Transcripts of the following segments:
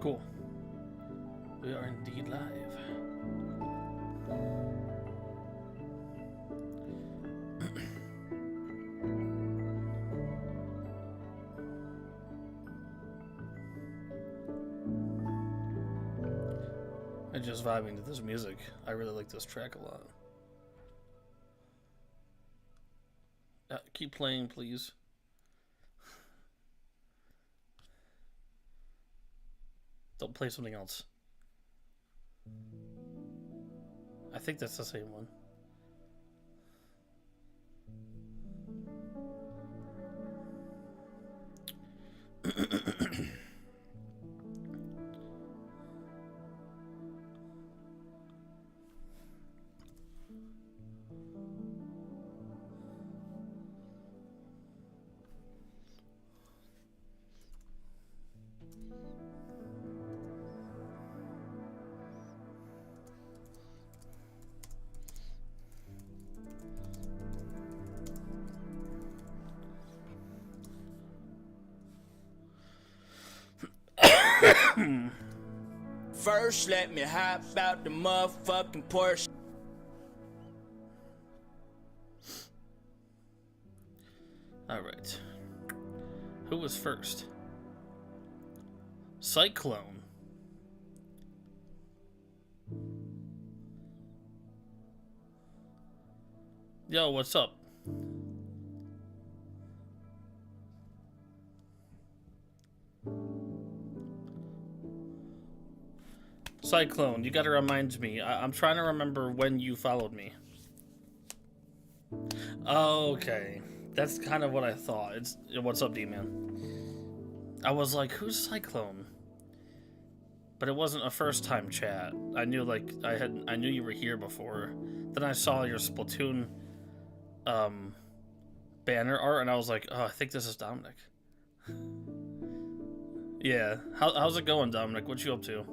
Cool. We are indeed live. I'm just vibing to this music. I really like this track a lot. Keep playing, please. Don't play something else. I think that's the same one. First, let me hop out the motherfucking Porsche. Alright. Who was first? Cyclone. Yo, what's up? Cyclone, you gotta remind me. I'm trying to remember when you followed me. Okay. That's kind of what I thought. What's up, D-Man? I was like, who's Cyclone? But it wasn't a first-time chat. I knew, like, I knew you were here before. Then I saw your Splatoon banner art, and I was like, oh, I think this is Dominic. Yeah. How's it going, Dominic? What you up to?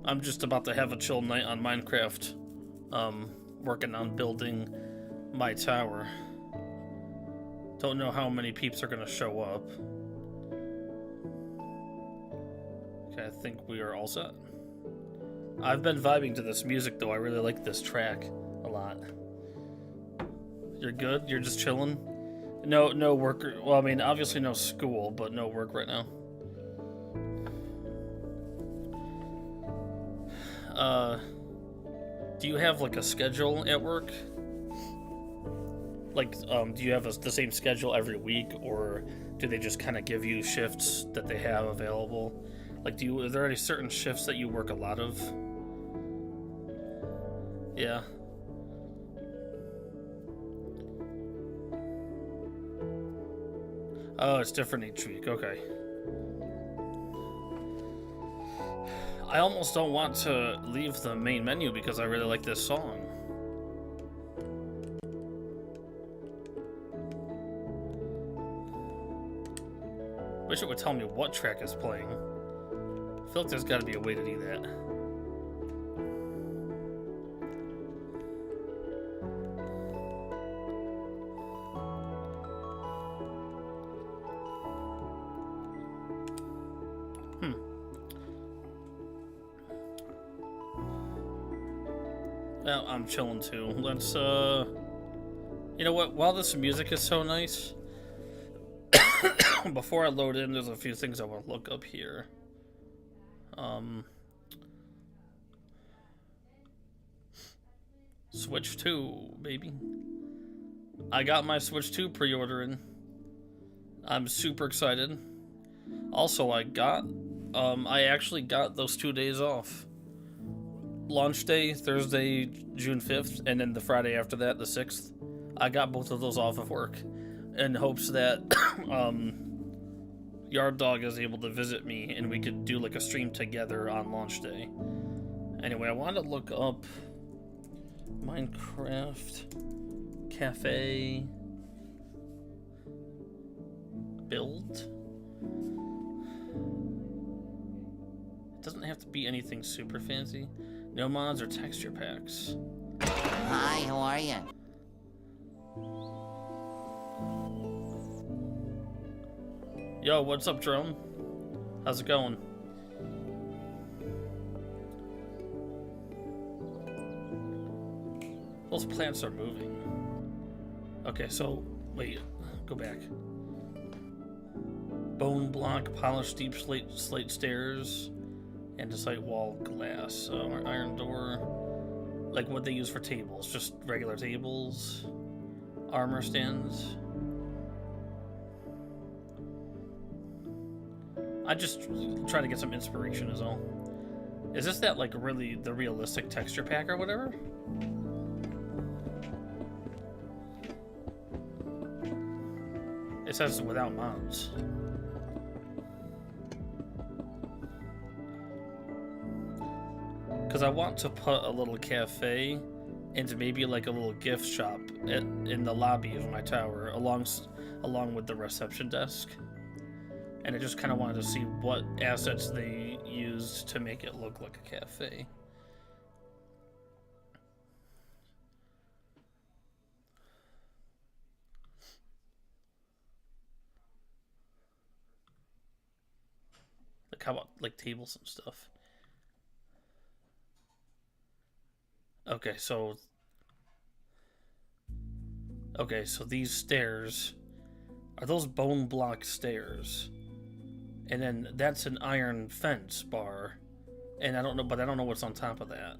I'm just about to have a chill night on Minecraft, working on building my tower. Don't know how many peeps are gonna show up. Okay, I think we are all set. I've been vibing to this music though. I really like this track a lot. You're good? You're just chilling? No work. Well, I mean, obviously no school, but no work right now. Do you have like a schedule at work? Like, do you have the same schedule every week, or do they just kind of give you shifts that they have available? Like, are there any certain shifts that you work a lot of? Yeah. Oh, it's different each week. Okay. I almost don't want to leave the main menu because I really like this song. Wish it would tell me what track is playing. I feel like there's got to be a way to do that. Well, I'm chilling too. Let's, you know what? While this music is so nice, before I load in, there's a few things I want to look up here. Switch 2, baby. I got my Switch 2 pre-ordering. I'm super excited. Also, I actually got those 2 days off. Launch day, Thursday, June 5th, and then the Friday after that, the 6th. I got both of those off of work in hopes that Yard Dog is able to visit me and we could do like a stream together on launch day. Anyway, I wanted to look up Minecraft Cafe build. It doesn't have to be anything super fancy. No mods or texture packs. Hi, how are you? Yo, what's up, drone? How's it going? Those plants are moving. Okay, so wait, go back. Bone block, polished deep slate stairs, andesite wall glass. Iron door, like what they use for tables, just regular tables. Armor stands. I just try to get some inspiration is all. Is this that like really the realistic texture pack or whatever? It says without mods. Because I want to put a little cafe and maybe like a little gift shop in the lobby of my tower along with the reception desk. And I just kind of wanted to see what assets they used to make it look like a cafe. Like how about like tables and stuff? Okay, so these stairs are those bone block stairs. And then that's an iron fence bar. And I don't know what's on top of that.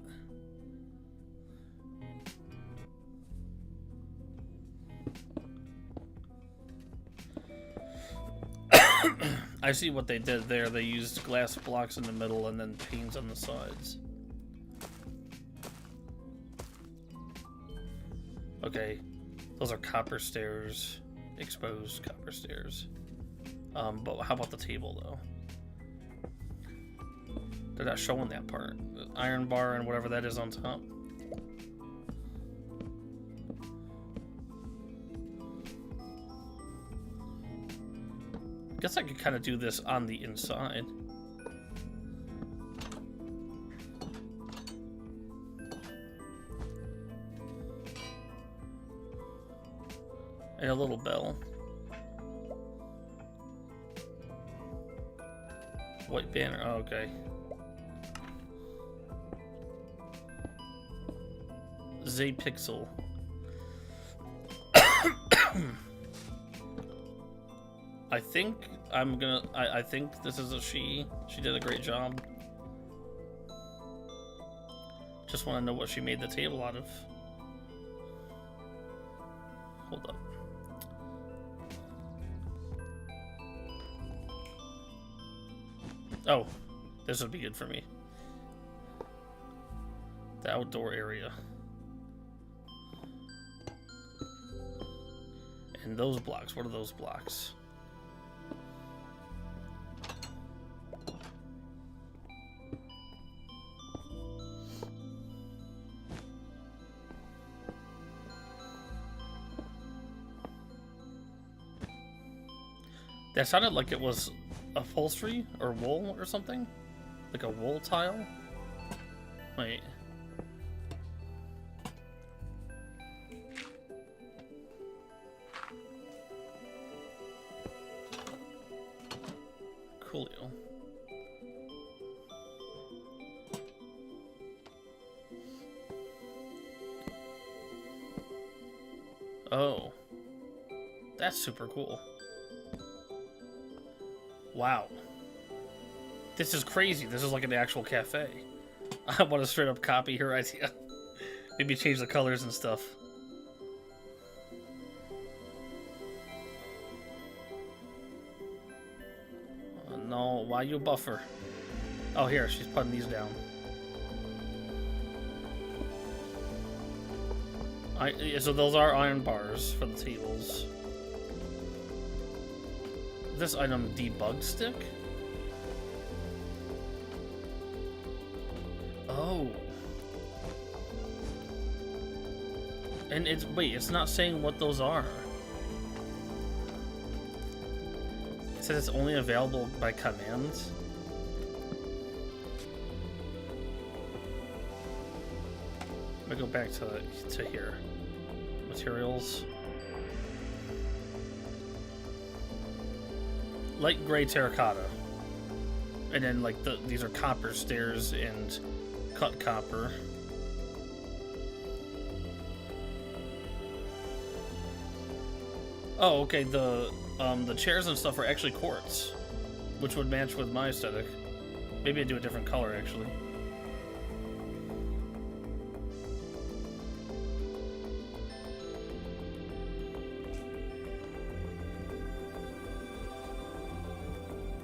I see what they did there. They used glass blocks in the middle and then panes on the sides. Okay, those are copper stairs, exposed copper stairs. But how about the table though? They're not showing that part. The iron bar and whatever that is on top. I guess I could kind of do this on the inside. And a little bell. White banner, oh, okay. Pixel. I think I think this is a she. She did a great job. Just want to know what she made the table out of. Hold up. Oh, this would be good for me. The outdoor area. And those blocks, what are those blocks? That sounded like it was upholstery or wool or something? Like a wool tile? Wait. Coolio. Oh. That's super cool. Wow. This is crazy. This is like an actual cafe. I want to straight up copy her idea. Maybe change the colors and stuff. No, why you buffer? Oh, here, she's putting these down. So those are iron bars for the tables. This item debug stick? Oh. And it's not saying what those are. It says it's only available by commands. Let me go back to here. Materials. light gray terracotta. And then, like, these are copper stairs and cut copper. Oh, okay, the chairs and stuff are actually quartz, which would match with my aesthetic. Maybe I'd do a different color, actually.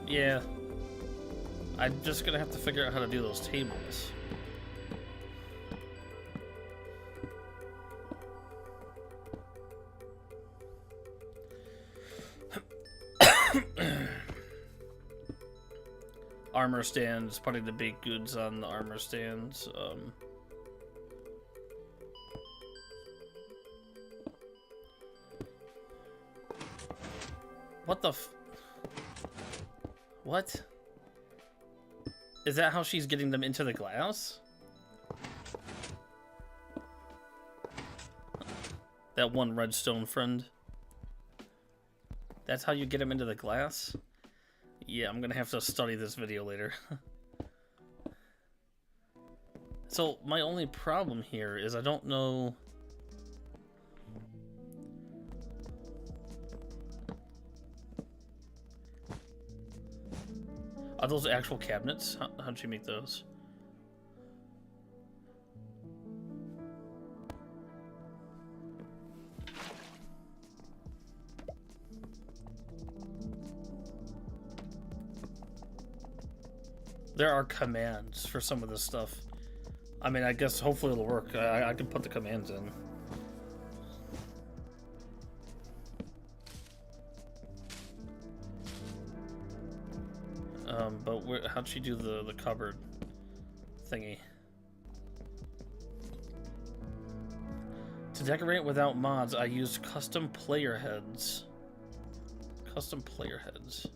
Yeah. I'm just gonna have to figure out how to do those tables. Armor stands, putting the baked goods on the armor stands. What the f... What? Is that how she's getting them into the glass? That one redstone friend. That's how you get him into the glass? Yeah, I'm gonna have to study this video later. So, my only problem here is I don't know... Are those actual cabinets? How'd you make those? There are commands for some of this stuff. I mean, I guess hopefully it'll work. I can put the commands in. But how'd she do the cupboard thingy? To decorate without mods, I used custom player heads. Custom player heads.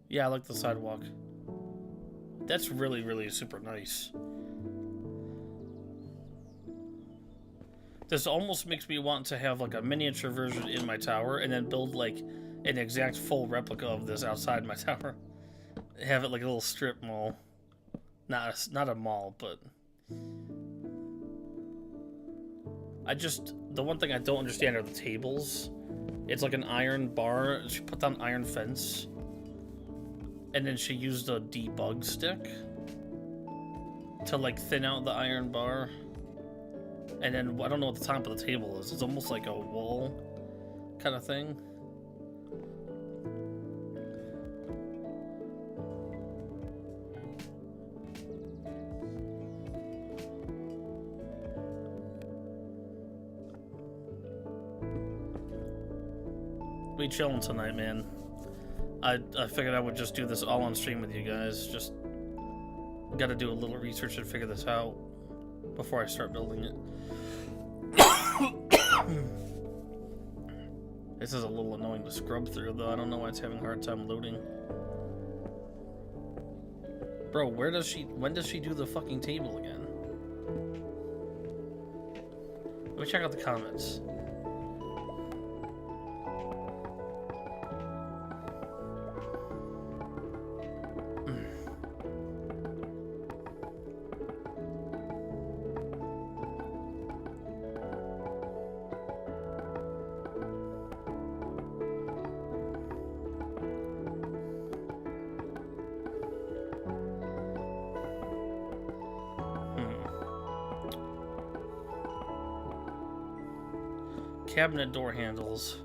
Yeah, I like the sidewalk. That's really, really super nice. This almost makes me want to have like a miniature version in my tower and then build like an exact full replica of this outside my tower. Have it like a little strip mall. Not a mall, but... the one thing I don't understand are the tables. It's like an iron bar. She put down iron fence. And then she used a debug stick to like thin out the iron bar. And then I don't know what the top of the table is. It's almost like a wall kind of thing. We chilling tonight, man. I figured I would just do this all on stream with you guys. Just gotta do a little research and figure this out before I start building it. This is a little annoying to scrub through, though. I don't know why it's having a hard time loading. Bro, when does she do the fucking table again? Let me check out the comments. Cabinet door handles.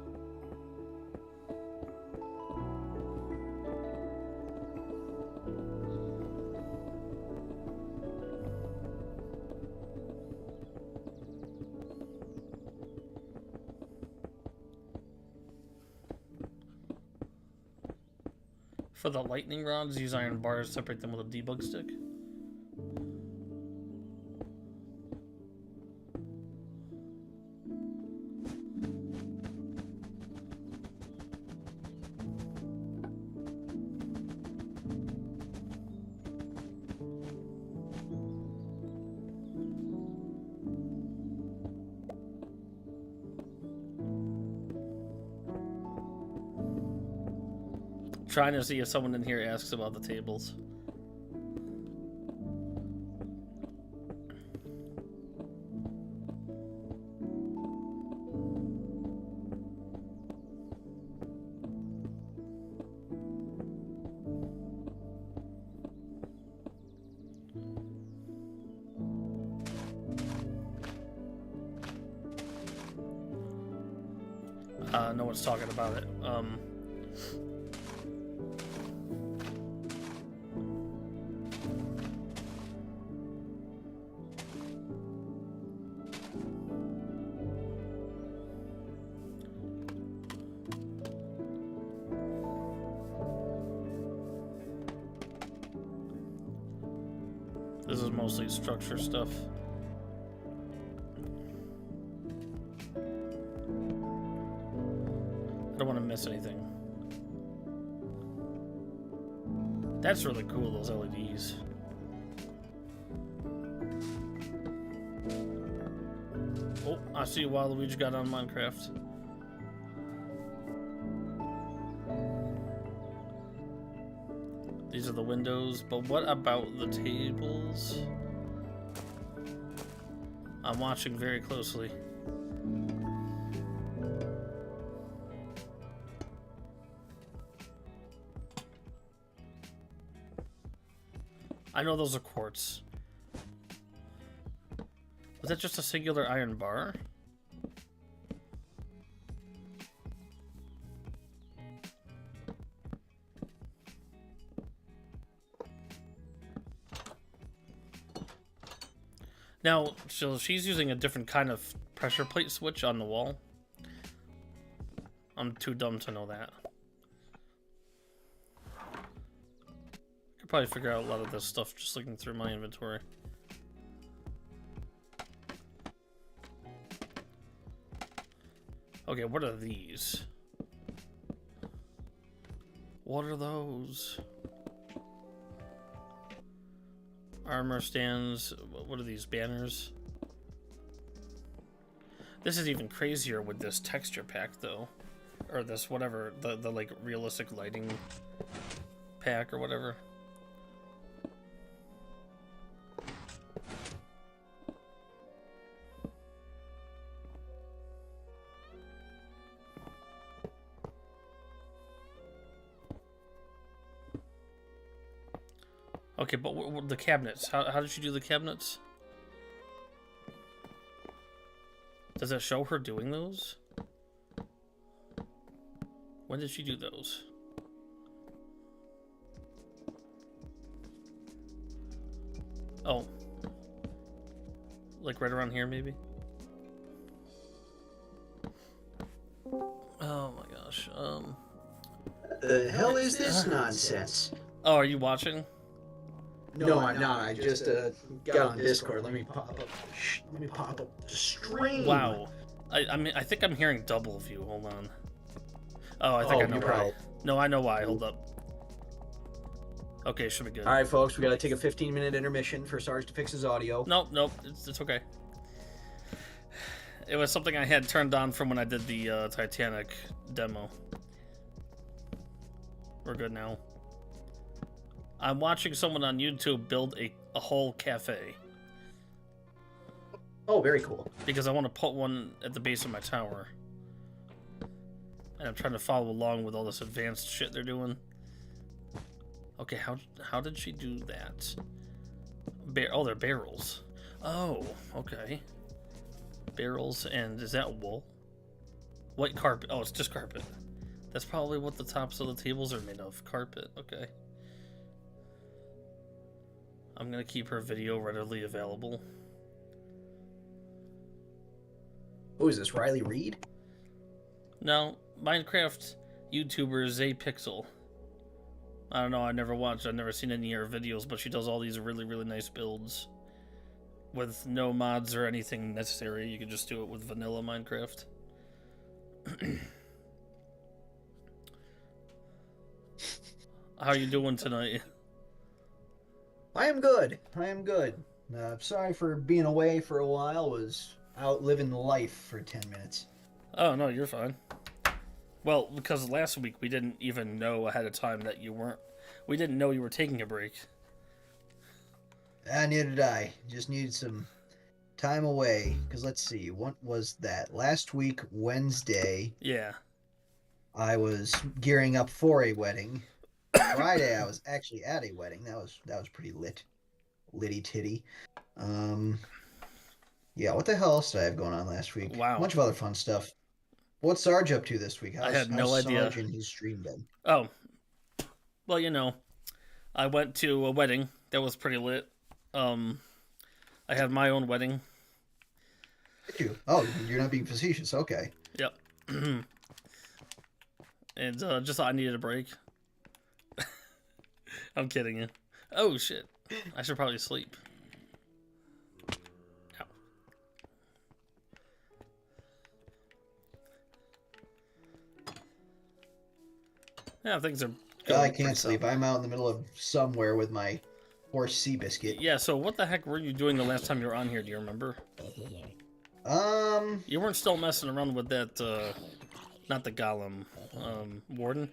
For the lightning rods, use iron bars, separate them with a debug stick. Trying to see if someone in here asks about the tables. No one's talking about it. This is mostly structure stuff. I don't want to miss anything. That's really cool, those LEDs. Oh, I see why Luigi got on Minecraft. These are the windows, but what about the tables? I'm watching very closely. I know those are quartz. Was that just a singular iron bar? Now, so she's using a different kind of pressure plate switch on the wall. I'm too dumb to know that. Could probably figure out a lot of this stuff just looking through my inventory. Okay, what are these? What are those? Armor stands. What are these banners? This is even crazier with this texture pack, though, or this whatever the like realistic lighting pack or whatever. Okay, but the cabinets. How did she do the cabinets? Does that show her doing those? When did she do those? Oh. Like right around here, maybe? Oh my gosh. The hell is this nonsense? Oh, are you watching? No, I'm not. I just got on Discord. Let me pop up. Let me pop up the stream. Wow. I mean, I think I'm hearing double of you. Hold on. Oh, I think I know why. No, I know why. Hold up. Okay, should be good. All right, folks, we got to take a 15-minute intermission for Sarge to fix his audio. Nope, it's okay. It was something I had turned on from when I did the Titanic demo. We're good now. I'm watching someone on YouTube build a whole cafe. Oh, very cool. Because I want to put one at the base of my tower. And I'm trying to follow along with all this advanced shit they're doing. Okay, how did she do that? Oh, they're barrels. Oh, okay. Barrels, and is that wool? White carpet. Oh, it's just carpet. That's probably what the tops of the tables are made of. Carpet, okay. I'm gonna keep her video readily available. Who is this, Riley Reed? No, Minecraft YouTuber Zapixel. I don't know. I never watched. I've never seen any of her videos, but she does all these really, really nice builds with no mods or anything necessary. You can just do it with vanilla Minecraft. How you doing tonight? I am good. I am good. Sorry for being away for a while. Was out living life for 10 minutes. Oh no, you're fine. Well, because last week we didn't even know ahead of time that you weren't. We didn't know you were taking a break. Neither did I. Just needed some time away. Because let's see, what was that? Last week, Wednesday, Yeah. I was gearing up for a wedding. Friday, I was actually at a wedding. That was pretty litty titty. Yeah. What the hell else did I have going on last week? Wow. A bunch of other fun stuff. What's Sarge up to this week? I had no how's idea. Sarge and his stream been? Oh. Well, you know, I went to a wedding that was pretty lit. I had my own wedding. Did you? Oh, you're not being facetious. Okay. Yep. And just thought I needed a break. I'm kidding you. Oh shit! I should probably sleep. Ow. Yeah, things are. I can't sleep. I'm out in the middle of somewhere with my horse Seabiscuit. Yeah. So what the heck were you doing the last time you were on here? Do you remember? You weren't still messing around with that. Not the golem. Warden.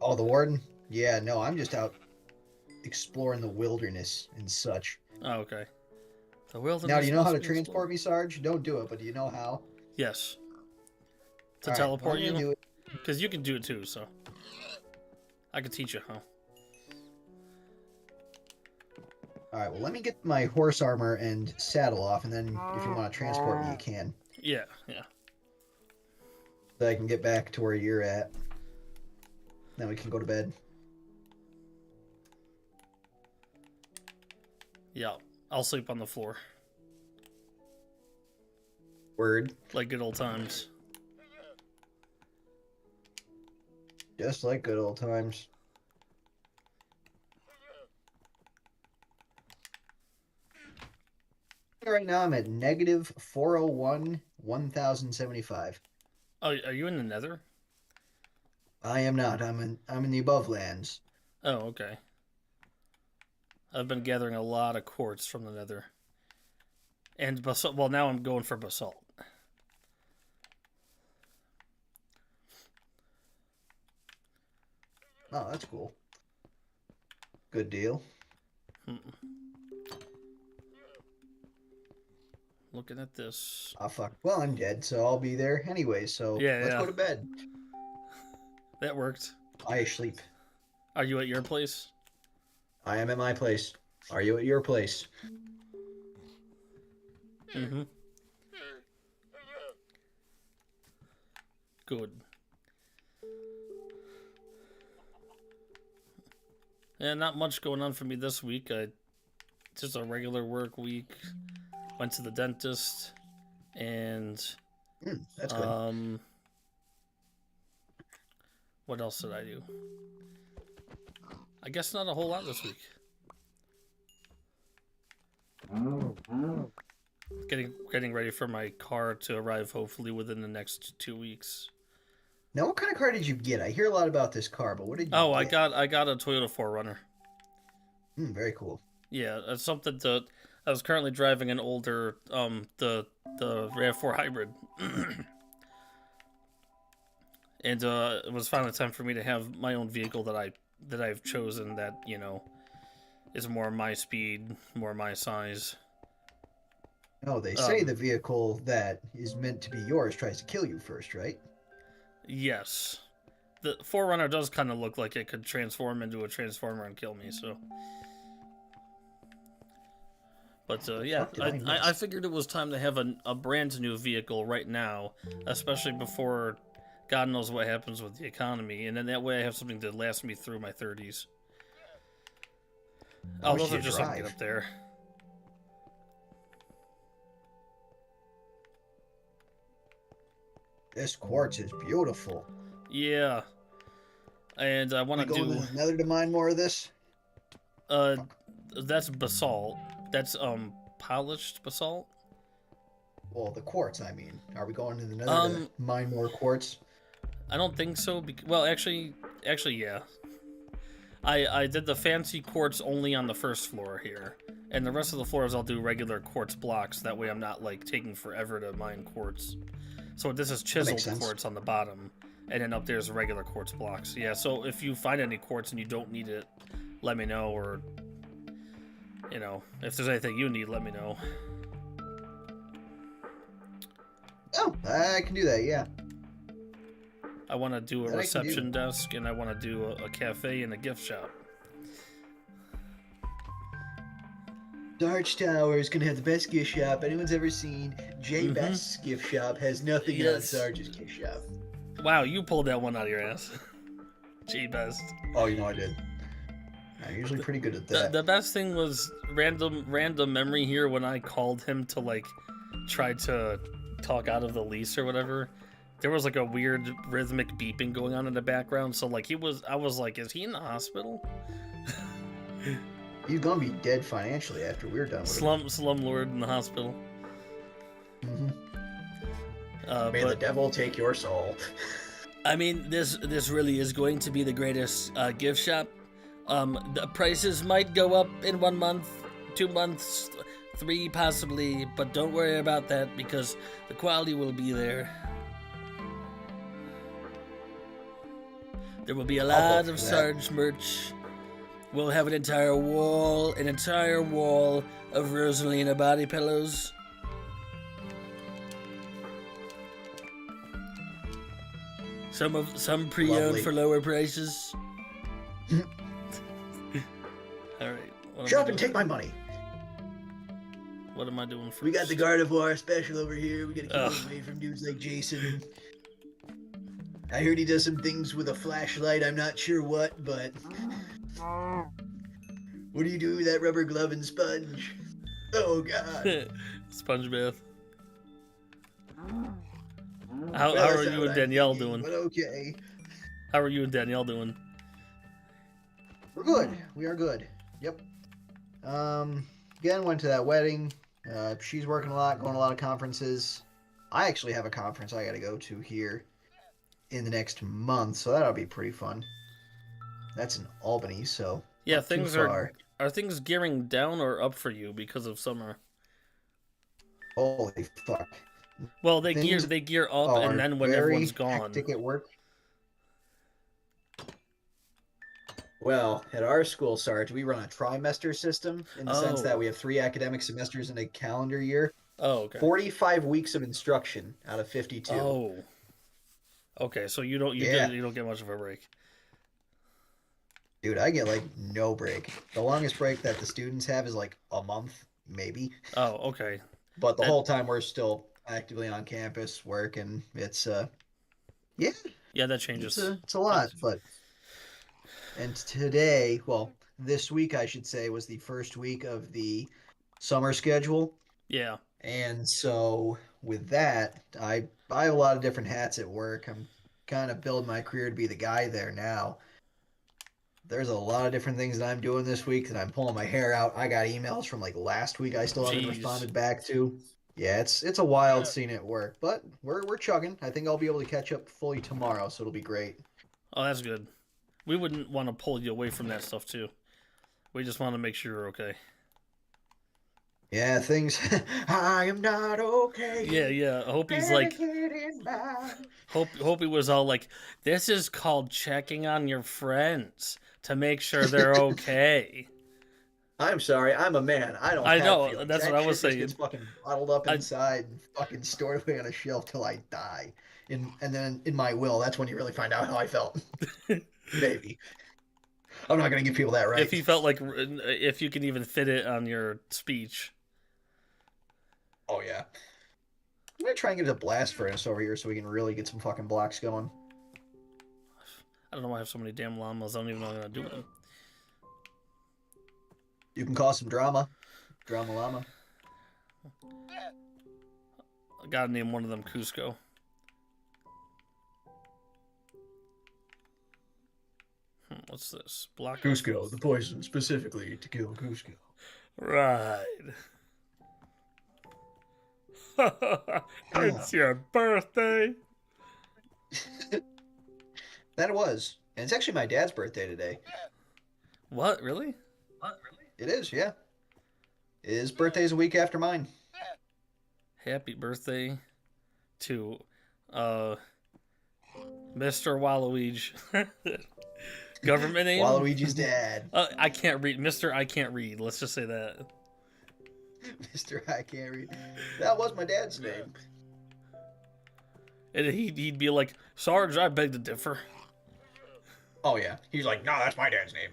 Oh, the warden? Yeah, no, I'm just out exploring the wilderness and such. Oh, okay. The wilderness. Now, do you know how to must be transport me, Sarge? Don't do it, but do you know how? Yes. To All right, teleport I'm gonna do you? it. Because you can do it too, so. I could teach you how. All right, well, let me get my horse armor and saddle off, and then if you want to transport me, you can. Yeah, yeah. So I can get back to where you're at. Then we can go to bed. Yeah, I'll sleep on the floor. Word. Like good old times. Just like good old times. Right now I'm at negative 401, 1075. Oh, are you in the nether? I am not. I'm in the above lands. Oh, okay. I've been gathering a lot of quartz from the nether. And basalt. Well, now I'm going for basalt. Oh, that's cool. Good deal. Looking at this. Oh, fuck. Well, I'm dead, so I'll be there anyway, so let's go to bed. That worked. I sleep. Are you at your place? I am at my place. Are you at your place? Mm-hmm. Good. Yeah, not much going on for me this week. Just a regular work week. Went to the dentist, and that's good. What else did I do? I guess not a whole lot this week. Getting ready for my car to arrive hopefully within the next 2 weeks. Now, what kind of car did you get? I hear a lot about this car, but what did you get? I got a Toyota 4Runner. Very cool. Yeah, it's something to. I was currently driving an older the RAV4 hybrid. And it was finally time for me to have my own vehicle that I've chosen that, you know, is more my speed, more my size. Oh, they say the vehicle that is meant to be yours tries to kill you first, right? Yes. The 4Runner does kind of look like it could transform into a transformer and kill me, so. But yeah, I figured it was time to have a brand new vehicle right now, especially before God knows what happens with the economy, and then that way I have something to last me through my 30s. Oh, those are just something to get up there. This quartz is beautiful. Yeah. And I want We to going do. to the Nether to mine more of this? Uh, that's basalt. That's polished basalt. Well, the quartz, I mean. Are we going to the Nether Um, to mine more quartz? I don't think so. Well, actually, yeah. I did the fancy quartz only on the first floor here, and the rest of the floors I'll do regular quartz blocks. That way, I'm not like taking forever to mine quartz. So this is That makes chiseled sense. quartz on the bottom, and then up there's regular quartz blocks. Yeah. So if you find any quartz and you don't need it, let me know, or if there's anything you need, let me know. Oh, I can do that, yeah. I want to do a That I can do. reception desk, and I want to do a cafe and a gift shop. Sarge Tower is going to have the best gift shop anyone's ever seen. J Best's gift shop has nothing on Yes. Sarge's gift shop. Wow, you pulled that one out of your ass. Gee, best. Oh, you know I did. I'm usually pretty good at that. The best thing was random memory here when I called him to like try to talk out of the lease or whatever. There was like a weird rhythmic beeping going on in the background. So like I was like, is he in the hospital? He's going to be dead financially after we're done with him. Slumlord in the hospital. Mm-hmm. May the But devil take your soul. I mean, this really is going to be the greatest gift shop. The prices might go up in 1 month, 2 months, 3 possibly, but don't worry about that because the quality will be there. There will be a lot of Sarge merch. We'll have an entire wall of Rosalina body pillows. Some pre-owned Lovely. for lower prices. All right. Shut up and take my money. What am I doing first? We got the Gardevoir special over here. We gotta keep Ugh. away from dudes like Jason. I heard he does some things with a flashlight. I'm not sure what, but what do you do with that rubber glove and sponge? Oh God! Sponge bath. How Well, are that's you not and what I'm Danielle thinking, doing? But okay, How are you and Danielle doing? we're good. We are good. Yep. Again, went to that wedding. She's working a lot, going to a lot of conferences. I actually have a conference I got to go to here in the next month, so that'll be pretty fun. That's in Albany, so Yeah, not too things far. are things gearing down or up for you because of summer? Holy fuck! Well, Things they gear up, are and then when very everyone's gone. hectic at work. Well, at our school, Sarge, we run a trimester system in the sense that Oh. we have 3 academic semesters in a calendar year. Oh, okay. 45 weeks of instruction out of 52. Oh. Okay, so you don't Yeah. you don't get much of a break. Dude, I get like no break. The longest break that the students have is like a month, maybe. Oh, okay. But the That- whole time we're still actively on campus working. It's yeah, Yeah, that changes. it's a lot, but and today, well, this week I should say was the first week of the summer schedule. Yeah. And so with that, I have a lot of different hats at work. I'm kind of building my career to be the guy there now. There's a lot of different things that I'm doing this week that I'm pulling my hair out. I got emails from like last week I still haven't Jeez. responded back to. Yeah, it's a wild scene at work, but we're chugging. I think I'll be able to catch up fully tomorrow, so it'll be great. Oh, that's good. We wouldn't want to pull you away from that stuff too. We just want to make sure you're okay. Yeah, things I am not okay. Yeah. I hope he's like hope he was all like, this is called checking on your friends to make sure they're okay. I'm sorry, I'm a man. I don't. I have know, feelings. that's That what I was shit just saying. Gets fucking bottled up inside and fucking stored away on a shelf till I die. And then in my will, that's when you really find out how I felt. Maybe. I'm not gonna give people that right. If he felt like, if you can even fit it on your speech. Oh yeah. I'm gonna try and get a blast furnace over here so we can really get some fucking blocks going. I don't know why I have so many damn llamas. I don't even know what I'm gonna do with them. You can cause some drama. Drama llama. I gotta name one of them Cusco. What's this? Block. Cusco, the poison specifically to kill Cusco. Right. It's your birthday. That it was. And it's actually my dad's birthday today. What? Really? It is, yeah. His birthday's a week after mine. Happy birthday to Mr. Waluigi. Government name? Waluigi's dad. I can't read. Mr. I can't read. Let's just say that. Mr. I can't read. That was my dad's name. And he'd be like, Sarge, I beg to differ. Oh, yeah. He's like, no, that's my dad's name.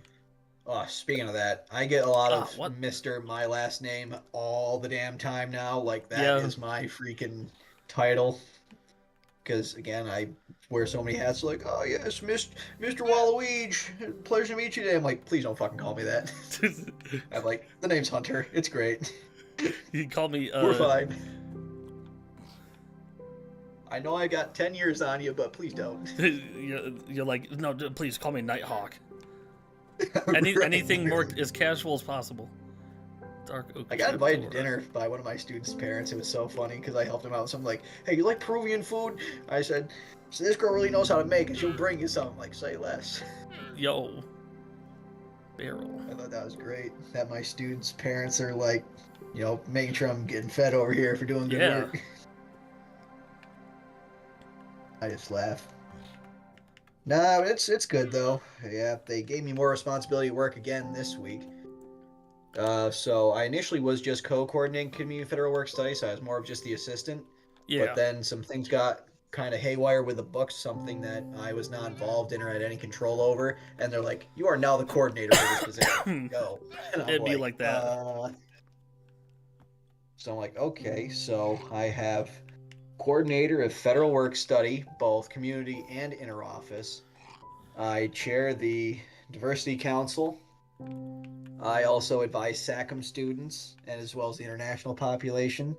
Oh, speaking of that, I get a lot of what? Mr. My last name all the damn time now. Like, that is my freaking title. Because, again, I wear so many hats. Like, oh, yes, Mr. Waluigi. Pleasure to meet you today. I'm like, please don't fucking call me that. I'm like, the name's Hunter. It's great. You call me... We're fine. I know I got 10 years on you, but please don't. You're like, no, please call me Nighthawk. Right. Anything more as casual as possible. Dark Oak I got invited to Door. dinner by one of my students' parents. It was so funny because I helped him out with something like, hey, you like Peruvian food? I said, so this girl really knows how to make it. She'll bring you something. Like, say less. Yo. Barrel. I thought that was great. That my students' parents are like, you know, making sure I'm getting fed over here for doing good work. I just laugh. Nah, it's good though. Yeah, they gave me more responsibility at work again this week. So I initially was just co-coordinating community federal work study, so I was more of just the assistant. Yeah. But then some things got kind of haywire with the books, something that I was not involved in or had any control over, and they're like, "You are now the coordinator for this position. Go." And I'm It'd be like that. So I'm like, okay, so I have coordinator of federal work study, both community and interoffice. I chair the diversity council. I also advise SACM students, and as well as the international population.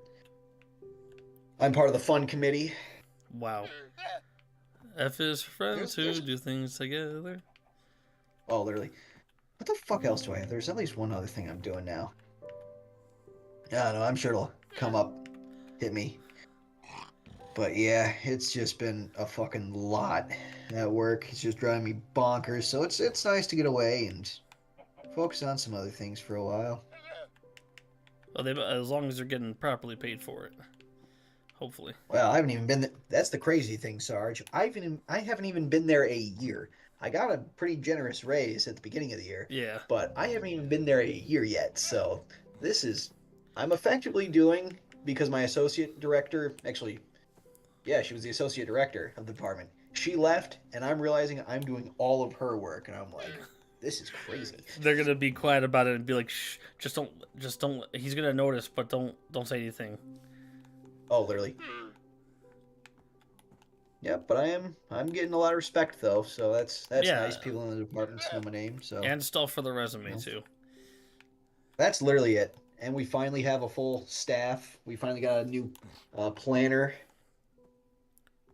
I'm part of the fund committee. Wow. F is for friends who do things together. Oh, literally. What the fuck else do I have? There's at least one other thing I'm doing now. I don't know. I'm sure it'll come up, hit me. But yeah, it's just been a fucking lot at work. It's just driving me bonkers. So it's nice to get away and focus on some other things for a while. Well, as long as they're getting properly paid for it. Hopefully. Well, I haven't even been. That's the crazy thing, Sarge. I haven't even been there a year. I got a pretty generous raise at the beginning of the year. Yeah. But I haven't even been there a year yet. So this is, I'm effectively doing, because my associate director, actually, yeah, she was the associate director of the department. She left, and I'm realizing I'm doing all of her work, and I'm like, this is crazy. They're gonna be quiet about it and be like, shh, just don't. He's gonna notice, but don't say anything. Oh, literally. Yeah, but I'm getting a lot of respect though, so that's Yeah. nice. People in the department know my name, so And stuff for the resume too. that's literally it. And we finally have a full staff. We finally got a new planner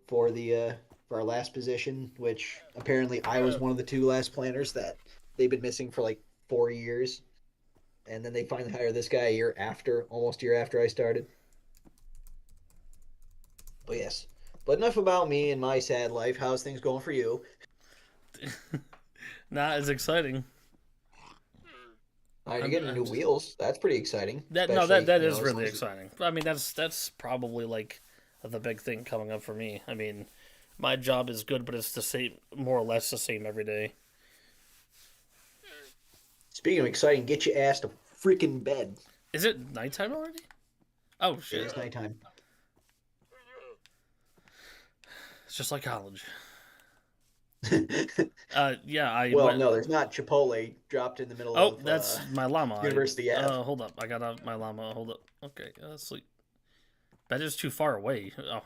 for the for our last position, which apparently I was one of the 2 last planners that they've been missing for like 4 years, and then they finally hired this guy almost a year after I started. But yes. But enough about me and my sad life. How's things going for you? Not as exciting. You're getting new wheels. That's pretty exciting. That is really exciting. I mean, that's probably like the big thing coming up for me. I mean, my job is good, but it's the same, more or less the same every day. Speaking of exciting, get your ass to freaking bed. Is it nighttime already? Oh shit! It is nighttime. It's just like college. No, there's not. Chipotle dropped in the middle of. Oh, that's my llama. University Ave. Hold up, I got out my llama. Hold up. Okay, sleep. That is too far away. Oh,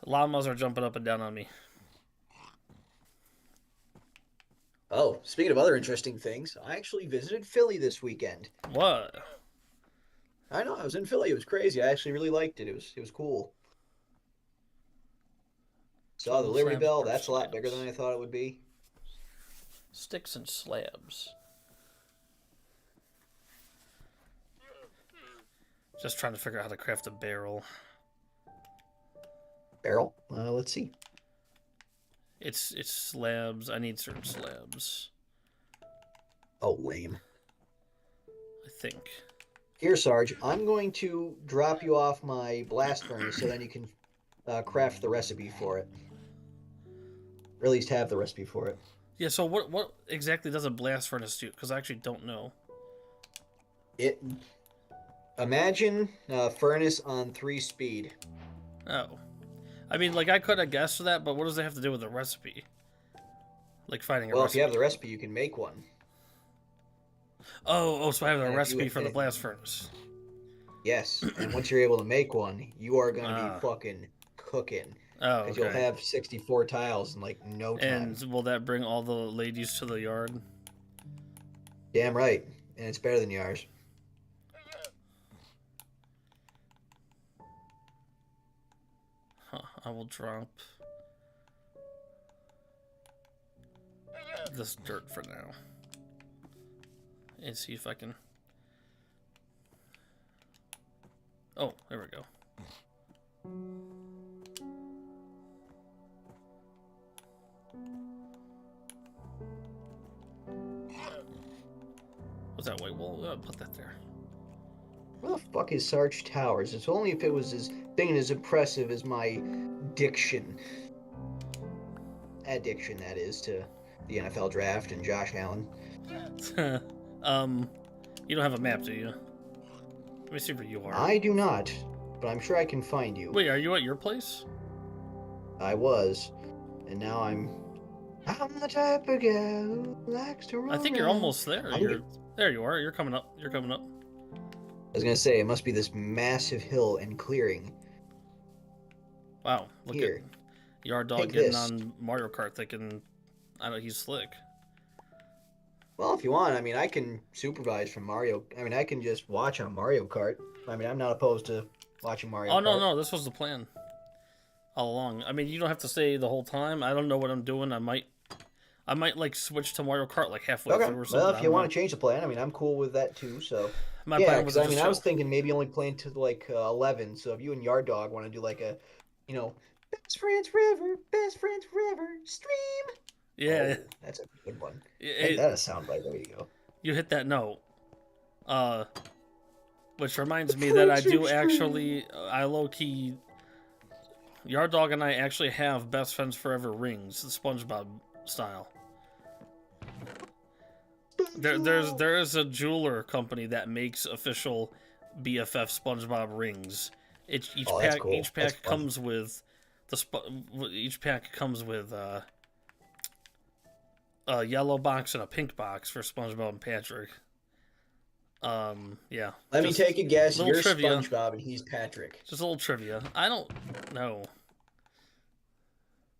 llamas are jumping up and down on me. Oh, speaking of other interesting things, I actually visited Philly this weekend. What? I know, I was in Philly. It was crazy. I actually really liked it. It was cool. Saw the Liberty Bell. That's a lot bigger than I thought it would be. Sticks and slabs. Just trying to figure out how to craft a barrel. Barrel? Let's see. It's slabs. I need certain slabs. Oh, lame. I think. Here, Sarge, I'm going to drop you off my blast furnace so then you can craft the recipe for it. Or at least have the recipe for it. Yeah, so what exactly does a blast furnace do? Because I actually don't know. Imagine a furnace on 3-speed. Oh. I mean, like, I could have guessed that, but what does that have to do with the recipe? Like, finding a Well, recipe. if you have the recipe, you can make one. Oh, so I have a And if recipe you- for the blast furnace. Yes, and once you're able to make one, you are going to Ah. be fucking cooking. Oh, Because okay. you'll have 64 tiles in, like, no time. And will that bring all the ladies to the yard? Damn right. And it's better than yours. Huh, I will drop this dirt for now. And see if I can... Oh, there we go. What's that? Wait, we'll put that there. Where the fuck is Sarge Towers? It's only if it was as big and as impressive as my diction. Addiction, that is, to the NFL draft and Josh Allen. You don't have a map, do you? Let me see where you are. I do not, but I'm sure I can find you. Wait, are you at your place? I was, and now I'm the type of guy who likes to run. I think you're around. almost there. There you are. You're coming up. You're coming up. I was gonna say, it must be this massive hill and clearing. Wow, look Here. at Yard Dog Take getting this. on Mario Kart thinking, I don't know, he's slick. Well, if you want, I mean, I can supervise from Mario. I mean, I can just watch on Mario Kart. I mean, I'm not opposed to watching Mario Oh, Kart. no, this was the plan all along. I mean, you don't have to stay the whole time. I don't know what I'm doing. I might like switch to Mario Kart like halfway Okay. through or something. Well, if you want to change the plan, I mean, I'm cool with that too. So My yeah, plan was because to I mean, just I was chill. thinking maybe only playing to like 11. So if you and Yard Dog want to do like a, best friends forever stream. Yeah, Oh, that's a good one. it- Make that a soundbite. There you go. you hit that note. Which reminds me that I do actually, I low-key, Yard Dog and I actually have Best Friends Forever rings, the SpongeBob style. There is a jeweler company that makes official BFF SpongeBob rings. Each Oh, that's pack cool. each That's pack fun. comes with each pack comes with a yellow box and a pink box for SpongeBob and Patrick. Yeah. Let me just take a guess. little You're trivia. SpongeBob and he's Patrick. Just a little trivia. I don't know.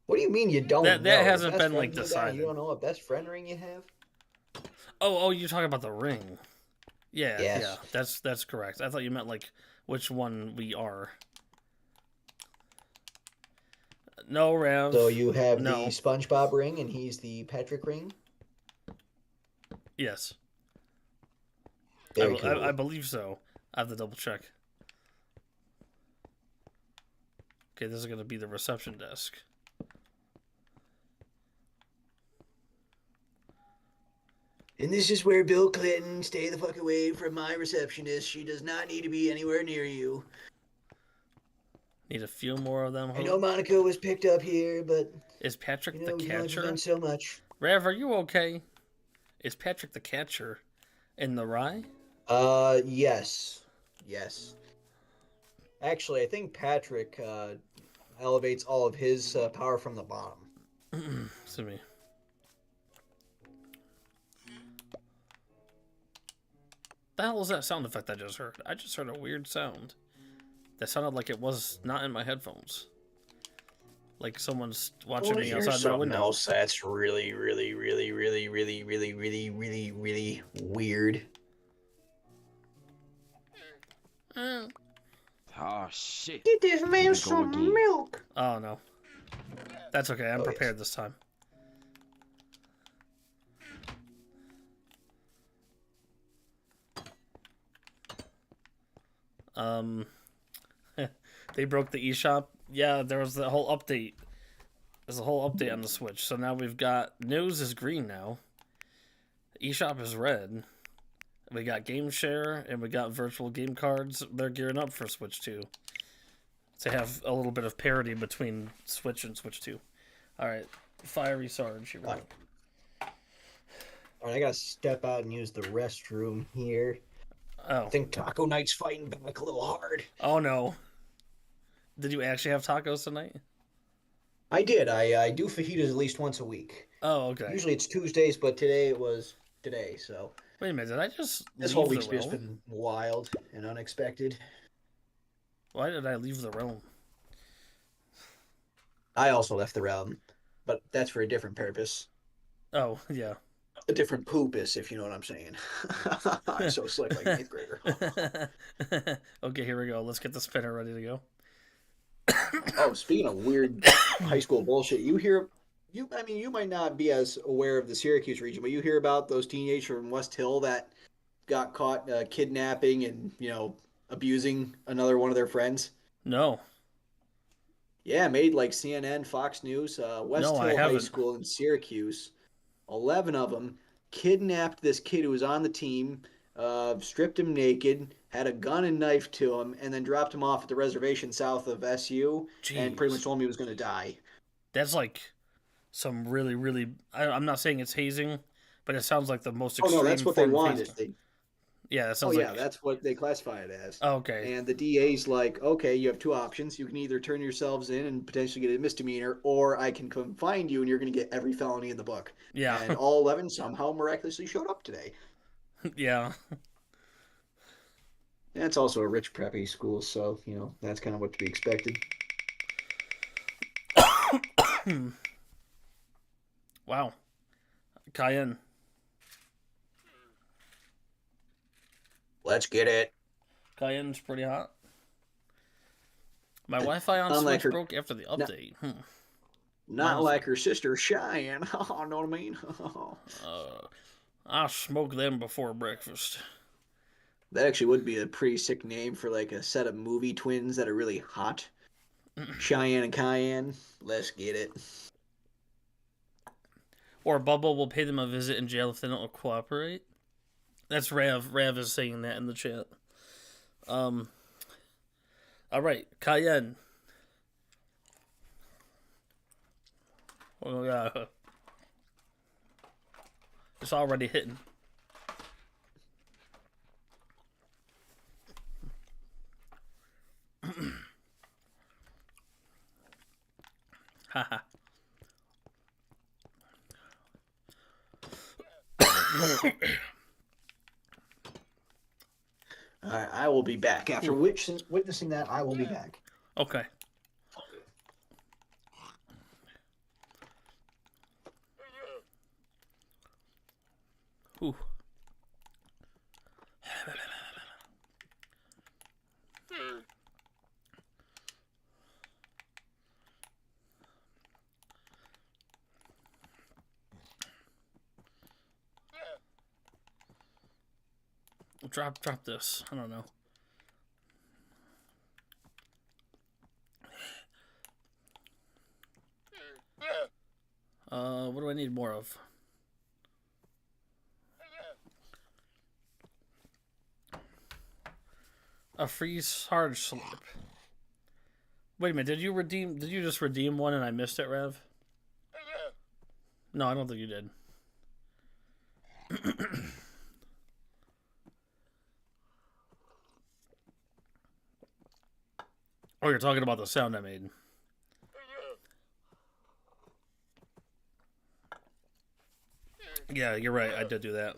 What do you mean you don't That know? hasn't The best been, like, friend you got, decided. You don't know what best friend ring you have? Oh, you're talking about the ring. Yeah, Yes. yeah. That's correct. I thought you meant like which one we are. No, Rev. So you have No. the SpongeBob ring and he's the Patrick ring? Yes. Very cool. I believe so. I have to double check. Okay, this is going to be the reception desk. And this is where Bill Clinton, stay the fuck away from my receptionist. She does not need to be anywhere near you. Need a few more of them. I know Monica was picked up here, but Is Patrick you know, the you've only catcher? done so much. Rev, are you okay? Is Patrick the catcher in the rye? Yes. Yes. Actually, I think Patrick elevates all of his power from the bottom. Excuse me. The hell was that sound effect I just heard? I just heard a weird sound. That sounded like it was not in my headphones. Like someone's watching me outside my window. else that's really, really, really, really, really, really, really, really, really weird. Oh shit. Get this man Go some again. milk. Oh no. That's okay, I'm Oh, prepared this time. They broke the eShop. Yeah, there was the whole update. There's a whole update on the Switch. So now we've got news is green now. eShop is red. We got Game Share and we got virtual game cards. They're gearing up for Switch 2 to have a little bit of parity between Switch and Switch 2. All right, Fiery Sarge. Here we go. All right, I gotta step out and use the restroom here. Oh. I think Taco Night's fighting back a little hard. Oh no. Did you actually have tacos tonight? I did. I do fajitas at least once a week. Oh, okay. Usually it's Tuesdays, but today it was today. So Wait a minute, did I just this leave whole the week's just realm? been wild and unexpected. Why did I leave the realm? I also left the realm, but that's for a different purpose. Oh, yeah. A different poopus, if you know what I'm saying. I'm so slick like an 8th grader. Okay, here we go. Let's get the spinner ready to go. Oh, speaking of weird high school bullshit, I mean, you might not be as aware of the Syracuse region, but you hear about those teenagers from West Hill that got caught kidnapping and, abusing another one of their friends? No. Yeah, made like CNN, Fox News, West No, I Hill High haven't. School in Syracuse. 11 of them kidnapped this kid who was on the team, stripped him naked, had a gun and knife to him, and then dropped him off at the reservation south of SU, and pretty Jeez. much told him he was going to die. That's like some really, really... I'm not saying it's hazing, but it sounds like the most Oh extreme no, that's what they form of wanted. hazing. Yeah, that sounds like... That's what they classify it as. Oh, okay. And the DA's like, okay, you have two options. You can either turn yourselves in and potentially get a misdemeanor, or I can confine you and you're going to get every felony in the book. Yeah. And all 11 somehow miraculously showed up today. Yeah. And it's also a rich preppy school, so, that's kind of what to be expected. Wow. Cayenne. Let's get it. Cayenne's pretty hot. My Wi-Fi on Unlike Switch her- broke after the update. Not like her sister Cheyenne. Oh, know what I mean? I smoke them before breakfast. That actually would be a pretty sick name for like a set of movie twins that are really hot. Cheyenne and Cayenne. Let's get it. Or Bubba will pay them a visit in jail if they don't cooperate. That's Rav. Rav is saying that in the chat. All right, Cayenne. Oh yeah, it's already hitting. Haha. All right, I will be back. After witnessing that, I will be back. Okay. Ooh. Drop this. I don't know. What do I need more of? A free Sarge slip. Wait a minute, did you just redeem one and I missed it, Rev? No, I don't think you did. Oh, you're talking about the sound I made. Yeah, you're right. I did do that.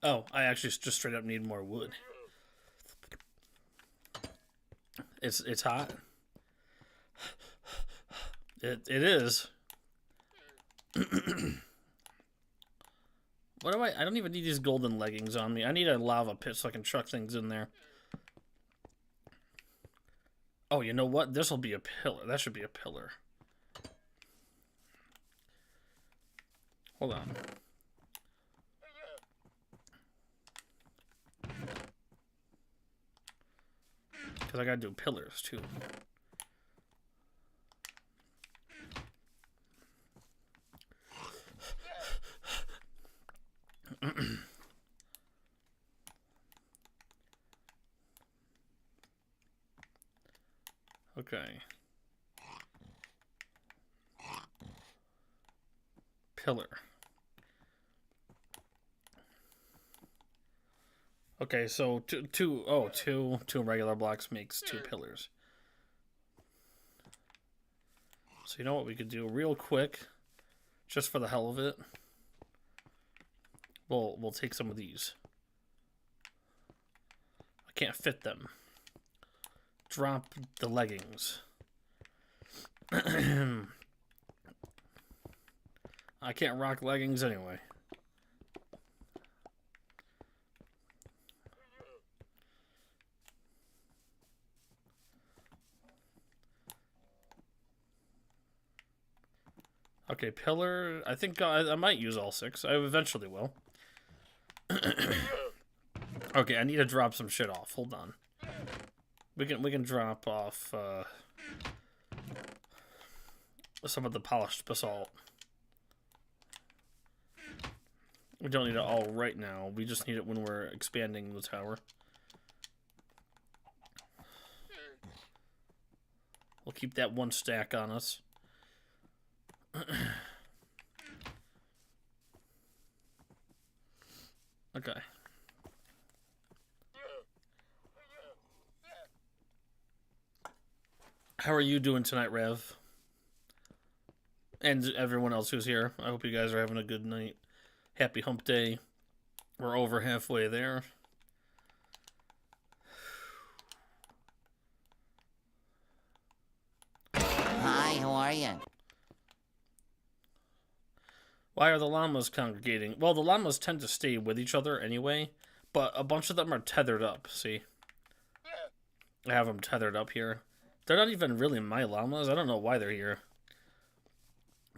Oh, I actually just straight up need more wood. It's hot. It is. What do I don't even need these golden leggings on me. I need a lava pit so I can chuck things in there. Oh, you know what? This will be a pillar. That should be a pillar. Hold on. Because I gotta do pillars, too. Okay. Pillar. Okay, so two regular blocks makes 2 pillars. So you know what we could do real quick, just for the hell of it. We'll take some of these. I can't fit them. Drop the leggings. I can't rock leggings anyway. Okay, pillar. I think I might use all 6. I eventually will. Okay, I need to drop some shit off. Hold on. We can drop off some of the polished basalt. We don't need it all right now. We just need it when we're expanding the tower. We'll keep that 1 stack on us. Okay. How are you doing tonight, Rev? And everyone else who's here. I hope you guys are having a good night. Happy hump day. We're over halfway there. Hi, how are you? Why are the llamas congregating? Well, the llamas tend to stay with each other anyway, but a bunch of them are tethered up, see? I have them tethered up here. They're not even really my llamas. I don't know why they're here.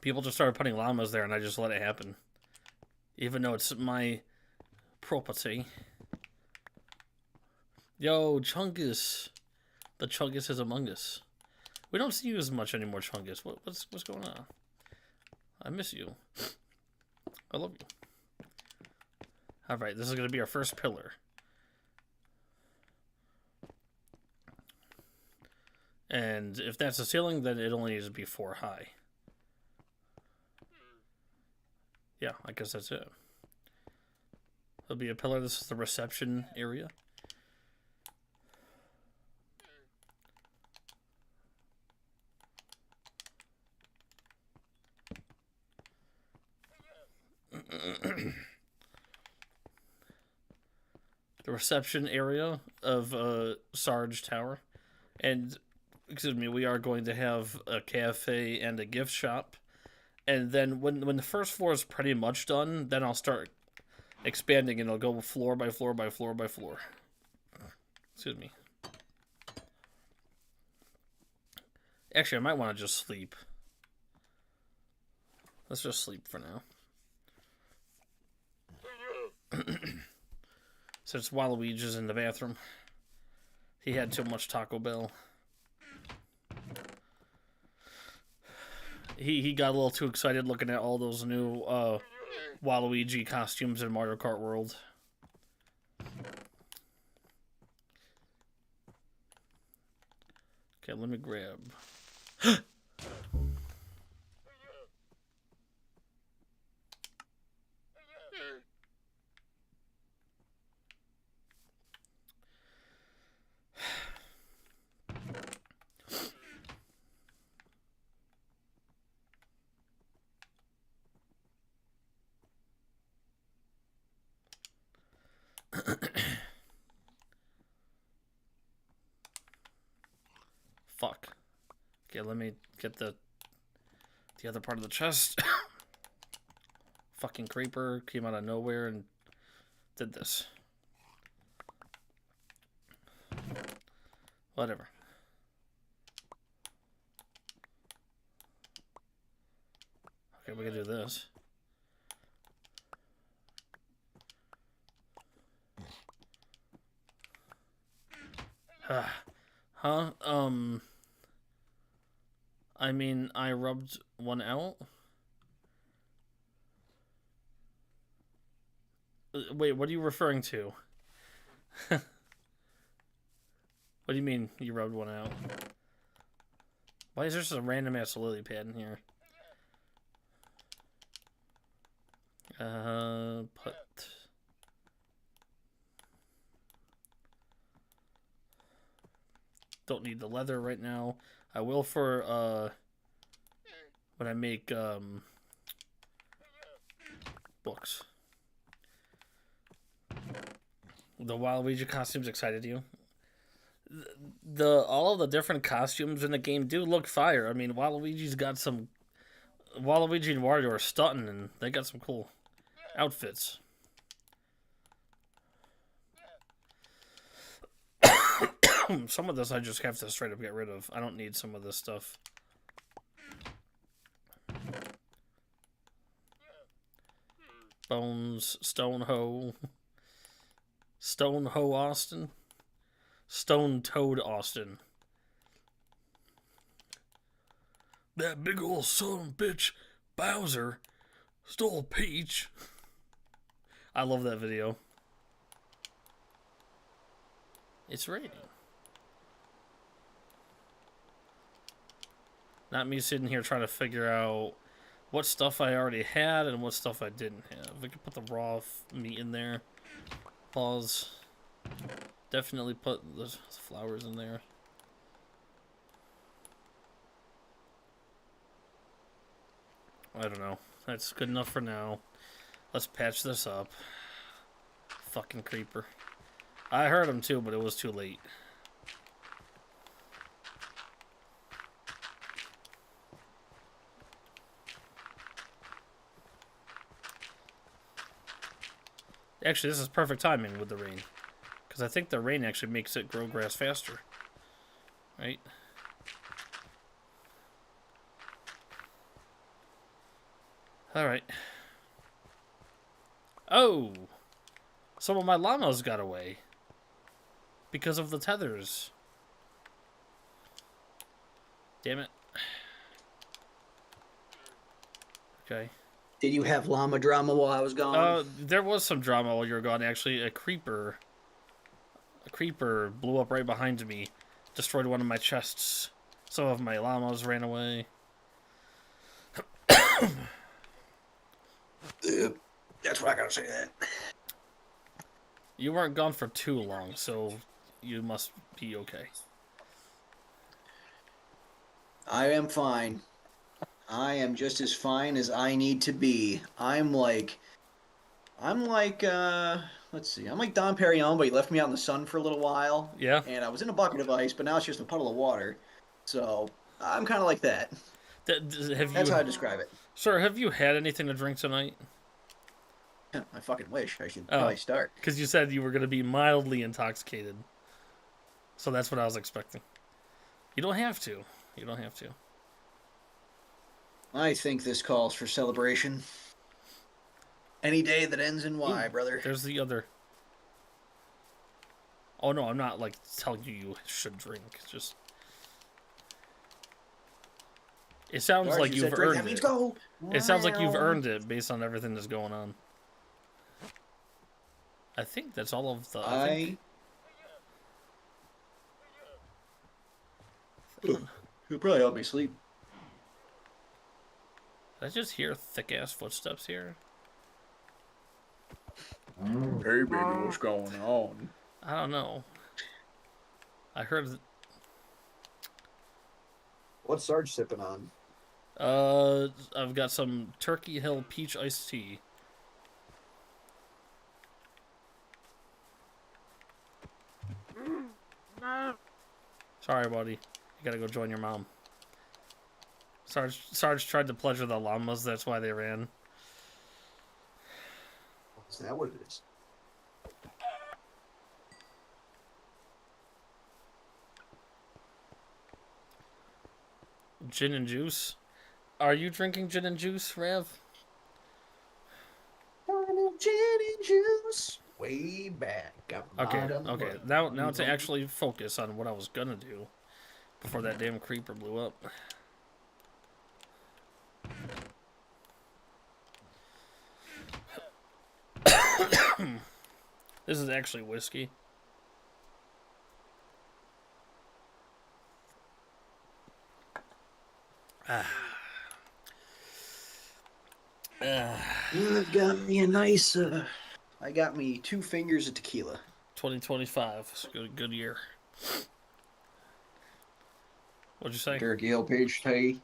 People just started putting llamas there, and I just let it happen. Even though it's my property. Yo, Chungus. The Chungus is among us. We don't see you as much anymore, Chungus. What's going on? I miss you. I love you. Alright, this is going to be our first pillar. And if that's the ceiling, then it only needs to be 4 high. Yeah, I guess that's it. There'll be a pillar. This is the reception area. The reception area of Sarge Tower. And, excuse me, we are going to have a cafe and a gift shop. And then when the first floor is pretty much done, then I'll start expanding and it'll go floor by floor by floor by floor. Excuse me. Actually, I might want to just sleep. Let's just sleep for now. Since Waluigi's in the bathroom. He had too much Taco Bell. He got a little too excited looking at all those new Waluigi costumes in Mario Kart World. Okay, let me grab. Fuck. Okay, let me get the other part of the chest. Fucking creeper came out of nowhere and did this. Whatever. Okay, we can do this. Huh? I mean, I rubbed one out. Wait, what are you referring to? What do you mean you rubbed one out? Why is there just a random ass lily pad in here? Put. Don't need the leather right now. I will for, when I make, books. The Waluigi costumes excited you? All of the different costumes in the game do look fire. I mean, Waluigi's got some... Waluigi and Wario are stunting, and they got some cool outfits. Some of this I just have to straight up get rid of. I don't need some of this stuff. Bones, Stone Ho Austin, Stone Toad Austin. That big old son of a bitch, Bowser, stole Peach. I love that video. It's raining. Not me sitting here trying to figure out what stuff I already had and what stuff I didn't have. We could put the raw meat in there. Pause. Definitely put the flowers in there. I don't know. That's good enough for now. Let's patch this up. Fucking creeper. I heard him too, but it was too late. Actually, this is perfect timing with the rain. Because I think the rain actually makes it grow grass faster. Right? Alright. Oh! Some of my llamas got away. Because of the tethers. Damn it. Okay. Did you have llama drama while I was gone? There was some drama while you were gone, actually. A creeper blew up right behind me. Destroyed one of my chests. Some of my llamas ran away. That's why I gotta say that. You weren't gone for too long, so you must be okay. I am fine. I am just as fine as I need to be. I'm like, let's see. I'm like Don Perignon, but he left me out in the sun for a little while. Yeah. And I was in a bucket of ice, but now it's just a puddle of water. So I'm kind of like that. That's how I describe it. Sir, have you had anything to drink tonight? I fucking wish. I should probably start. Because you said you were going to be mildly intoxicated. So that's what I was expecting. You don't have to. You don't have to. I think this calls for celebration. Any day that ends in Y, brother. There's the other. Oh no, I'm not like telling you should drink. It's just. It sounds Sarge, like you you've said drink, earned that means it. go. It sounds like you've earned it based on everything that's going on. I think that's all of the. He'll probably help me sleep. Did I just hear thick ass footsteps here? Hey, baby, what's going on? I don't know. I heard. What's Sarge sipping on? I've got some Turkey Hill peach iced tea. Sorry, buddy. You gotta go join your mom. Sarge tried to pleasure the llamas, that's why they ran. Is that what it is? Gin and juice? Are you drinking gin and juice, Rev? Gin and juice. Way back. Okay, okay. Now to actually focus on what I was gonna do before that damn creeper blew up. This is actually whiskey. I've got me a nice. I got me 2 fingers of tequila. 2025. It's a good year. What'd you say? Turkey Hill Page Tay.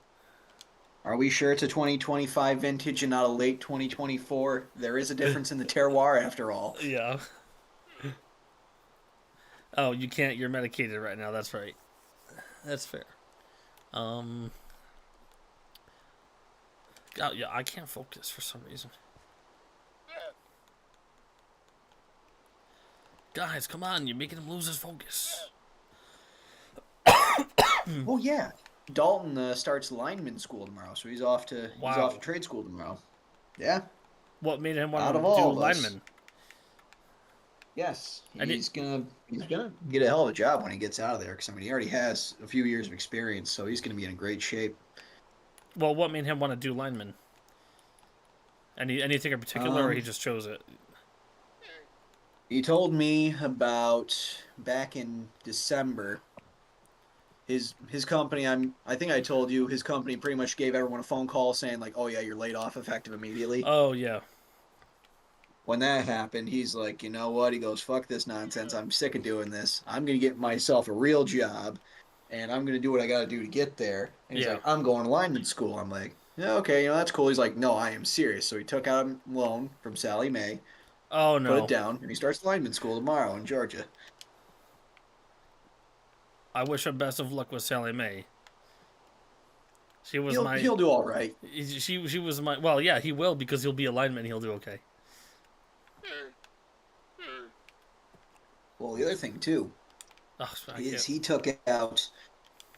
Are we sure it's a 2025 vintage and not a late 2024? There is a difference in the terroir after all. Yeah. Oh, you can't. You're medicated right now. That's right. That's fair. Oh, yeah, I can't focus for some reason. Guys, come on. You're making him lose his focus. Oh, yeah. Dalton starts lineman school tomorrow, so he's off to trade school tomorrow. Yeah. What made him want Out to of all do of us. lineman? Yes, he's gonna get a hell of a job when he gets out of there. Because I mean, he already has a few years of experience, so he's gonna be in great shape. Well, what made him want to do lineman? Anything in particular, or he just chose it? He told me about back in December. His company, I think I told you, his company pretty much gave everyone a phone call saying like, "Oh yeah, you're laid off effective immediately." Oh yeah. When that happened, he's like, "You know what?" He goes, "Fuck this nonsense. I'm sick of doing this. I'm gonna get myself a real job, and I'm gonna do what I gotta do to get there." And he's like, "I'm going to lineman school." I'm like, "Yeah, okay, that's cool." He's like, "No, I am serious." So he took out a loan from Sally Mae, Oh no. put it down, and he starts lineman school tomorrow in Georgia. I wish him best of luck with Sally Mae. She was He'll do all right. She was my. Well, yeah, he will because he'll be a lineman. He'll do okay. Well, the other thing too Oh, is he took out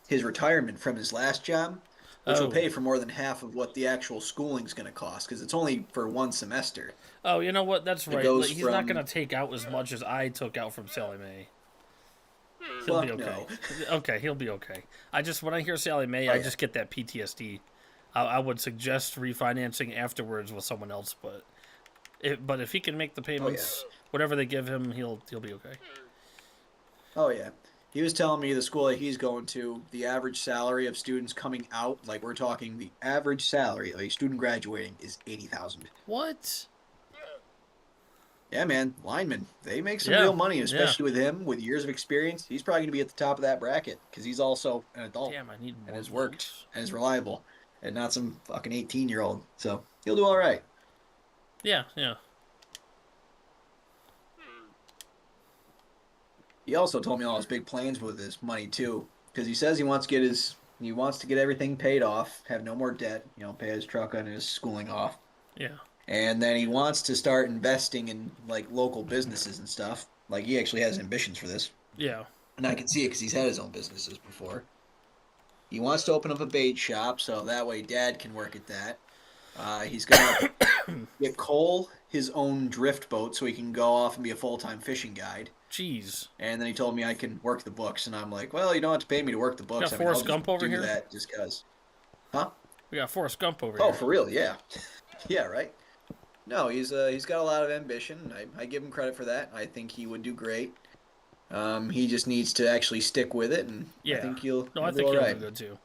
his retirement from his last job, which will pay for more than half of what the actual schooling's going to cost because it's only for 1 semester. Oh, you know what? That's right. Goes He's not going to take out as much as I took out from Sally Mae. He'll be okay. No. Okay, he'll be okay. When I hear Sally Mae, I just get that PTSD. I would suggest refinancing afterwards with someone else, but if he can make the payments, whatever they give him, he'll be okay. Oh yeah. He was telling me the school that he's going to, the average salary of students coming out, like we're talking the average salary of a student graduating is $80,000. What? Yeah, man, linemen, they make some real money, especially with him, with years of experience. He's probably going to be at the top of that bracket because he's also an adult. Damn, I need more and has worked and is reliable and not some fucking 18-year-old. So he'll do all right. Yeah, yeah. He also told me all his big plans with his money too, because he says he wants to get everything paid off, have no more debt, pay his truck and his schooling off. Yeah. And then he wants to start investing in like local businesses and stuff. Like he actually has ambitions for this. Yeah. And I can see it because he's had his own businesses before. He wants to open up a bait shop, so that way Dad can work at that. He's gonna get Cole his own drift boat so he can go off and be a full-time fishing guide. Jeez. And then he told me I can work the books, and I'm like, well, you don't have to pay me to work the books. Got Forrest Gump over here? That just because. Huh? We got Forrest Gump over here. Oh, for real? Yeah. Yeah, right. No, he's got a lot of ambition. I give him credit for that. I think he would do great. He just needs to actually stick with it, and I think he'll do all right. Do good too.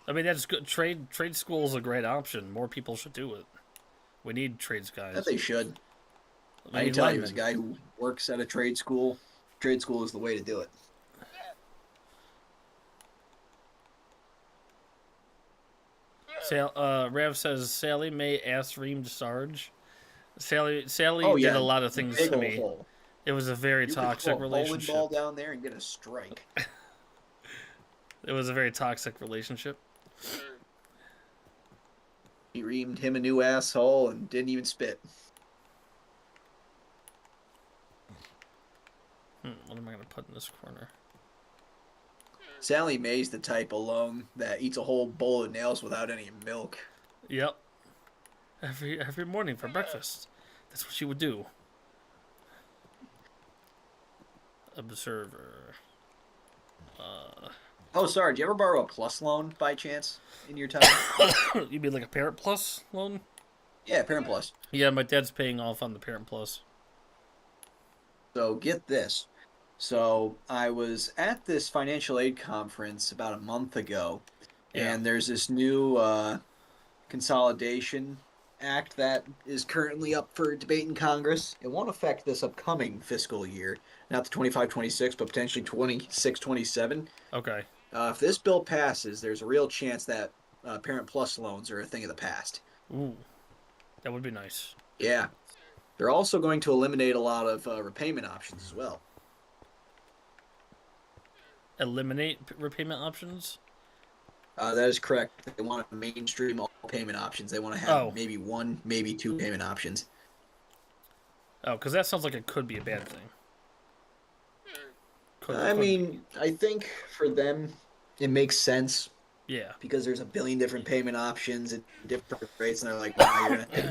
I mean, that's good. Trade school is a great option. More people should do it. We need trades guys. That they should. I can tell you, as a guy who works at a trade school is the way to do it. Rev says Sally Mae ass-reamed Sarge. Sally did a lot of things to me. Hole. It was a very toxic relationship. Bowling ball down there and get a strike. It was a very toxic relationship. He reamed him a new asshole and didn't even spit. What am I going to put in this corner? Sally Mae's the type alone that eats a whole bowl of nails without any milk. Yep. Every morning for breakfast. That's what she would do. Observer. Oh, sorry. Do you ever borrow a plus loan by chance in your time? You mean like a Parent Plus loan? Yeah, Parent Plus. Yeah, my dad's paying off on the Parent Plus. So get this. So I was at this financial aid conference about a month ago, Yeah. and there's this new consolidation act that is currently up for debate in Congress. It won't affect this upcoming fiscal year, not the 25-26, but potentially 26-27. Okay. If this bill passes, there's a real chance that Parent Plus loans are a thing of the past. Ooh. That would be nice. Yeah. They're also going to eliminate a lot of repayment options as well. Eliminate repayment options? That is correct. They want to mainstream all payment options. They want to have maybe one, maybe two payment options. Oh, because that sounds like it could be a bad thing. I think for them, it makes sense. Yeah. Because there's a billion different payment options at different rates, and they're like, wow, you're going to pick,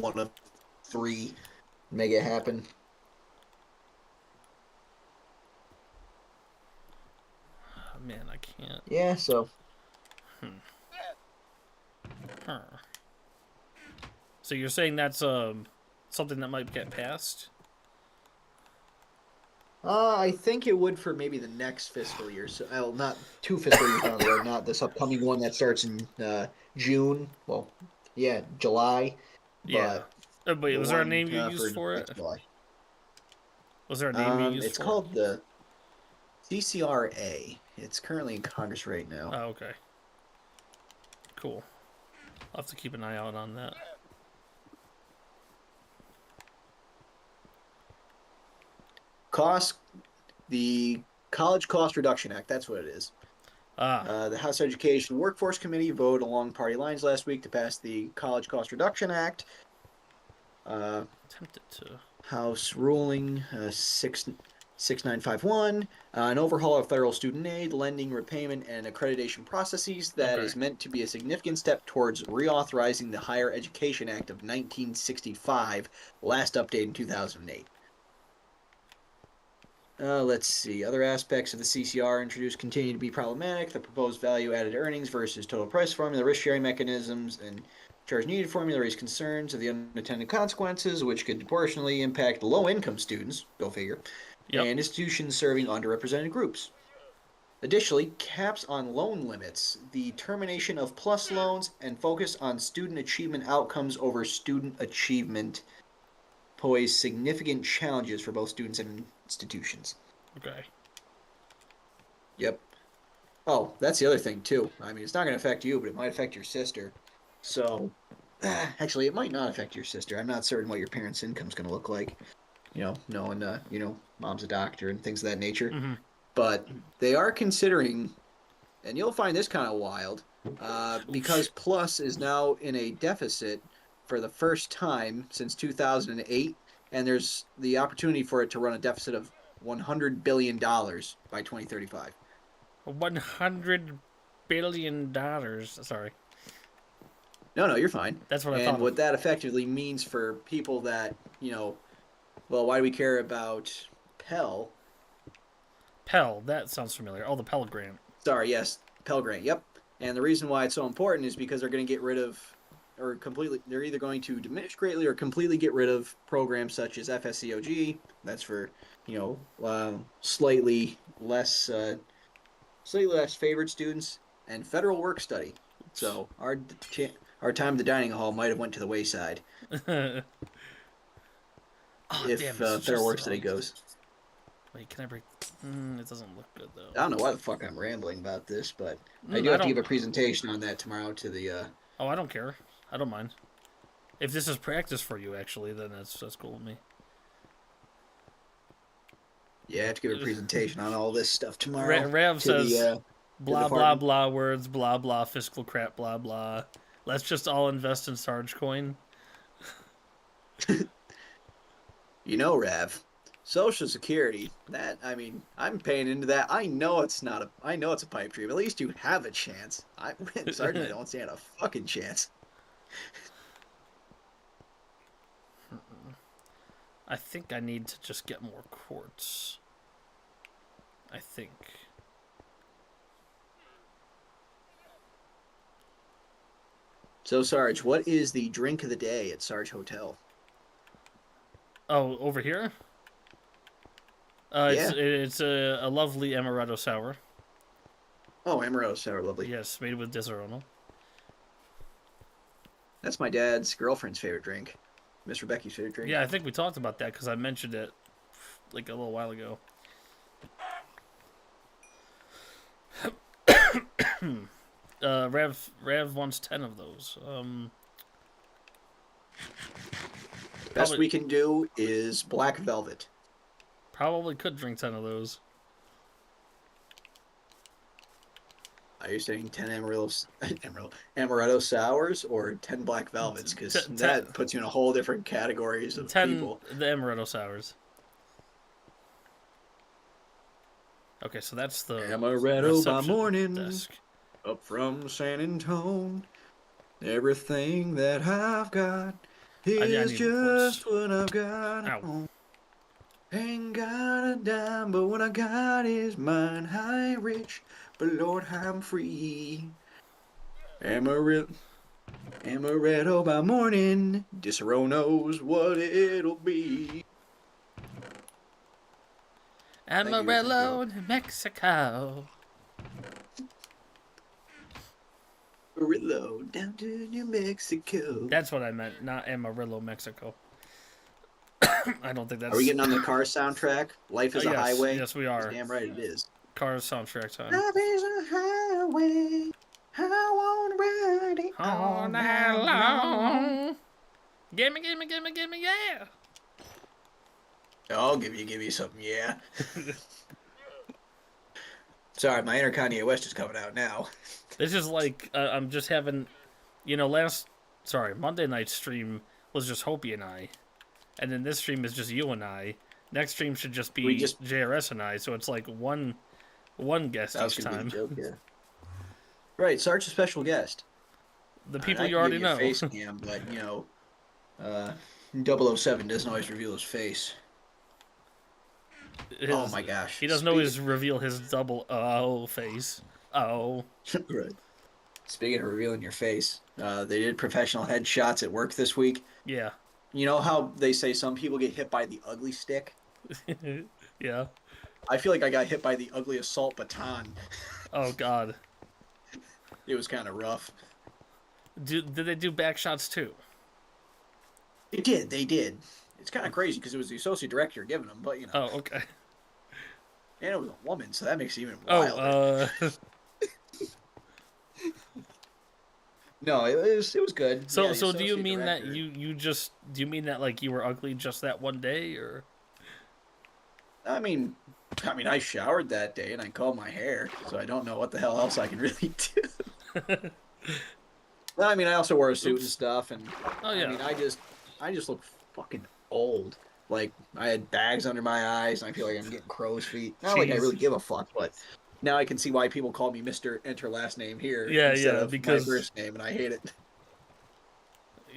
one of three, make it happen. Oh, man, I can't. Yeah, so. Huh. So you're saying that's something that might get passed? I think it would for maybe the next fiscal year. So, not 2 fiscal years down the road, not this upcoming one that starts in June. Well, yeah, July. Yeah. But Wait, was there a name you for used for it? July. Was there a name you used for it? It's called the CCRA. It's currently in Congress right now. Oh, okay. Cool. I'll have to keep an eye out on that. The College Cost Reduction Act, that's what it is. The House Education Workforce Committee voted along party lines last week to pass the College Cost Reduction Act. Tempted to. House ruling 6951, an overhaul of federal student aid, lending, repayment, and accreditation processes that is meant to be a significant step towards reauthorizing the Higher Education Act of 1965, last updated in 2008. Let's see. Other aspects of the CCR introduced continue to be problematic. The proposed value-added earnings versus total price formula, risk-sharing mechanisms, and charge needed formula raise concerns of the unintended consequences, which could proportionally impact low-income students, go figure, and institutions serving underrepresented groups. Additionally, caps on loan limits, the termination of plus loans, and focus on student achievement outcomes over student achievement pose significant challenges for both students and institutions. Okay. Yep. Oh, that's the other thing, too. I mean, it's not going to affect you, but it might affect your sister. So, actually, it might not affect your sister. I'm not certain what your parents' income's going to look like. Knowing, mom's a doctor and things of that nature. Mm-hmm. But they are considering, and you'll find this kind of wild, because Plus is now in a deficit for the first time since 2008, and there's the opportunity for it to run a deficit of $100 billion by 2035. $100 billion. Sorry. No, you're fine. That's what I thought. And what that effectively means for people that, well, why do we care about Pell? Pell, that sounds familiar. Oh, the Pell Grant. Sorry, yes, Pell Grant, yep. And the reason why it's so important is because they're going to get rid of, or completely, they're either going to diminish greatly or completely get rid of programs such as FSCOG. That's for, slightly less favored students, and federal work study. So our time at the dining hall might have went to the wayside. If federal work study goes. Wait, can I break? It doesn't look good though. I don't know why the fuck I'm rambling about this, but I do have to give a presentation on that tomorrow to the. Oh, I don't care. I don't mind. If this is practice for you, actually, then that's cool with me. Yeah, I have to give a presentation on all this stuff tomorrow. Rav says, blah, blah, department. blah words, blah, blah, fiscal crap, blah, blah. Let's just all invest in Sarge coin. Rav, Social Security. I'm paying into that. I know it's a pipe dream. At least you have a chance. Sarge and I don't stand a fucking chance. I think I need to just get more quartz. I think. So, Sarge, what is the drink of the day at Sarge Hotel? Oh, over here? Yeah. It's a lovely amaretto sour. Oh, amaretto sour, lovely. Yes, made with Disaronno. That's my dad's girlfriend's favorite drink. Miss Rebecca's favorite drink. Yeah, I think we talked about that because I mentioned it like a little while ago. Rav wants 10 of those. Best we can do is black velvet. Probably could drink 10 of those. Are you saying 10 amaretto sours or 10 black velvets? Because that puts you in a whole different categories of 10 people. The amaretto sours. Okay, so that's the amaretto by morning, desk. Up from San Antone. Everything that I've got is just what I've got. Ow. Ain't got a dime, but what I got is mine. High rich, but Lord, I'm free. Amaretto by morning. Disero knows what it'll be. Amarillo, New Mexico. Amarillo down to New Mexico. That's what I meant, not Amarillo, Mexico. I don't think that's... Are we getting on the car soundtrack? Life is a highway? Yes, we are. Damn right it is. Car soundtrack time. Life is a highway. I want to ride it all night long. Gimme, yeah. I'll give you something, yeah. Sorry, my inner Kanye West is coming out now. It's just like, I'm just having, Monday night stream was just Hopi and I. And then this stream is just you and I. Next stream should just be JRS and I, so it's like one guest each time. Joke, yeah. Right, Sarge's a special guest. The people you already know. Face cam, but 007 doesn't always reveal his face. Oh my gosh. He doesn't always reveal his double O face. Oh. Right. Speaking of revealing your face, they did professional headshots at work this week. Yeah. You know how they say some people get hit by the ugly stick? Yeah. I feel like I got hit by the ugly assault baton. Oh, God. It was kind of rough. Did they do back shots, too? They did. It's kind of crazy because it was the associate director giving them, but Oh, okay. And it was a woman, so that makes it even wilder. No, it was good. So do you mean director. That do you mean that like you were ugly just that one day, or? I mean, I showered that day and I combed my hair, so I don't know what the hell else I can really do. I mean, I also wore a suit and stuff, and I mean, I just look fucking old. Like I had bags under my eyes, and I feel like I'm getting crow's feet. Not like I really give a fuck, but now I can see why people call me Mr. Enter last name here. Instead of because my first name, and I hate it.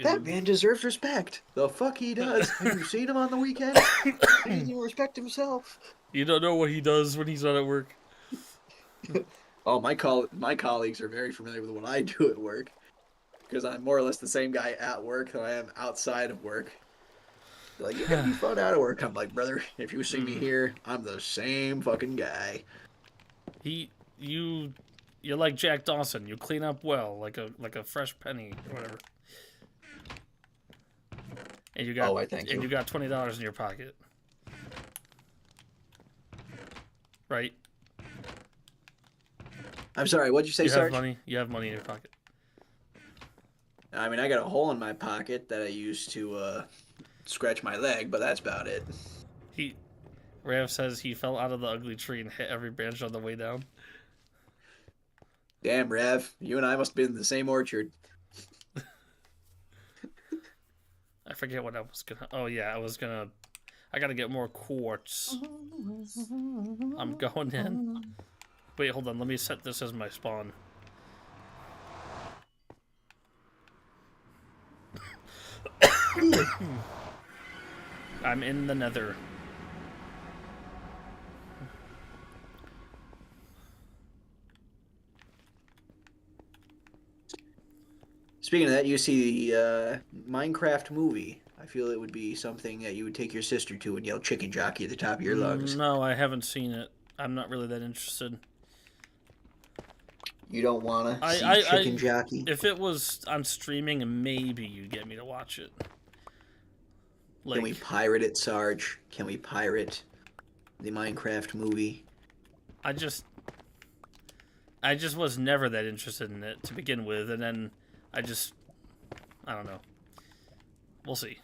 That man deserves respect. The fuck he does. Have you seen him on the weekend? He doesn't even respect himself. You don't know what he does when he's not at work. Oh, my colleagues are very familiar with what I do at work, because I'm more or less the same guy at work that I am outside of work. They're like, you gotta be fun out of work. I'm like, brother, if you see me here, I'm the same fucking guy. You're like Jack Dawson. You clean up well, like a fresh penny or whatever. And you got you got $20 in your pocket, right? I'm sorry. What'd you say, Sarge? You have money in your pocket. I mean, I got a hole in my pocket that I used to scratch my leg, but that's about it. Rav says he fell out of the ugly tree and hit every branch on the way down. Damn, Rav, you and I must have been in the same orchard. I forget what I was gonna. Oh yeah, I was gonna I gotta get more quartz. I'm going in. Wait, hold on. Let me set this as my spawn. I'm in the nether. Speaking of that, you see the Minecraft movie. I feel it would be something that you would take your sister to and yell chicken jockey at the top of your lungs. No, I haven't seen it. I'm not really that interested. You don't want to see chicken jockey? If it was on streaming, maybe you'd get me to watch it. Like, can we pirate it, Sarge? Can we pirate the Minecraft movie? I just was never that interested in it to begin with, and then I don't know. We'll see.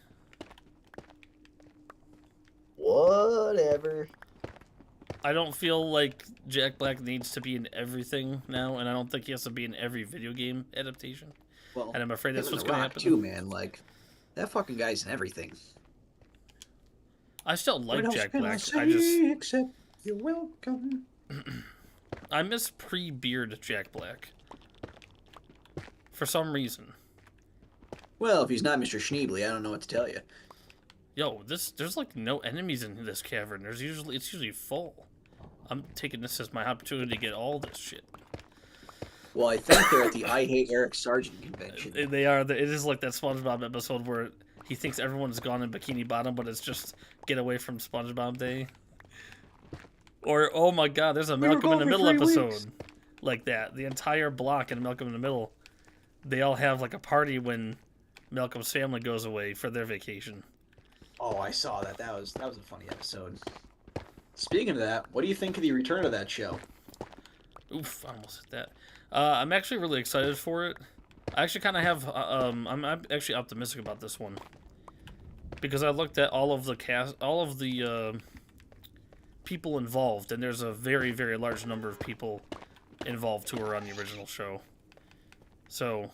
Whatever. I don't feel like Jack Black needs to be in everything now, and I don't think he has to be in every video game adaptation. Well, and I'm afraid that's what's going to happen. Too, man. Like, that fucking guy's in everything. I still like Jack Black. Except you're welcome. I miss pre-beard Jack Black. For some reason. Well, if he's not Mr. Schneebly, I don't know what to tell you. Yo, there's like no enemies in this cavern. It's usually full. I'm taking this as my opportunity to get all this shit. Well, I think they're at the I Hate Eric Sargent convention. They are. It is like that SpongeBob episode where he thinks everyone's gone in Bikini Bottom, but it's just get away from SpongeBob Day. Or, oh my god, there's a Malcolm in the Middle episode like that. The entire block in Malcolm in the Middle, they all have like a party when Malcolm's family goes away for their vacation. Oh, I saw that. That was a funny episode. Speaking of that, what do you think of the return of that show? Oof, I almost hit that. I'm actually really excited for it. I actually kind of have, I'm actually optimistic about this one. Because I looked at all of the cast, all of the people involved, and there's a very, very large number of people involved who are on the original show. So...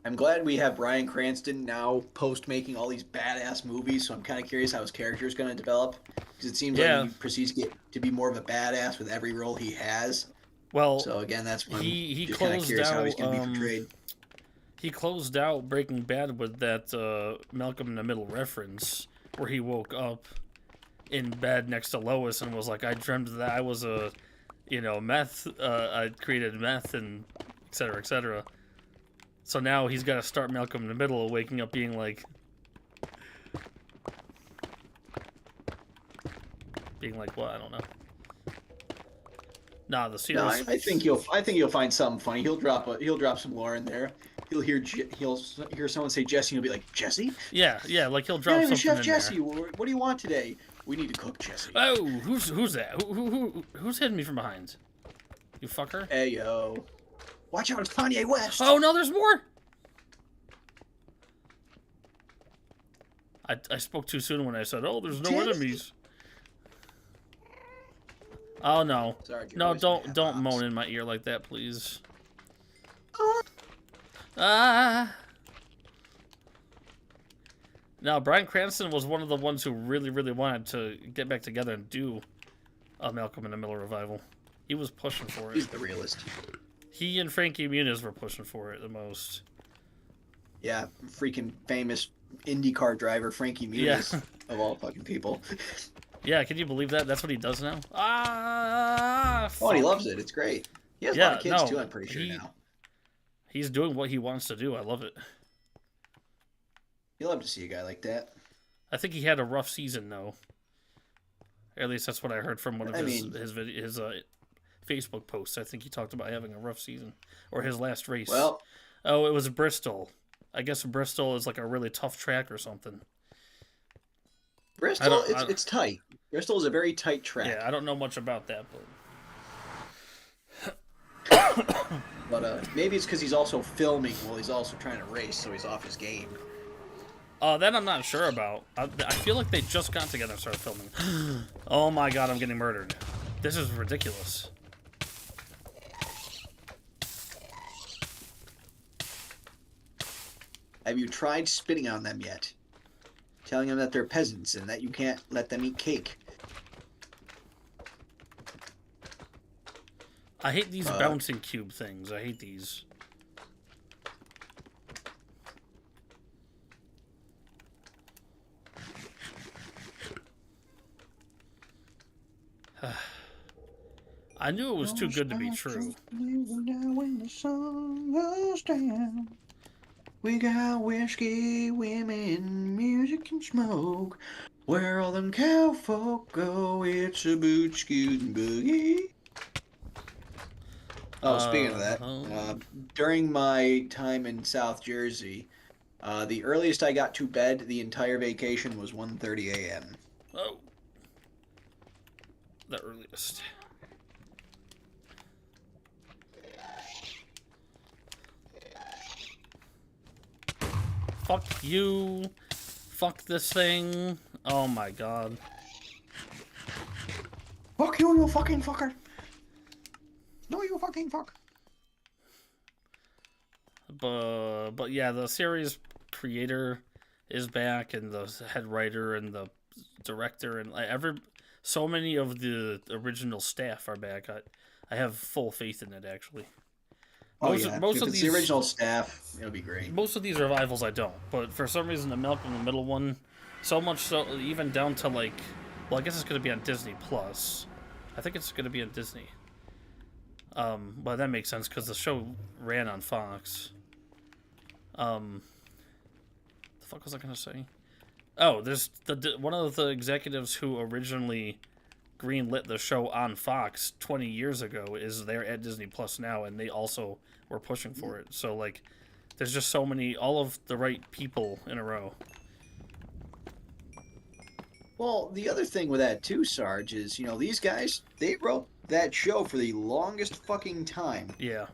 I'm glad we have Bryan Cranston now post-making all these badass movies, so I'm kind of curious how his character is going to develop. Because it seems like he proceeds to get to be more of a badass with every role he has. Well, so again, that's when he just kind of curious how he's going to be portrayed. He closed out Breaking Bad with that Malcolm in the Middle reference, where he woke up in bed next to Lois and was like, I dreamt that I was a, meth, I created meth and et cetera, et cetera. So now he's got to start Malcolm in the Middle, waking up being like what? I don't know. Nah, the series. No, I think you'll find something funny. He'll drop some lore in there. He'll hear someone say Jesse, and he'll be like, Jesse? Yeah, like he'll drop something Chef in Jesse, there. What do you want today? We need to cook Jesse. Oh, who's that? Who's hitting me from behind? You fucker. Hey yo. Watch out, it's Kanye West! Oh, no, there's more! I spoke too soon when I said, oh, there's no enemies. Oh, no. Sarge, no, don't moan in my ear like that, please. Ah! Now, Bryan Cranston was one of the ones who really, really wanted to get back together and do a Malcolm in the Middle revival. He was pushing for it. He's the realist. He and Frankie Muniz were pushing for it the most. Yeah, freaking famous IndyCar driver Frankie Muniz, of all fucking people. Yeah, can you believe that? That's what he does now? Oh, he loves it. It's great. He has a lot of kids, too, I'm pretty sure now. He's doing what he wants to do. I love it. You love to see a guy like that. I think he had a rough season, though. At least that's what I heard from one of his Facebook posts. I think he talked about having a rough season. Or his last race. Well... Oh, it was Bristol. I guess Bristol is like a really tough track or something. Bristol, it's tight. Bristol is a very tight track. Yeah, I don't know much about that, but... But maybe it's because he's also filming while he's also trying to race, so he's off his game. That I'm not sure about. I feel like they just got together and started filming. Oh my god, I'm getting murdered. This is ridiculous. Have you tried spitting on them yet? telling them that they're peasants and that you can't let them eat cake. I hate these bouncing cube things. I hate these. I knew it was too good to be true. We got whiskey, women, music and smoke. Where all them cowfolk go, it's a boot scootin' boogie. Oh, speaking of that, during my time in South Jersey, the earliest I got to bed the entire vacation was 1:30 a.m. Oh. The earliest. Fuck you. Fuck this thing. Oh my god. Fuck you, you fucking fucker. No, you fucking fuck. But yeah, the series creator is back, and the head writer and the director, and so many of the original staff are back. I have full faith in it, actually. Most of these, the original staff, it'll be great. Most of these revivals I don't, but for some reason the Malcolm in the Middle one, so much so, even down to like, well, I guess it's going to be on Disney Plus. I think it's going to be on Disney. But that makes sense because the show ran on Fox. The fuck was I going to say? Oh, there's one of the executives who originally greenlit the show on Fox 20 years ago is there at Disney Plus now, and they also were pushing for it. So, like, there's just so many, all of the right people in a row. Well, the other thing with that, too, Sarge, is, these guys, they wrote that show for the longest fucking time. Yeah.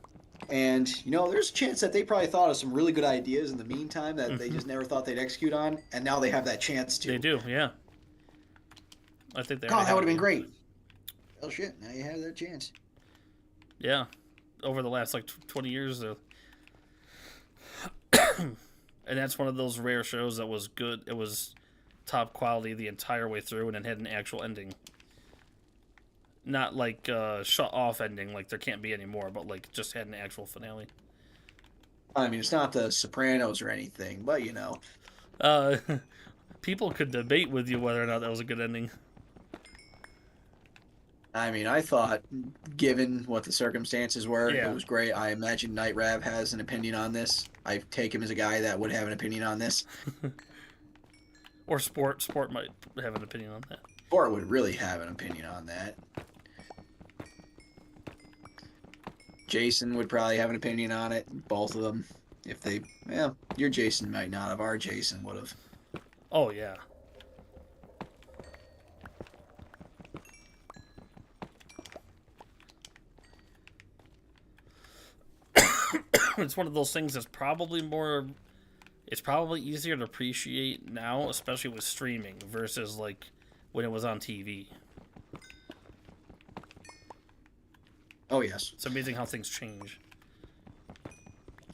And, there's a chance that they probably thought of some really good ideas in the meantime that they just never thought they'd execute on, and now they have that chance to. They do, yeah. I think they. God, that would have been great. Oh shit! Now you have that chance. Yeah, over the last 20 years, and that's one of those rare shows that was good. It was top quality the entire way through, and it had an actual ending. Not like shut off ending, like there can't be any more, but like just had an actual finale. I mean, it's not the Sopranos or anything, but people could debate with you whether or not that was a good ending. I mean, I thought, given what the circumstances were, Yeah. It was great. I imagine Night Rav has an opinion on this. I take him as a guy that would have an opinion on this. Or Sport might have an opinion on that. Sport would really have an opinion on that. Jason would probably have an opinion on it. Both of them. If they... Well, your Jason might not have. Our Jason would have. Oh, yeah. It's one of those things that's probably more... It's probably easier to appreciate now, especially with streaming, versus, like, when it was on TV. Oh, yes. It's amazing how things change.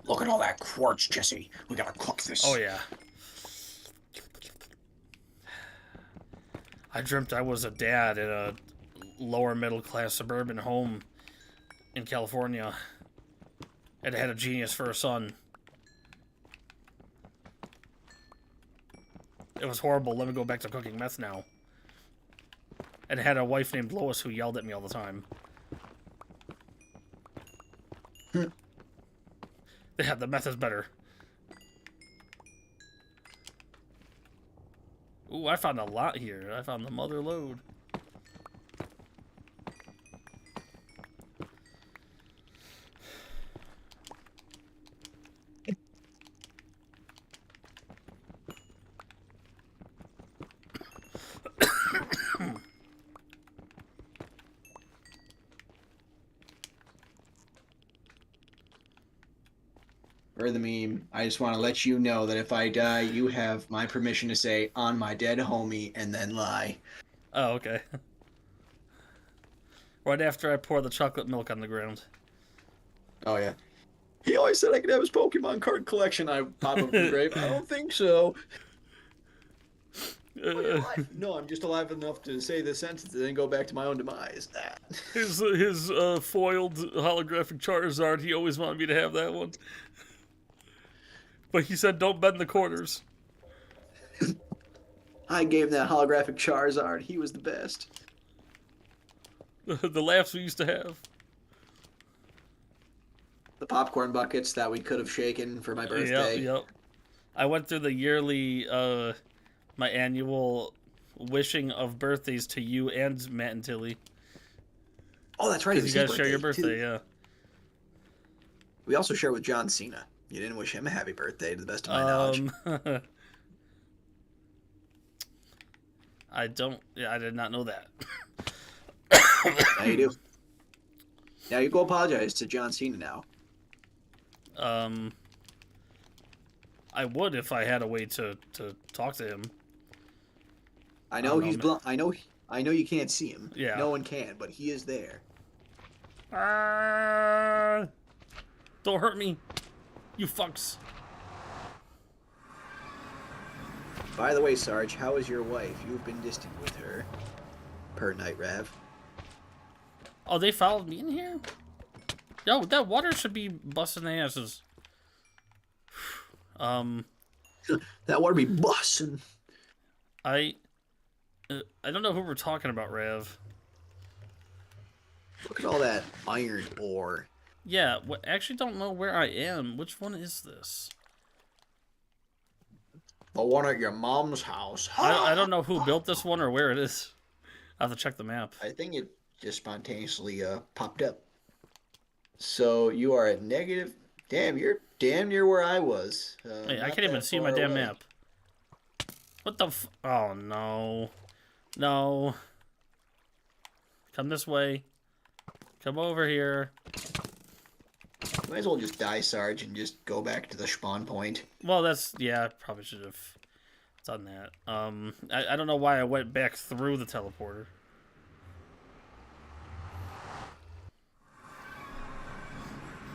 Look at all that quartz, Jesse. We gotta cook this. Oh, yeah. I dreamt I was a dad in a lower middle class suburban home in California. And had a genius for a son. It was horrible. Let me go back to cooking meth now. And had a wife named Lois who yelled at me all the time. Yeah, the meth is better. Ooh, I found a lot here. I found the mother lode. For the meme, I just want to let you know that if I die, you have my permission to say on my dead homie and then lie. Oh, okay. Right after I pour the chocolate milk on the ground. Oh, yeah. He always said I could have his Pokemon card collection. I pop up the grave. I don't think so. Oh, you're alive. No, I'm just alive enough to say this sentence and then go back to my own demise. His foiled holographic Charizard, he always wanted me to have that one. But he said don't bend the corners. I gave him that holographic Charizard. He was the best. The laughs we used to have. The popcorn buckets that we could have shaken for my birthday. Yep. I went through the yearly, my annual wishing of birthdays to you and Matt and Tilly. Oh, that's right. You guys share your birthday, yeah. We also share with John Cena. You didn't wish him a happy birthday, to the best of my knowledge. I did not know that. Now you do. Now you go apologize to John Cena now. I would if I had a way to talk to him. I know he's I know you can't see him. Yeah. No one can, but he is there. Don't hurt me, you fucks. By the way, Sarge, how is your wife? You've been distant with her. Per Night Rav. Oh, they followed me in here? Yo, that water should be busting their asses. That water be bussin'. I don't know who we're talking about, Rav. Look at all that iron ore. Yeah, actually don't know where I am. Which one is this? The one at your mom's house. I don't know who built this one or where it is. I have to check the map. I think it just spontaneously popped up. So you are at negative. Damn, you're damn near where I was. Hey, I can't even see my damn map. What the oh, no. No. Come this way. Come over here. You might as well just die, Sarge, and just go back to the spawn point. Well, yeah, I probably should have done that. I don't know why I went back through the teleporter.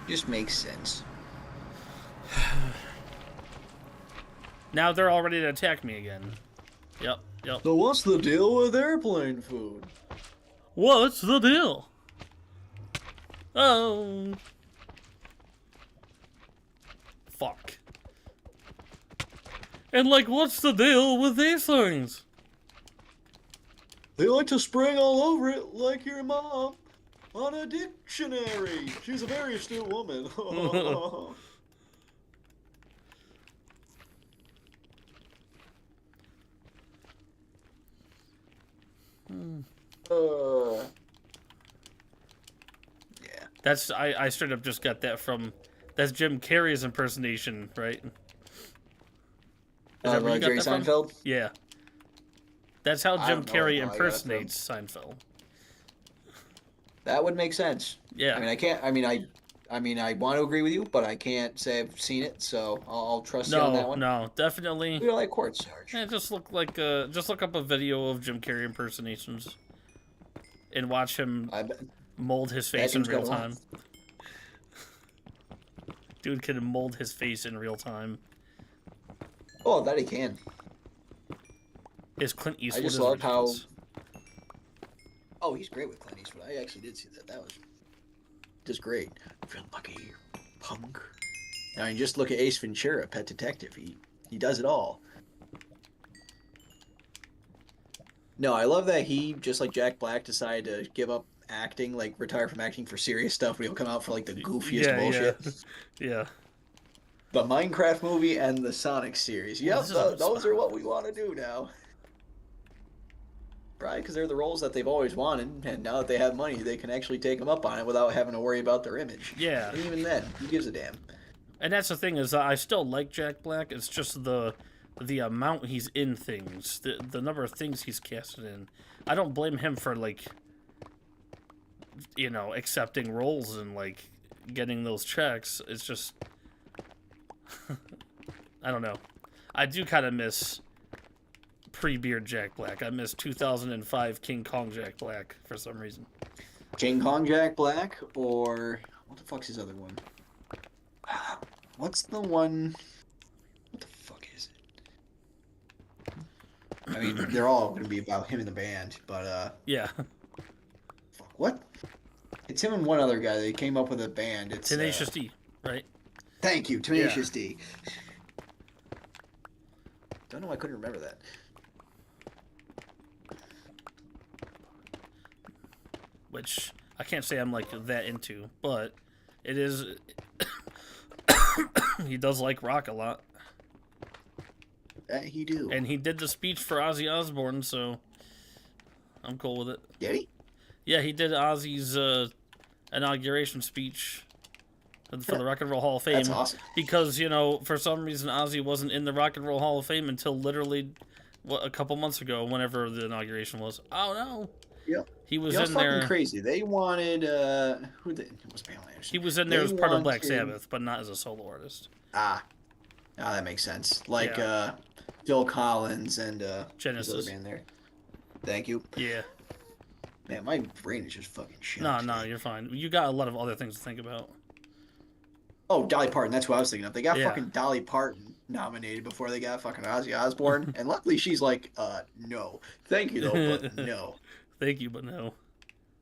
Just makes sense. Now they're all ready to attack me again. Yep. So what's the deal with airplane food? What's the deal? Oh. Fuck. And like, what's the deal with these things? They like to spring all over it like your mom on a dictionary. She's a very astute woman. Yeah. That's I straight up just got that from that's Jim Carrey's impersonation, right? Is that where you got Jerry that from? Seinfeld? Yeah. That's how Jim don't know Carrey how I got it impersonates Seinfeld. That would make sense. Yeah. I mean, I can't. I mean, I want to agree with you, but I can't say I've seen it, so I'll trust you on that one. No, definitely. We don't like quartz, Sarge. Yeah, just look up a video of Jim Carrey impersonations, and watch him mold his face in real time. Dude can mold his face in real time. Oh, that he can. Is Clint Eastwood? I just love how. Oh, he's great with Clint Eastwood. I actually did see that. That was just great. Feel lucky, punk. I mean, just look at Ace Ventura, Pet Detective. He does it all. No, I love that he, just like Jack Black, decided to give up acting, like retire from acting for serious stuff, but he'll come out for like the goofiest bullshit. Yeah. The Minecraft movie and the Sonic series. Yep, those are what we want to do now. Probably because they're the roles that they've always wanted, and now that they have money, they can actually take them up on it without having to worry about their image. Yeah. And even then, who gives a damn? And that's the thing is, I still like Jack Black. It's just the amount he's in things, the number of things he's casted in. I don't blame him for like, accepting roles and like getting those checks. It's just, I don't know. I do kind of miss pre-beard Jack Black. I miss 2005 King Kong Jack Black for some reason. King Kong Jack Black, or what the fuck's his other one? What's the one? What the fuck is it? I mean, they're all going to be about him in the band, but Yeah. fuck, what? It's him and one other guy. They came up with a band. It's Tenacious D, right? Thank you, Tenacious D. Don't know why I couldn't remember that. Which I can't say I'm like that into, but it is. He does like rock a lot. That he do. And he did the speech for Ozzy Osbourne, so I'm cool with it. Did he? Yeah, he did Ozzy's inauguration speech for the Rock and Roll Hall of Fame. That's awesome. Because, you know, for some reason Ozzy wasn't in the Rock and Roll Hall of Fame until literally a couple months ago, whenever the inauguration was. Oh no. Yep. He was in in there. Fucking crazy. They wanted who did it was Pamela Anderson. He was in there as part of Black Sabbath, but not as a solo artist. That makes sense. Like Phil Collins and Genesis. other band there. Thank you. Yeah. Man, my brain is just fucking shit. No, you're fine. You got a lot of other things to think about. Oh, Dolly Parton. That's what I was thinking of. They got Yeah. fucking Dolly Parton nominated before they got fucking Ozzy Osbourne. And luckily she's like, no. Thank you, though, but no. Thank you, but no.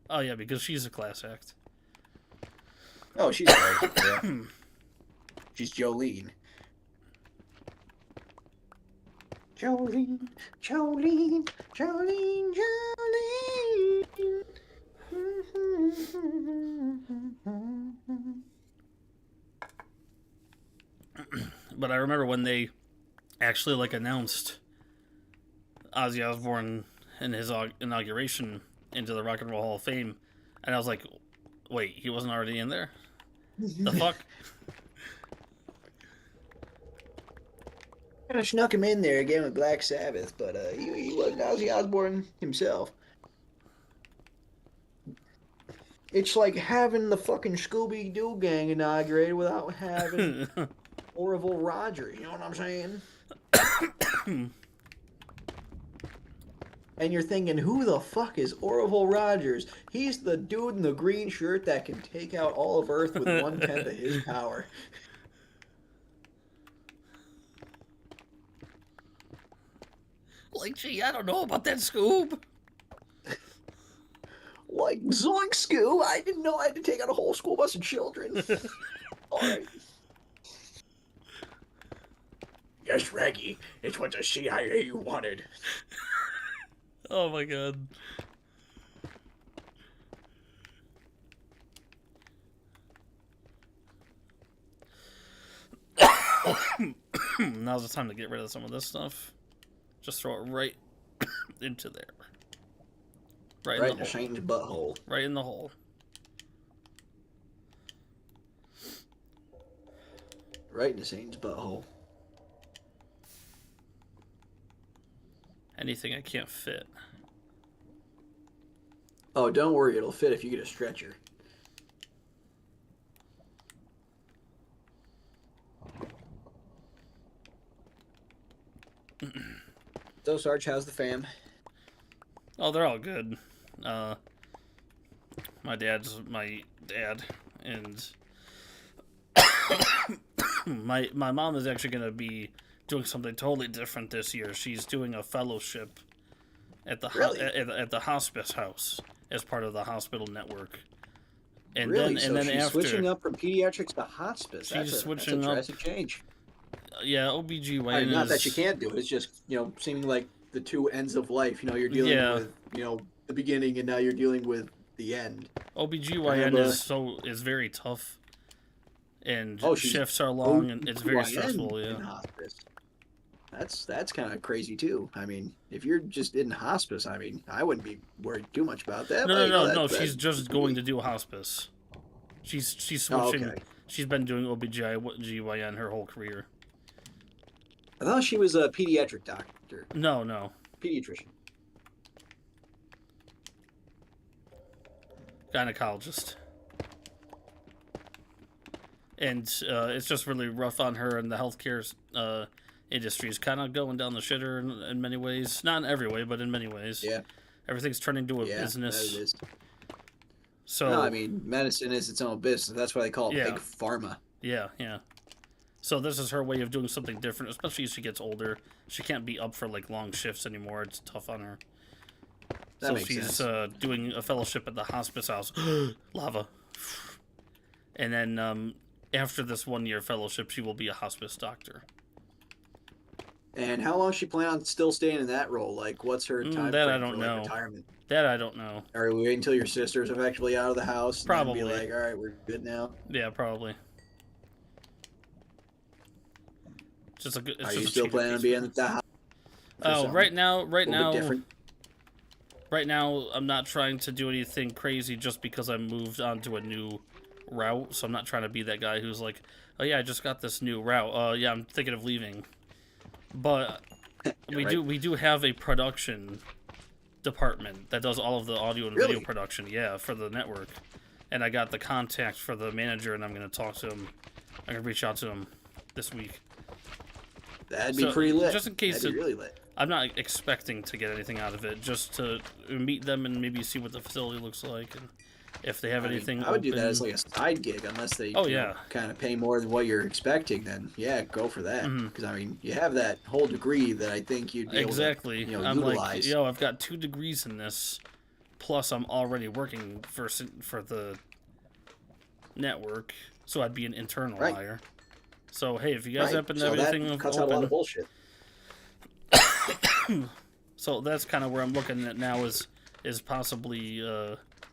Oh, yeah, because she's a class act. Oh, she's great. Yeah. She's Jolene. Jolene, Jolene, Jolene, Jolene. But I remember when they actually like announced Ozzy Osbourne and his inauguration into the Rock and Roll Hall of Fame, and I was like, wait, he wasn't already in there? The fuck? Kind of snuck him in there again with Black Sabbath, but he wasn't Ozzy Osbourne himself. It's like having the fucking Scooby-Doo gang inaugurated without having Orville Rogers, you know what I'm saying? And you're thinking, who the fuck is Orville Rogers? He's the dude in the green shirt that can take out all of Earth with 1/10 of his power. Like, gee, I don't know about that, Scoob. Like, zoink, Scoob! I didn't know I had to take out a whole school bus of children. Alright. Yes, Reggie. It's what the CIA wanted. Oh my god. Now's the time to get rid of some of this stuff. Just throw it right into there. Right in the hole. Satan's butthole. Right in the hole. Right into Satan's butthole. Anything I can't fit. Oh, don't worry. It'll fit if you get a stretcher. So, Sarge, how's the fam? Oh, they're all good. My dad's my dad, and my mom is actually going to be doing something totally different this year. She's doing a fellowship at the at the hospice house as part of the hospital network. And really? then She's after switching up from pediatrics to hospice. She's switching up. That's a drastic change. Yeah, OBGYN I mean, not is... that you can't do it. It's just, seeming like the two ends of life. You're dealing with, the beginning, and now you're dealing with the end. OBGYN is very tough, and shifts are long, and it's very stressful. Yeah. In hospice. That's kind of crazy too. I mean, if you're just in hospice, I mean, I wouldn't be worried too much about that. No. She's just going to do hospice. She's switching. Oh, okay. She's been doing OBGYN her whole career. I thought she was a pediatric doctor. No. Pediatrician. Gynecologist. And it's just really rough on her, and the healthcare industry is kind of going down the shitter in many ways. Not in every way, but in many ways. Yeah. Everything's turning to a business. That it is. So, no, I mean, medicine is its own business. That's why they call it big pharma. Yeah. So this is her way of doing something different, especially as she gets older. She can't be up for like long shifts anymore. It's tough on her. That so makes she's sense. doing a fellowship at the hospice house. Lava. And then after this 1-year fellowship, she will be a hospice doctor. And how long she plan on still staying in that role? Like, what's her time that I frame don't for know. like retirement? That I don't know. Are we waiting until your sister's effectively out of the house and Probably. then be like, all right, we're good now? Yeah, probably. Just a good. Are you still planning on being at the house? Oh, right now, different? right now, I'm not trying to do anything crazy just because I moved on to a new route. So I'm not trying to be that guy who's like, oh yeah, I just got this new route. Yeah, I'm thinking of leaving. But we do have a production department that does all of the audio and video production. Yeah, for the network. And I got the contact for the manager, and I'm gonna talk to him. I'm gonna reach out to him this week. That'd be pretty lit. Just in case, that'd be really lit. I'm not expecting to get anything out of it. Just to meet them and maybe see what the facility looks like, and if they have anything. I would do that as like a side gig, unless they kind of pay more than what you're expecting. Then yeah, go for that. Because I mean, you have that whole degree that I think you'd be able to, I'm utilize. like, I've got 2 degrees in this, plus I'm already working for the network, so I'd be an internal hire. So hey, if you guys happen to have anything that cuts out a lot of bullshit. So that's kind of where I'm looking at now is possibly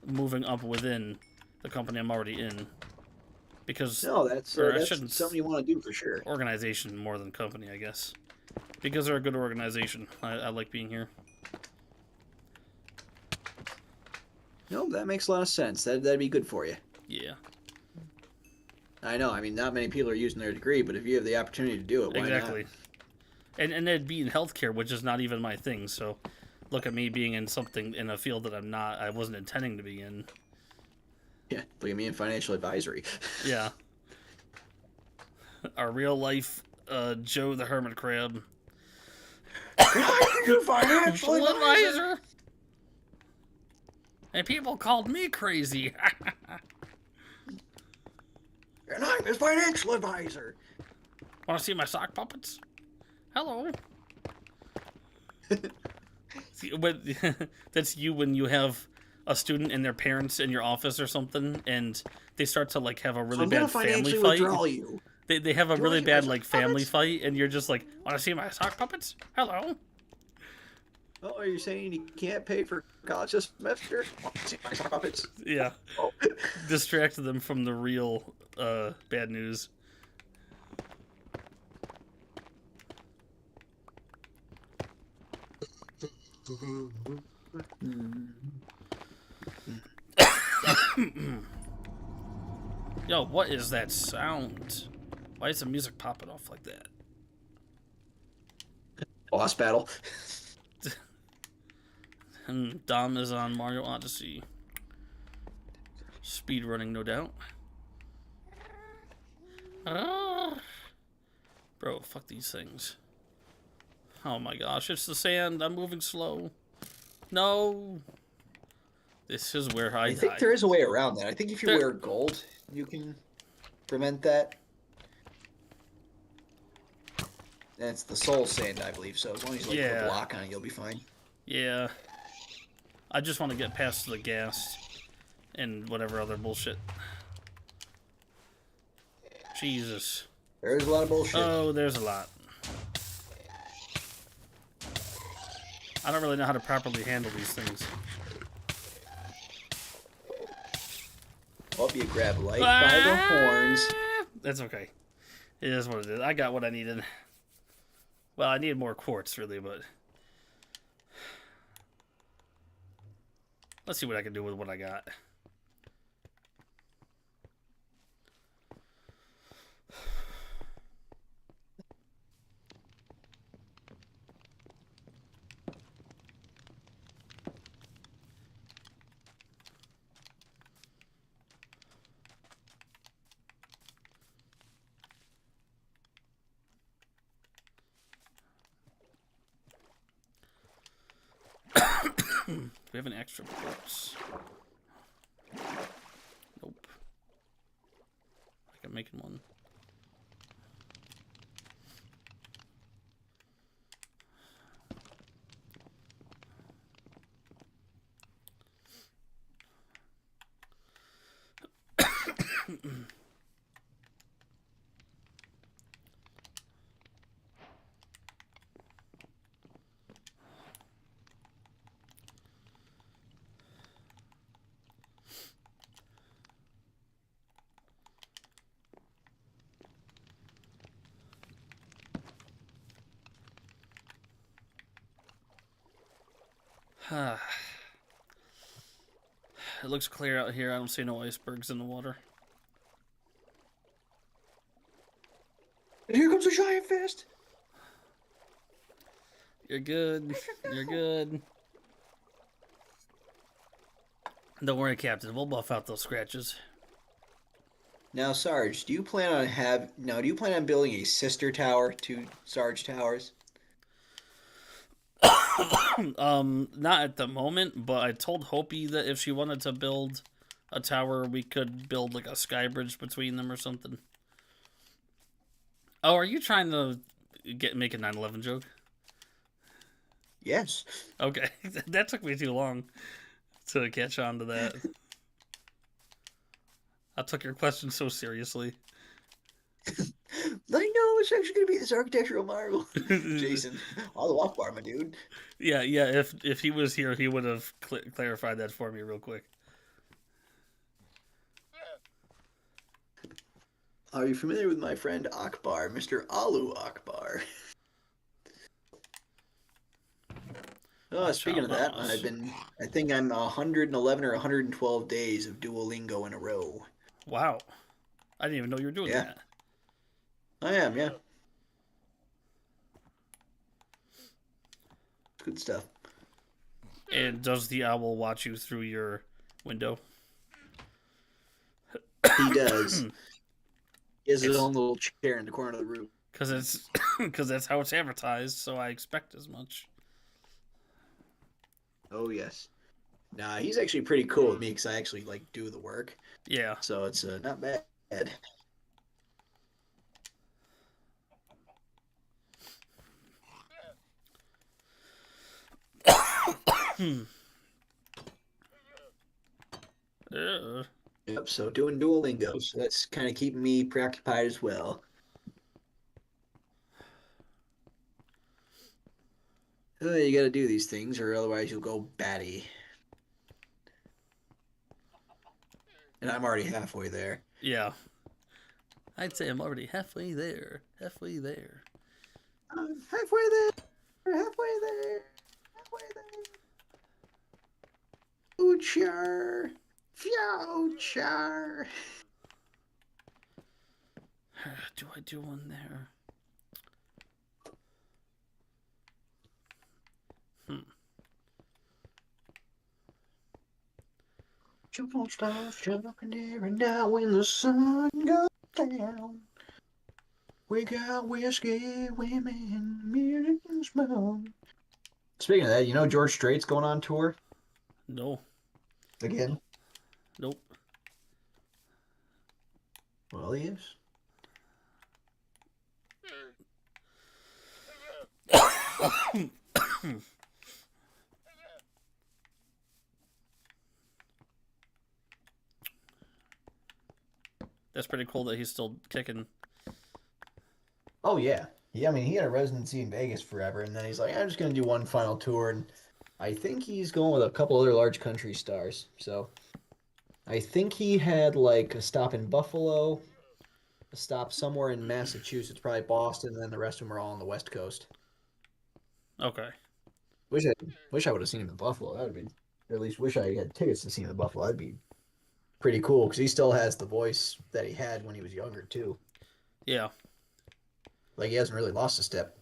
moving up within the company I'm already in, because that's something you want to do for sure. Organization more than company, I guess, because they're a good organization. I like being here. No, that makes a lot of sense. That'd be good for you. Yeah. I know. I mean, not many people are using their degree, but if you have the opportunity to do it, why not? And it'd be in healthcare, which is not even my thing. So, look at me being in a field that I wasn't intending to be in. Yeah, look at me in financial advisory. Yeah. Our real life Joe the Hermit Crab. Financial advisor. And people called me crazy. And I'm his financial advisor. Want to see my sock puppets? Hello. See, that's you when you have a student and their parents in your office or something, and they start to like have a really bad family fight. You. They have a really bad like family fight, and you're just like, want to see my sock puppets? Hello. Oh, are you saying you can't pay for college this semester? Want to see my sock puppets? Yeah. Oh. Distract them from the real bad news. Yo, what is that sound? Why is the music popping off like that? Boss battle. And Dom is on Mario Odyssey. Speed running, no doubt. Bro, fuck these things. Oh my gosh, it's the sand. I'm moving slow. No. This is where I think there is a way around that. I think if you wear gold, you can prevent that. And it's the soul sand, I believe. So as long as you put a block on it, you'll be fine. Yeah. I just want to get past the gas and whatever other bullshit. Jesus. There's a lot of bullshit. Oh, there's a lot. I don't really know how to properly handle these things. Hope you grab light by the horns. That's okay. It is what it is. I got what I needed. Well, I needed more quartz, really, but... Let's see what I can do with what I got. Do we have an extra box? Nope. Like I'm making one. It looks clear out here. I don't see no icebergs in the water. And here comes a giant fist. You're good. You're good. Don't worry, Captain. We'll buff out those scratches. Now, Sarge, do you plan on building a sister tower to Sarge Towers? Not at the moment, but I told Hopi that if she wanted to build a tower, we could build like a sky bridge between them or something. Oh, are you trying to make a 9/11 joke? Yes. Okay, that took me too long to catch on to that. I took your question so seriously. I know it's actually going to be this architectural marvel. Jason, Allahu Akbar, my dude. Yeah. If he was here, he would have clarified that for me real quick. Are you familiar with my friend Akbar, Mr. Alu Akbar? Oh, speaking of that, I think I'm 111 or 112 days of Duolingo in a row. Wow. I didn't even know you were doing that. I am, yeah. Good stuff. And does the owl watch you through your window? He does. He has his own little chair in the corner of the room. Because that's how it's advertised, so I expect as much. Oh, yes. Nah, he's actually pretty cool with me because I actually, do the work. Yeah. So it's not bad. Yep, so doing Duolingo. So that's kind of keeping me preoccupied as well. You got to do these things or otherwise you'll go batty. And I'm already halfway there. Yeah. I'd say I'm already halfway there. Halfway there. I'm halfway there. Halfway there. Halfway there. Future. Future. Do I do one there? Jump on stars, jumping there, and now when the sun goes down, we got whiskey, women, music, and smoke. Speaking of that, you know George Strait's going on tour? No. Again? Nope. Well, he is. That's pretty cool that he's still kicking. Oh, yeah. Yeah, I mean, he had a residency in Vegas forever, and then he's like, I'm just going to do one final tour, and I think he's going with a couple other large country stars. So I think he had, a stop in Buffalo, a stop somewhere in Massachusetts, probably Boston, and then the rest of them are all on the West Coast. Okay. Wish I would have seen him in Buffalo. That would be, or at least wish I had tickets to see him in Buffalo. That'd be pretty cool because he still has the voice that he had when he was younger too. Yeah. Like he hasn't really lost a step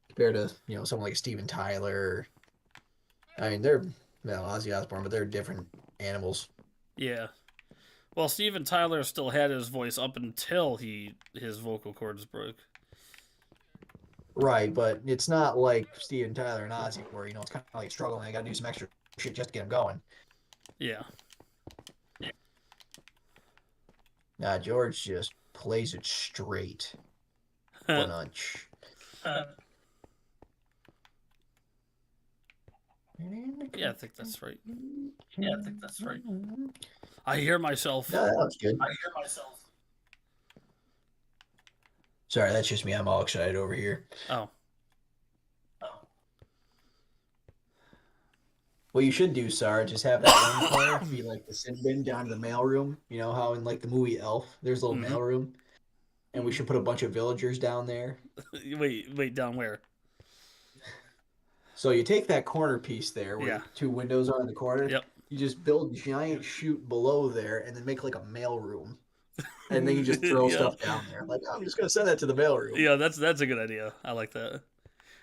compared to someone like Steven Tyler. I mean, they're Ozzy Osbourne, but they're different animals. Yeah. Well, Steven Tyler still had his voice up until his vocal cords broke. Right, but it's not like Steven Tyler and Ozzy where it's kind of like struggling. They got to do some extra shit just to get him going. Yeah. Nah, George just plays it straight. Bunch. In the Yeah, I think that's right. Yeah, I think that's right. I hear myself. No, that looks good. I hear myself. Sorry, that's just me. I'm all excited over here. Oh. What you should do, Sarge, is have that one corner be like the sin bin down to the mailroom. You know how in like the movie Elf, there's a little mailroom, and we should put a bunch of villagers down there. Wait, down where? So you take that corner piece there where Yeah. the two windows are in the corner. Yep. You just build a giant chute below there, and then make like a mailroom, and then you just throw Yeah. stuff down there. Like I'm just gonna send that to the mailroom. Yeah, that's a good idea. I like that.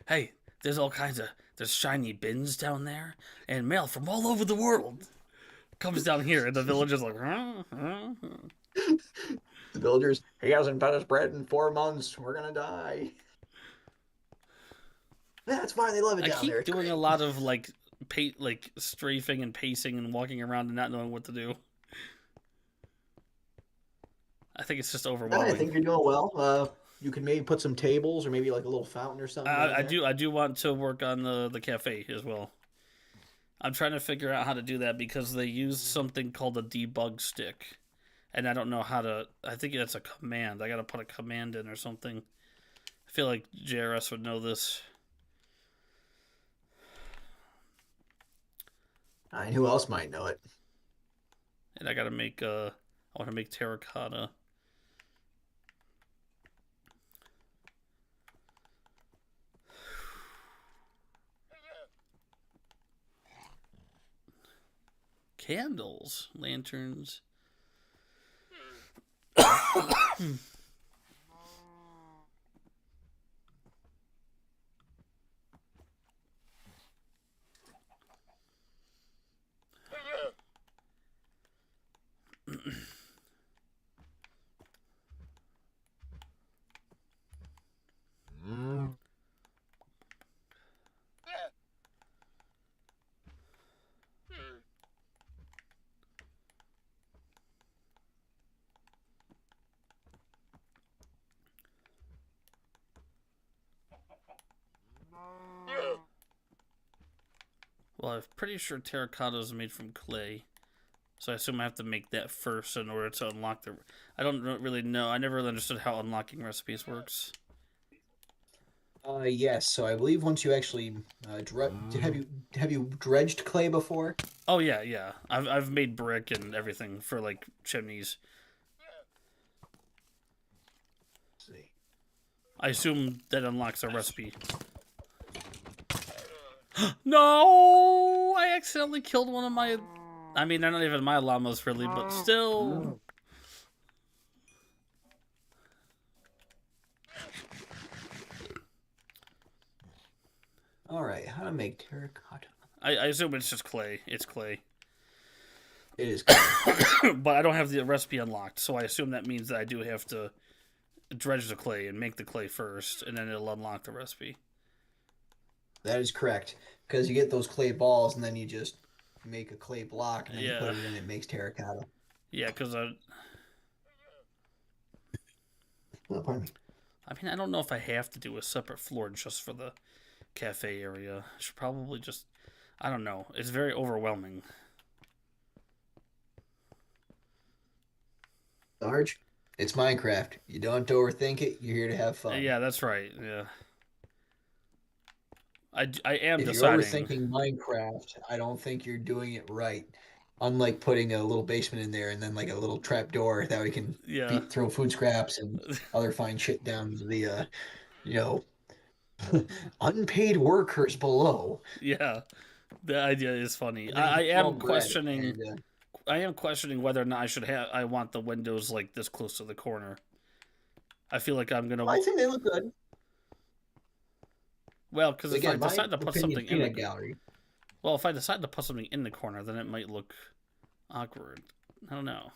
Hey, there's all kinds of shiny bins down there, and mail from all over the world comes down here, and the villagers like. The villagers, he hasn't fed us bread in 4 months. We're gonna die. That's fine. They love it I down keep there. It's doing great. a lot of like strafing and pacing and walking around and not knowing what to do. I think it's just overwhelming. I think you're doing well. You can maybe put some tables or maybe like a little fountain or something. I do want to work on the cafe as well. I'm trying to figure out how to do that because they use something called a debug stick, and I don't know how to. I think that's a command. I got to put a command in or something. I feel like JRS would know this. And who else might know it? And I got to make I want to make terracotta. Candles, lanterns. Well, I'm pretty sure terracotta is made from clay, so I assume I have to make that first in order to unlock the. I don't really know. I never really understood how unlocking recipes works. Yes. So I believe once you actually have you dredged clay before? Oh yeah. I've made brick and everything for like chimneys. Let's see. I assume that unlocks a recipe. No! I accidentally killed one of my. I mean, they're not even my llamas really, but still. All right. How to make terracotta? I assume it's just clay. It's clay. It is. But I don't have the recipe unlocked, so I assume that means that I do have to dredge the clay and make the clay first, and then it'll unlock the recipe. That is correct. Because you get those clay balls, and then you just make a clay block, and then you put it in, it makes terracotta. Yeah, because Oh, pardon me. I mean, I don't know if I have to do a separate floor just for the cafe area. I should probably just. I don't know. It's very overwhelming. Sarge, it's Minecraft. You don't have to overthink it. You're here to have fun. Yeah, that's right. Yeah. I am If deciding. you're overthinking Minecraft, I don't think you're doing it right. Unlike putting a little basement in there and then like a little trap door that we can throw food scraps and other fine shit down to the, unpaid workers below. Yeah, the idea is funny. I am questioning. I am questioning whether or not I should have. I want the windows like this close to the corner. I feel like I'm gonna. I think they look good. Well, because if I decide to put something in the gallery. Well, if I decide to put something in the corner, then it might look awkward. I don't know.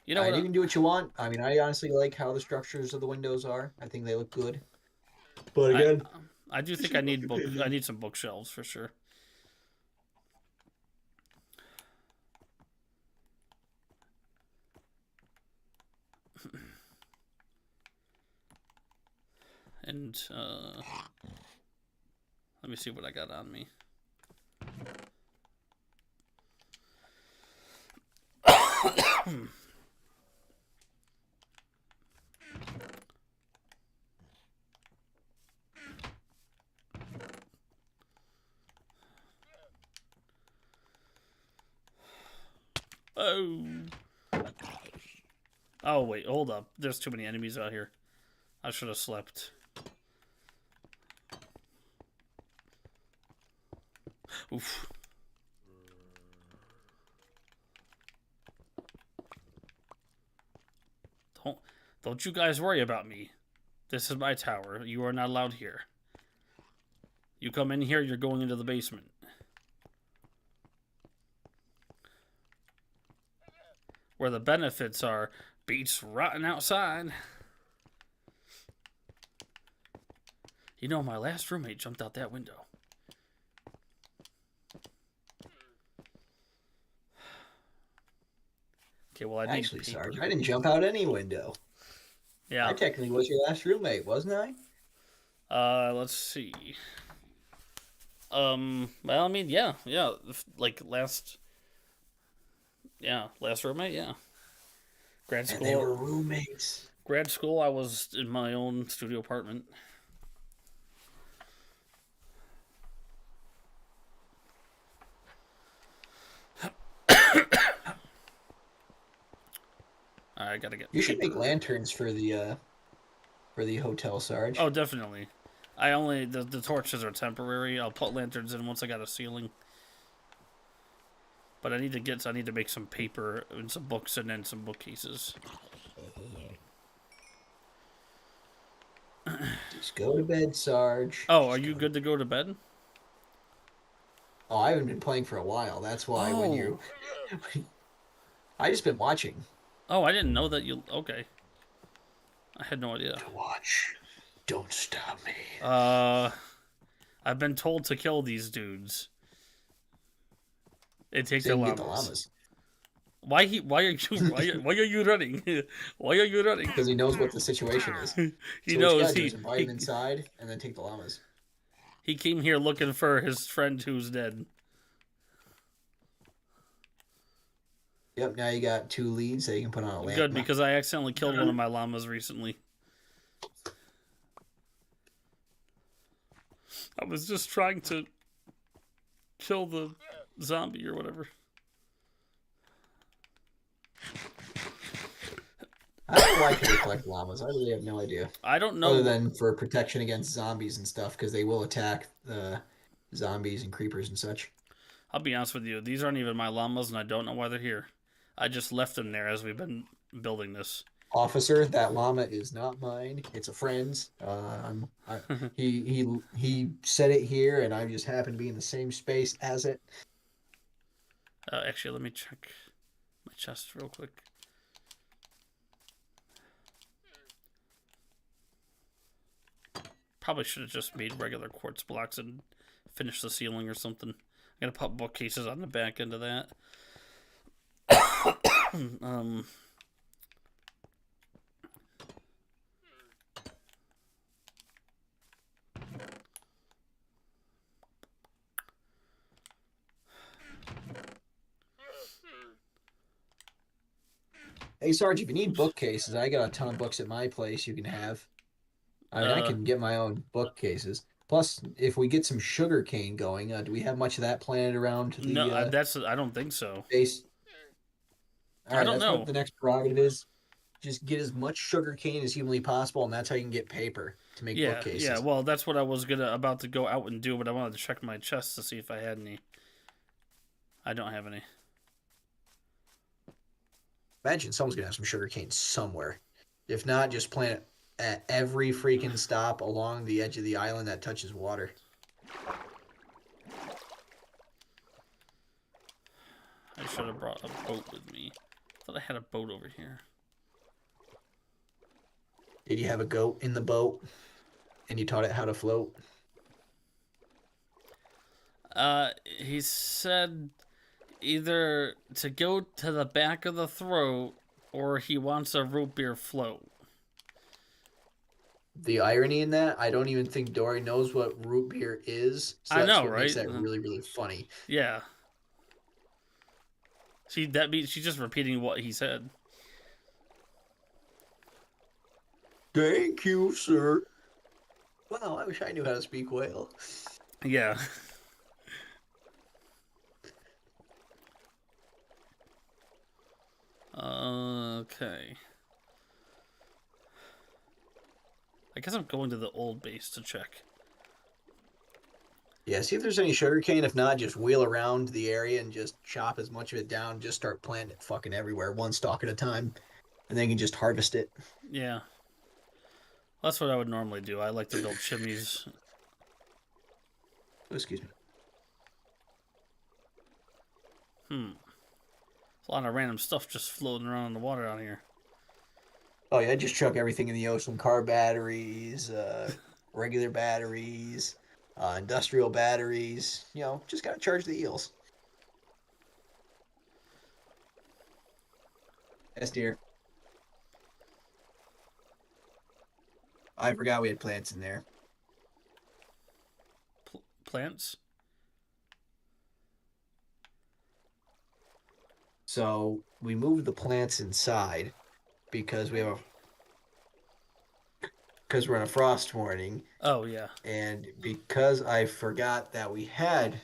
You know what? You can do what you want. I mean, I honestly like how the structures of the windows are. I think they look good. But again, I do think I need I need some bookshelves for sure. And Let me see what I got on me. Oh. Oh, wait, hold up. There's too many enemies out here. I should have slept. Oof. Don't you guys worry about me. This is my tower. You are not allowed here. You come in here, you're going into the basement. Where the benefits are beats rotting outside. You know, my last roommate jumped out that window. Okay, well, I need Actually, paper. Sarge, I didn't jump out any window. Yeah. I technically was your last roommate, wasn't I? Let's see. Well, I mean, yeah, like last roommate, yeah. Grad school. And they were roommates. Grad school, I was in my own studio apartment. I gotta get. You should make lanterns for the hotel, Sarge. Oh, definitely. The torches are temporary. I'll put lanterns in once I got a ceiling. But I need to make some paper and some books and then some bookcases. Just go to bed, Sarge. Oh, are you good to go to bed? Oh, I haven't been playing for a while. That's why when you... I just been watching. Oh, I didn't know that you... Okay. I had no idea. To watch. Don't stop me. I've been told to kill these dudes. It takes So a you can llamas. get the llamas. Why are you running? Why are you running? Because he knows what the situation is. He So knows what you gotta do is invite him inside and then take the llamas. he came here looking for his friend who's dead. Yep, now you got 2 leads that you can put on a llama. Good, because I accidentally killed one of my llamas recently. I was just trying to kill the zombie or whatever. I don't know why people collect llamas. I really have no idea. I don't know. Other than for protection against zombies and stuff, because they will attack the zombies and creepers and such. I'll be honest with you. These aren't even my llamas, and I don't know why they're here. I just left them there as we've been building this. Officer, that llama is not mine. It's a friend's. He set it here, and I just happen to be in the same space as it. Actually, let me check my chest real quick. Probably should have just made regular quartz blocks and finished the ceiling or something. I'm gonna put bookcases on the back end of that. Hey, Sarge, if you need bookcases, I got a ton of books at my place you can have. I mean, I can get my own bookcases. Plus, if we get some sugar cane going, do we have much of that planted around the No, I don't think so. base? All right, I don't that's know. what the next prerogative is. Just get as much sugar cane as humanly possible, and that's how you can get paper to make bookcases. Yeah, well, that's what I was about to go out and do, but I wanted to check my chest to see if I had any. I don't have any. Imagine someone's gonna have some sugar cane somewhere. If not, just plant it at every freaking stop along the edge of the island that touches water. I should have brought a boat with me. I thought I had a boat over here. Did you have a goat in the boat and you taught it how to float? He said either to go to the back of the throat or he wants a root beer float. the irony in that, I don't even think Dory knows what root beer is. So I that's know, what makes right? that really, really funny. Yeah. She's just repeating what he said. Thank you, sir. Wow, I wish I knew how to speak whale. Yeah. Okay. I guess I'm going to the old base to check. Yeah, see if there's any sugarcane. If not, just wheel around the area and just chop as much of it down. Just start planting it fucking everywhere, one stalk at a time. And then you can just harvest it. Yeah. That's what I would normally do. I like to build chimneys. Oh, excuse me. There's a lot of random stuff just floating around in the water out here. Oh yeah, just chuck everything in the ocean. Car batteries, regular batteries, industrial batteries. You know, just gotta charge the eels. Yes, dear. I forgot we had plants in there. Plants? So we moved the plants inside because we're in a frost warning, Oh, yeah. and because I forgot that we had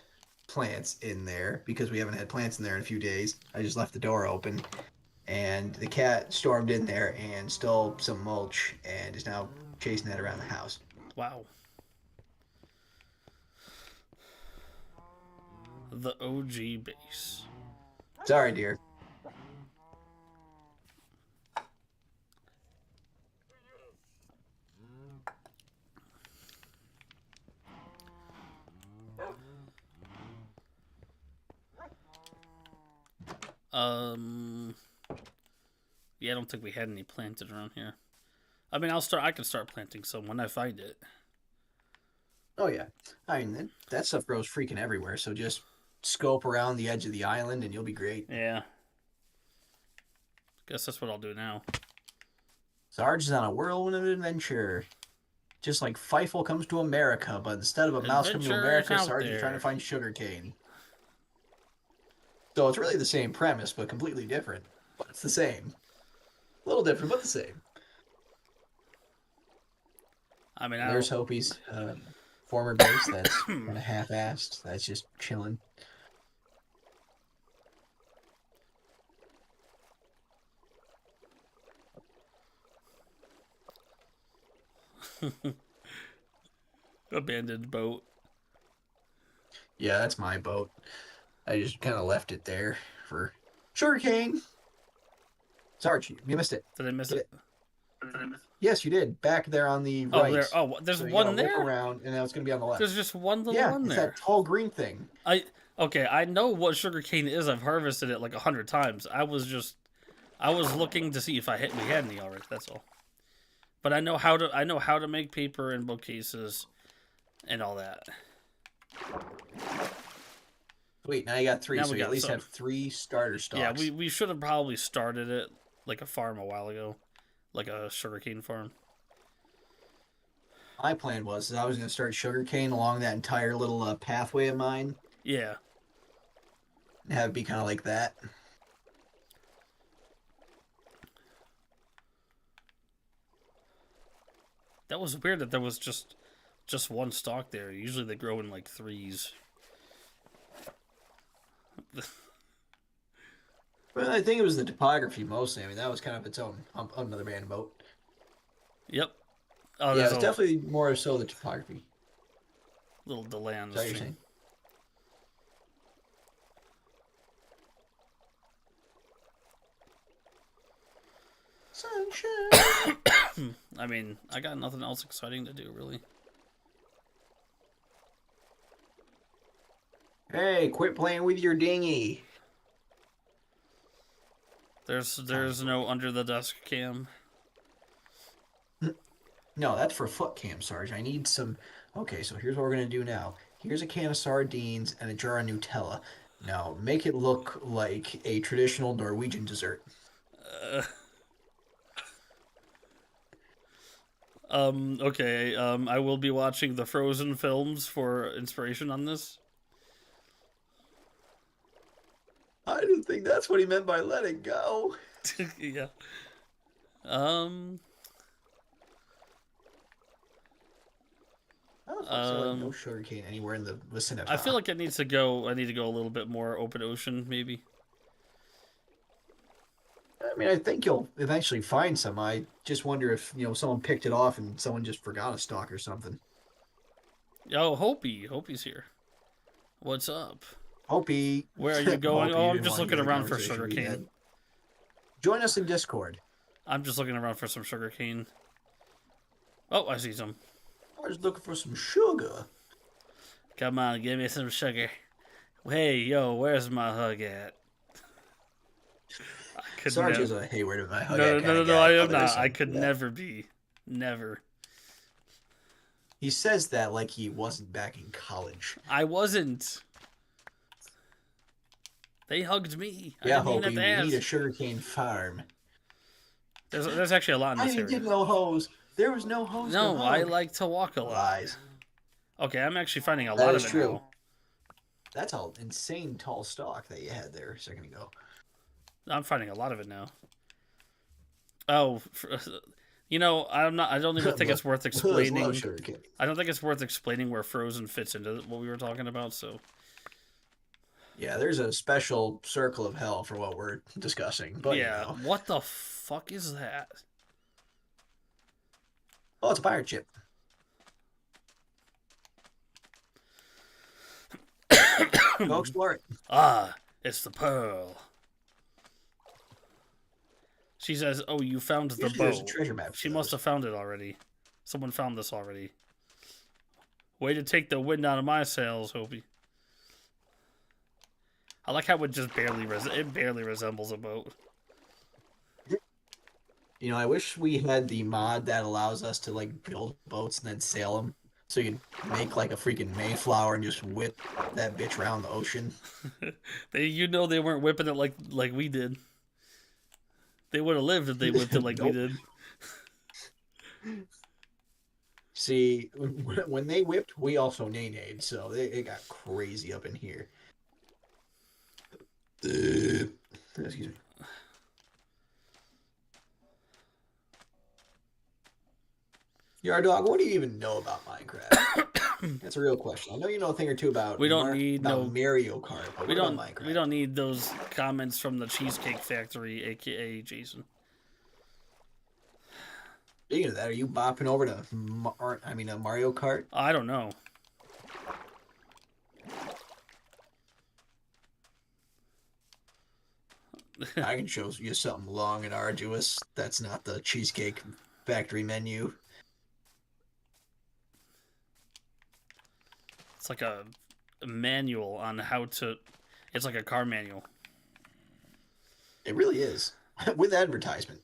plants in there because we haven't had plants in there in a few days, I just left the door open, and the cat stormed in there and stole some mulch and is now chasing that around the house. Wow. The OG base. Sorry, dear. Yeah, I don't think we had any planted around here. I mean, I can start planting some when I find it. Oh yeah, I mean that stuff grows freaking everywhere. So just scope around the edge of the island and you'll be great. Yeah. Guess that's what I'll do now. Sarge is on a whirlwind of adventure. Just like Feifel comes to America, but instead of a mouse coming to Adventure America, out Sarge is there. trying to find sugarcane. So it's really the same premise, but completely different. But it's the same. A little different, but the same. I mean, And there's Hopi's former base that's kind of half-assed. That's just chilling. abandoned boat. Yeah, that's my boat. I just kind of left it there for sugarcane. Sarge, you missed it. Did I miss Get it? Yes, you did. Back there on the Oh, right. there. Oh, there's So you one gotta look there. around, and now it's gonna be on the left. There's just one little Yeah, one it's there. that tall green thing. Okay, I know what sugarcane is. I've harvested it like 100 times. I was looking to see if we had any already. That's all. But I know how to make paper and bookcases, and all that. Wait, now you got three. Now So we you got at least some. have 3 starter stalks. Yeah, we should have probably started it like a farm a while ago, like a sugarcane farm. My plan was I was gonna start sugarcane along that entire little pathway of mine, Yeah. and have it be kind of like that. That was weird that there was just one stalk there. Usually they grow in like threes. But I think it was the topography mostly. I mean, that was kind of its own another band boat. Yep. Oh, Yeah, there's it's definitely more so the topography. little delay on Is the that what you're saying? Sunshine. I mean, I got nothing else exciting to do, really. Hey, quit playing with your dinghy. There's no under the desk cam. No, that's for foot cam, Sarge. I need some. Okay, so here's what we're gonna do now. Here's a can of sardines and a jar of Nutella. Now, make it look like a traditional Norwegian dessert. Okay. I will be watching the Frozen films for inspiration on this. I didn't think that's what he meant by let it go. Yeah. I don't feel like no sugarcane anywhere in the vicinity. I feel like it needs to go. I need to go a little bit more open ocean, maybe. I mean, I think you'll eventually find some. I just wonder if someone picked it off and someone just forgot a stalk or something. Oh, Hopi's here. What's up? Hopi, Where are you going? Hopi, Oh, you I'm didn't just want to looking hear the around for conversation we sugarcane. had. Join us in Discord. I'm just looking around for some sugarcane. Oh, I see some. I was looking for some sugar. Come on, give me some sugar. Hey, yo, where's my hug at? Sarge is a hey, where did my hug No, at no, no, kinda no, guy. I Oh, am there is not. I some. could Yeah. never be. Never. He says that like he wasn't back in college. I wasn't. They hugged me. Yeah, I didn't even Hopi, have to we ask. need a sugarcane farm. There's actually a lot in I this didn't area. get no hose. There was no hose. No, to I hug. like to walk a lot. Lies. Okay, I'm actually finding a That lot is of it true. now. That's an insane tall stalk that you had there a second ago. I'm finding a lot of it now. Oh, I'm not. I don't even think it's worth explaining. Love sugarcane. I don't think it's worth explaining where Frozen fits into what we were talking about. So Yeah, there's a special circle of hell for what we're discussing. But yeah, what the fuck is that? Oh, it's a pirate ship. Go explore it. Ah, it's the pearl. She says, "Oh, you found the Usually there's a boat." treasure map. She must have found it already. Someone found this already. Way to take the wind out of my sails, Hopi. I like how it just barely resembles a boat. I wish we had the mod that allows us to like build boats and then sail them. So you can make like a freaking Mayflower and just whip that bitch around the ocean. They weren't whipping it like we did. They would have lived if they whipped it like we did. See, when they whipped, we also nay-nayed, so it got crazy up in here. Excuse me. Yard Dog, what do you even know about Minecraft? That's a real question. I know you know a thing or two about We don't need about Mario Kart, but We what don't. about Minecraft? We don't need those comments from the Cheesecake Factory, aka Jason. Speaking of that, are you bopping over to Mario Kart? I don't know. I can show you something long and arduous. That's not the Cheesecake Factory menu. It's like a manual on how to. It's like a car manual. It really is, with advertisement.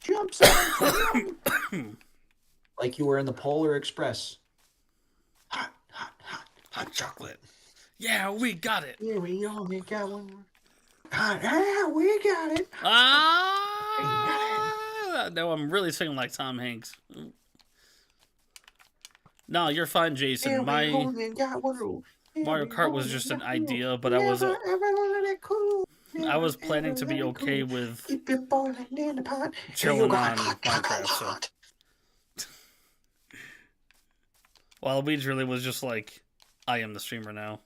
Jump, like you were in the Polar Express. Hot chocolate. Yeah, we got it. Here we go. We got one more. Yeah, we got it. Ah! No, I'm really singing like Tom Hanks. No, you're fine, Jason. My Mario Kart was just an idea, but I was planning to be okay with chilling on Minecraft. So, while Weeds really was just like, I am the streamer now.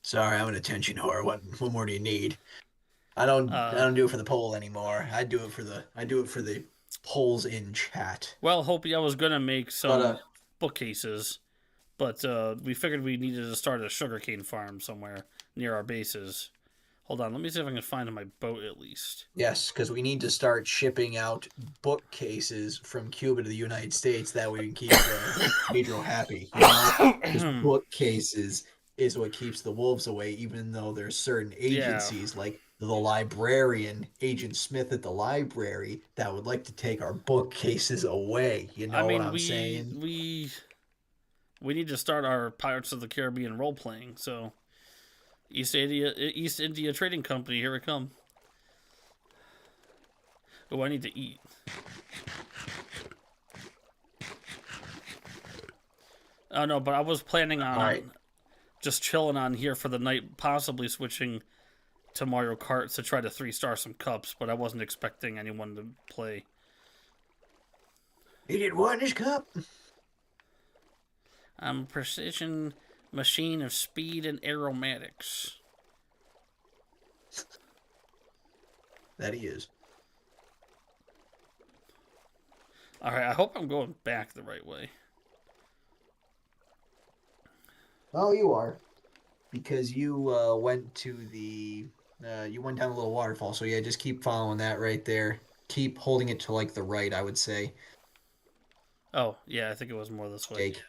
Sorry, I'm an attention whore. What more do you need? I don't do it for the poll anymore. I do it for the polls in chat. Well, Hopi, I was gonna make some bookcases, but we figured we needed to start a sugarcane farm somewhere near our bases. Hold on, let me see if I can find my boat at least. Yes, because we need to start shipping out bookcases from Cuba to the United States. That way we can keep Pedro happy. Because bookcases is what keeps the wolves away, even though there's certain agencies like the librarian, Agent Smith at the library, that would like to take our bookcases away. You know what I'm saying? We need to start our Pirates of the Caribbean role playing, so East India Trading Company. Here we come. Oh, I need to eat. Oh no, but I was planning on Alright. just chilling on here for the night, possibly switching to Mario Kart to try to 3-star some cups, but I wasn't expecting anyone to play. He did what in his cup? I'm a precision machine of speed and aromatics. That he is. Alright, I hope I'm going back the right way. Oh, you are. Because you went to the... you went down a little waterfall, so yeah, just keep following that right there. Keep holding it to, like, the right, I would say. Oh, yeah, I think it was more this way. Jake.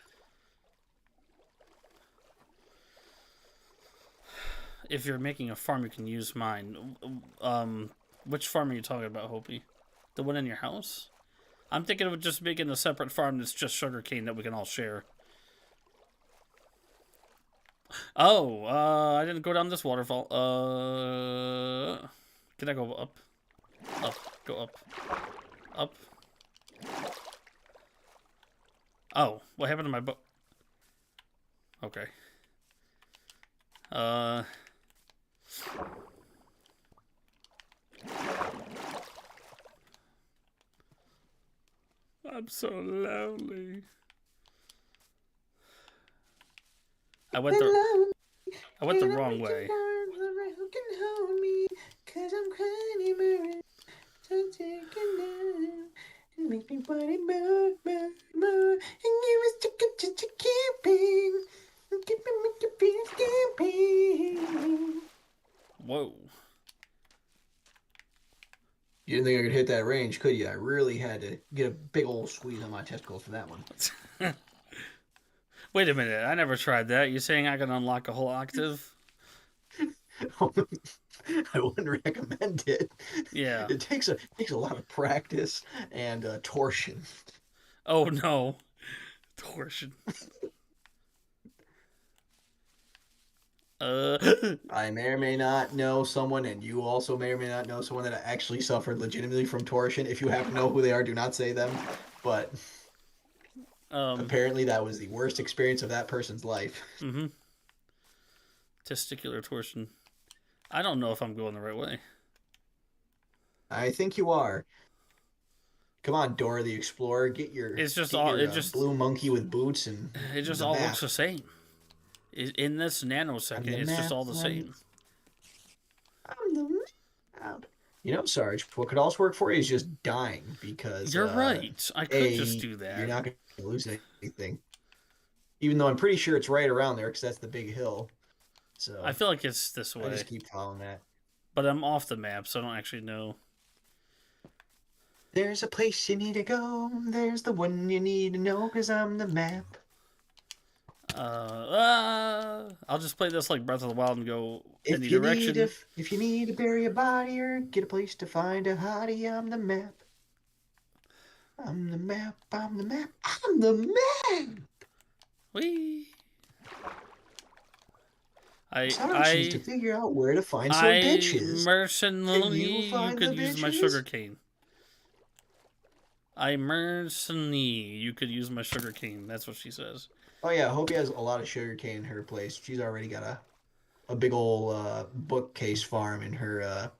If you're making a farm, you can use mine. Which farm are you talking about, Hopi? The one in your house? I'm thinking of just making a separate farm that's just sugarcane that we can all share. Oh, I didn't go down this waterfall. Can I go up? Up, go up. Up. Oh, what happened to my boat? Okay. I'm so lonely. I went the wrong way. Whoa. You didn't think I could hit that range, could you? I really had to get a big old squeeze on my testicles for that one. Wait a minute, I never tried that. You saying I can unlock a whole octave? I wouldn't recommend it. Yeah. It takes a lot of practice and torsion. Oh no. Torsion. I may or may not know someone, and you also may or may not know someone that actually suffered legitimately from torsion. If you happen to know who they are, do not say them. But apparently that was the worst experience of that person's life. Mm-hmm. Testicular torsion. I don't know if I'm going the right way. I think you are. Come on, Dora the Explorer, get your blue monkey with boots and it just all looks the same. In this nanosecond, it's just all the same. I'm the map. You know, Sarge, what could also work for you is just dying, because you're right. I could just do that. You're not going to lose anything. Even though I'm pretty sure it's right around there, because that's the big hill. So I feel like it's this way. I just keep following that. But I'm off the map, so I don't actually know. There's a place you need to go. There's the one you need to know, because I'm the map. I'll just play this like Breath of the Wild and go any direction. If you need to bury a body or get a place to find a hottie, I'm the map. I'm the map. I'm the map. I'm the map. Whee! Sarge needs to figure out where to find some bitches. Mercenary, you could use my sugarcane. You could use my sugarcane. That's what she says. Oh yeah, I hope he has a lot of sugarcane in her place. She's already got a big old bookcase farm in her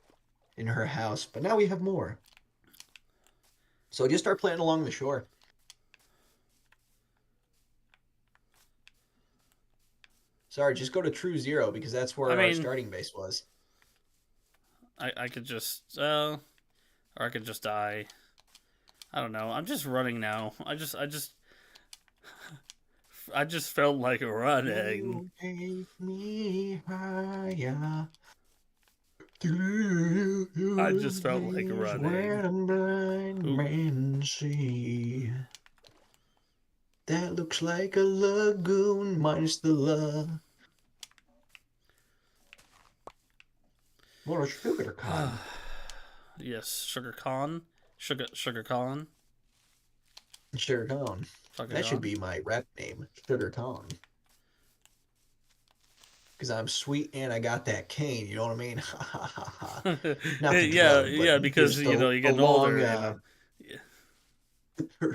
house, but now we have more. So just start planting along the shore. Sorry, just go to True Zero, because that's where our starting base was. I could just or I could just die. I don't know. I'm just running now. I just felt like running. You take me higher. I just felt like running. Where the blind man see. That looks like a lagoon minus the love. More sugar con. Yes, sugar con. Sugar con. Sugar con. That should be my rap name. Sugar con. because I'm sweet and I got that cane. You know what I mean? Not the Yeah, drug, yeah, but because just you're a getting long, older.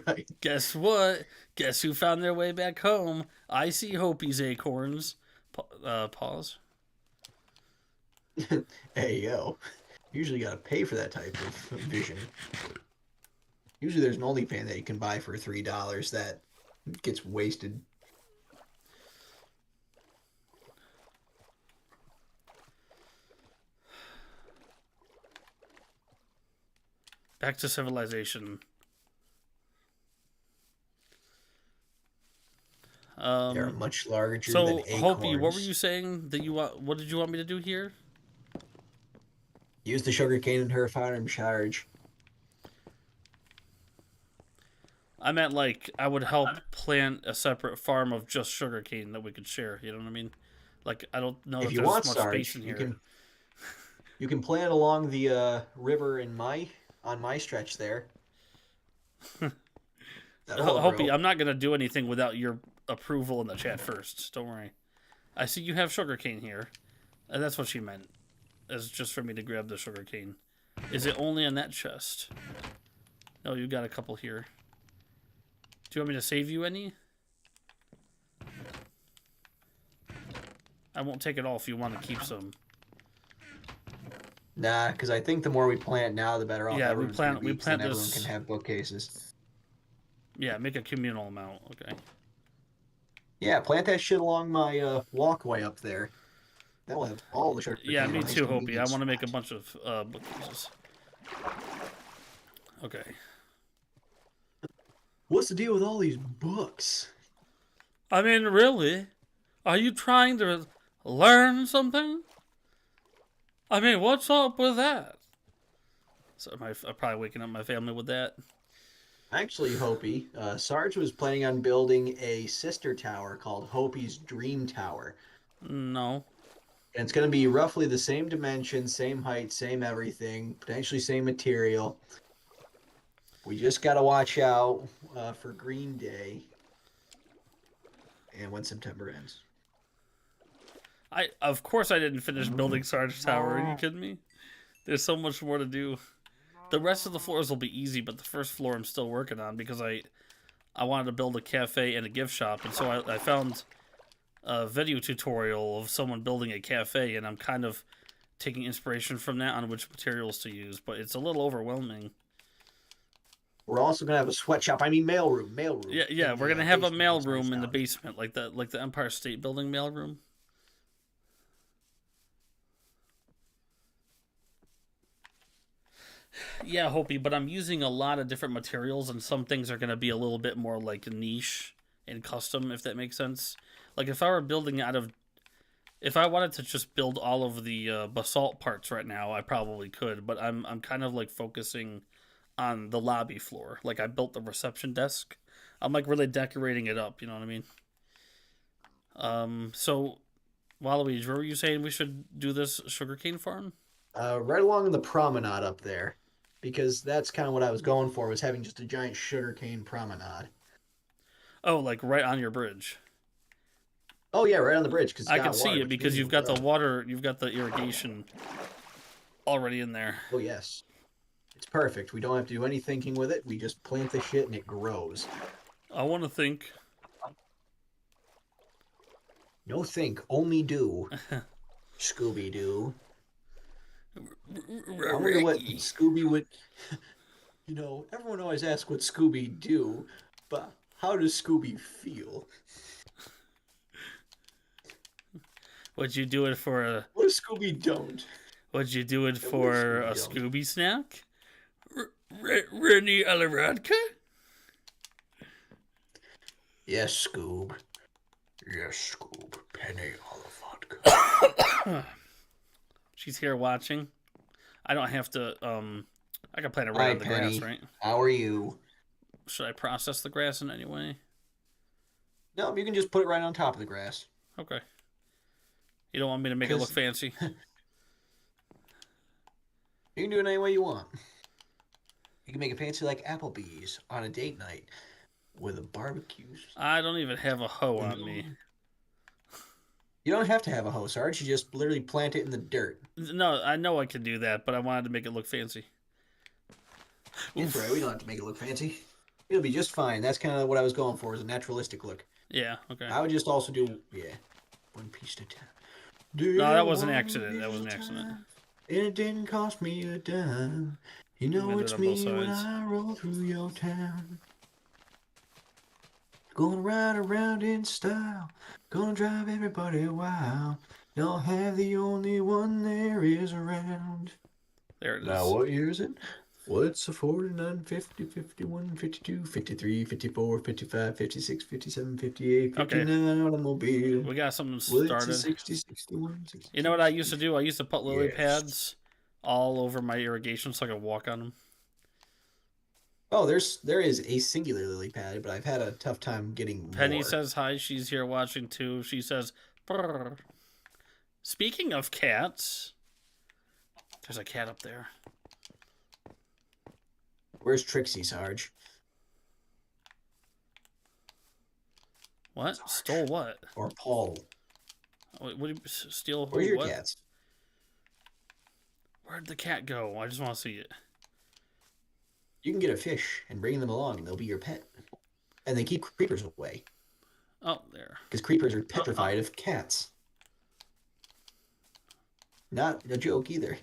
right. Guess what? Guess who found their way back home? I see Hopi's acorns. Pause. Hey, yo. Usually got to pay for that type of vision. Usually there's an OnlyFans that you can buy for $3 that gets wasted. Back to civilization. They're much larger than So acorns. Hopi, what were you saying that you want? What did you want me to do here? Use the sugarcane in her farm, Sarge. I meant like I would help plant a separate farm of just sugarcane that we could share. You know what I mean? Like I don't know If if you there's want, much Sarge, space in you here. can plant along the river on my stretch there. That'll all Hopi, grow. I'm not gonna do anything without your approval in the chat first. Don't worry. I see you have sugarcane here, and that's what she meant. Is just for me to grab the sugarcane. Is it only in that chest? No, you got a couple here. Do you want me to save you any? I won't take it all if you want to keep some. Nah, because I think the more we plant now, the better off Yeah, everyone's gonna be, 'cause plant then everyone this. can have bookcases. Yeah, make a communal amount. Okay. Yeah, plant that shit along my walkway up there. That will have all the sugar. Yeah, me nice too, Hopi. convenient I want to make a spot. bunch of bookcases. Okay. What's the deal with all these books? I mean, really? Are you trying to learn something? I mean, what's up with that? So I'm probably waking up my family with that. Actually, Hopi, Sarge was planning on building a sister tower called Hopi's Dream Tower. No. And it's going to be roughly the same dimension, same height, same everything, potentially same material. We just got to watch out for Green Day and when September ends. Of course I didn't finish building Sarge Tower. Are you kidding me? There's so much more to do. The rest of the floors will be easy, but the first floor I'm still working on because I wanted to build a cafe and a gift shop, and so I found a video tutorial of someone building a cafe, and I'm kind of taking inspiration from that on which materials to use, but it's a little overwhelming. We're also gonna have a sweatshop. I mean, mailroom. Yeah. We're gonna have a mailroom in the basement, like the Empire State Building mailroom. Yeah, Hopi, but I'm using a lot of different materials, and some things are gonna be a little bit more like niche and custom, if that makes sense. Like if I were building if I wanted to just build all of the basalt parts right now, I probably could, but I'm kind of like focusing on the lobby floor. Like I built the reception desk. I'm like really decorating it up, you know what I mean? So Waluigi, where were you saying we should do this sugarcane farm? Right along the promenade up there, because that's kind of what I was going for, was having just a giant sugarcane promenade. Oh, like right on your bridge. Oh yeah, right on the bridge. Because I can see it because you've got the water, you've got the irrigation already in there. Oh yes, it's perfect. We don't have to do any thinking with it. We just plant the shit and it grows. I want to think. No think, only do. Scooby Doo. I wonder what Scooby would. You know, everyone always asks what Scooby do, but how does Scooby feel? Would you do it for a? What if Scooby don't? Would you do it for a Scooby snack? Rennie Alaradka? Yes, Scoob. Yes, Scoob. Penny Olivodka. She's here watching. I don't have to. I can plant it right on the Penny. grass, right? How are you? Should I process the grass in any way? No, you can just put it right on top of the grass. Okay. You don't want me to make it look 'Cause- fancy? You can do it any way you want. You can make it fancy like Applebee's on a date night with a barbecue. I don't even have a hoe on me. You don't have to have a house, Sarge. You just literally plant it in the dirt. No, I know I can do that, but I wanted to make it look fancy. It's right. We don't have to make it look fancy. It'll be just fine. That's kind of what I was going for, is a naturalistic look. Yeah, okay. I would just also do, yeah, one piece at a time. No, that was an accident. That was an accident. And it didn't cost me a dime. You know it's me when I roll through your town. Gonna ride around in style. Gonna drive everybody wild. Y'all have the only one there is around. There it is. Now what year is it? What's a 49, 50, 51, 52, 53, 54, 55, 56, 57, 58, 59 automobile? We got something started. What's a 60, 61, 62, you know what I used to do? I used to put lily Yes. pads all over my irrigation so I could walk on them. Oh, there is a singular lily pad, but I've had a tough time getting Penny more. says hi. She's here watching too. She says, "Brr." Speaking of cats, there's a cat up there. Where's Trixie, Sarge? What? Sarge. Stole what? Or Paul? What do you steal? Where's your what? cats? Where'd the cat go? I just want to see it. You can get a fish and bring them along, and they'll be your pet. And they keep creepers away. Oh, there. Because creepers are petrified of cats. Not a joke either.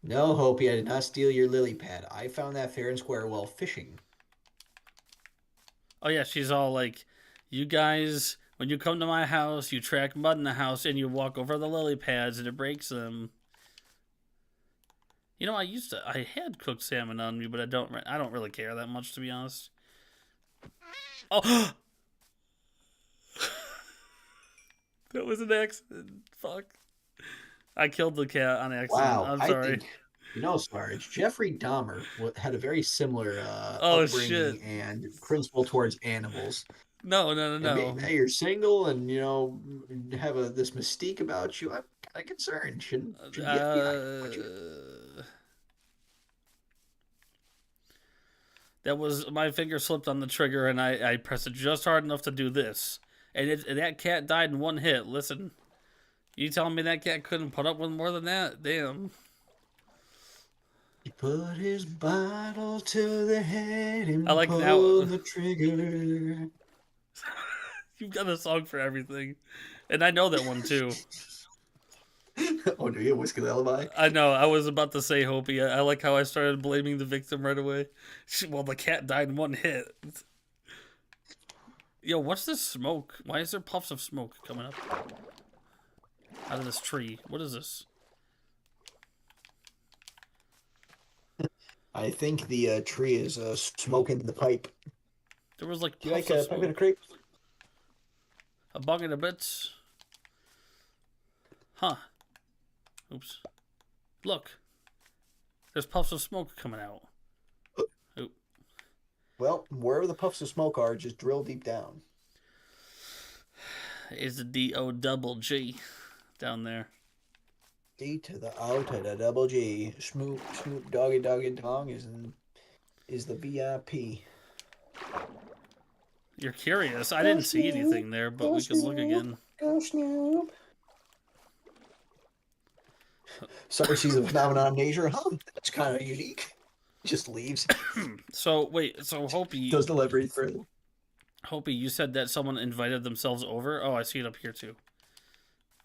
No, Hopi, I did not steal your lily pad. I found that fair and square while fishing. Oh, yeah, she's all like, you guys, when you come to my house, you track mud in the house, and you walk over the lily pads, and it breaks them. You know, I had cooked salmon on me, but I don't really care that much, to be honest. Oh! That was an accident. Fuck. I killed the cat on accident. Wow, I'm sorry. Sarge, Jeffrey Dahmer had a very similar Oh, upbringing shit. and principle towards animals. No. And being that you're single and, have this mystique about you, I'm kind of concerned. Shouldn't the FBI want you? That was, my finger slipped on the trigger and I pressed it just hard enough to do this. And that cat died in one hit. Listen, you telling me that cat couldn't put up with more than that? Damn. He put his bottle to the head and I like pulled the trigger. You've got a song for everything. And I know that one too. Oh, do you? Whiskey Lullaby? I know. I was about to say Hopi. I like how I started blaming the victim right away. Well, the cat died in one hit. Yo, what's this smoke? Why is there puffs of smoke coming up out of this tree? What is this? I think the tree is smoking the pipe. There was like Do you like puffs a of pipe smoke. and a creep? A bung and a bits. Huh. Oops. Look. There's puffs of smoke coming out. Oop. Well, wherever the puffs of smoke are, just drill deep down. Is the D-O-double-G down there. D to the O to the double G. Snoop, Snoop, Doggy, Doggy, Dong is the VIP. You're curious. I didn't see anything there, but we can look again. Go Snoop. Summer season phenomenon in Asia. Huh? That's kind of unique. Just leaves. So, wait. So, Hopi, Doesn't elaborate further. Hopi, you said that someone invited themselves over? Oh, I see it up here, too.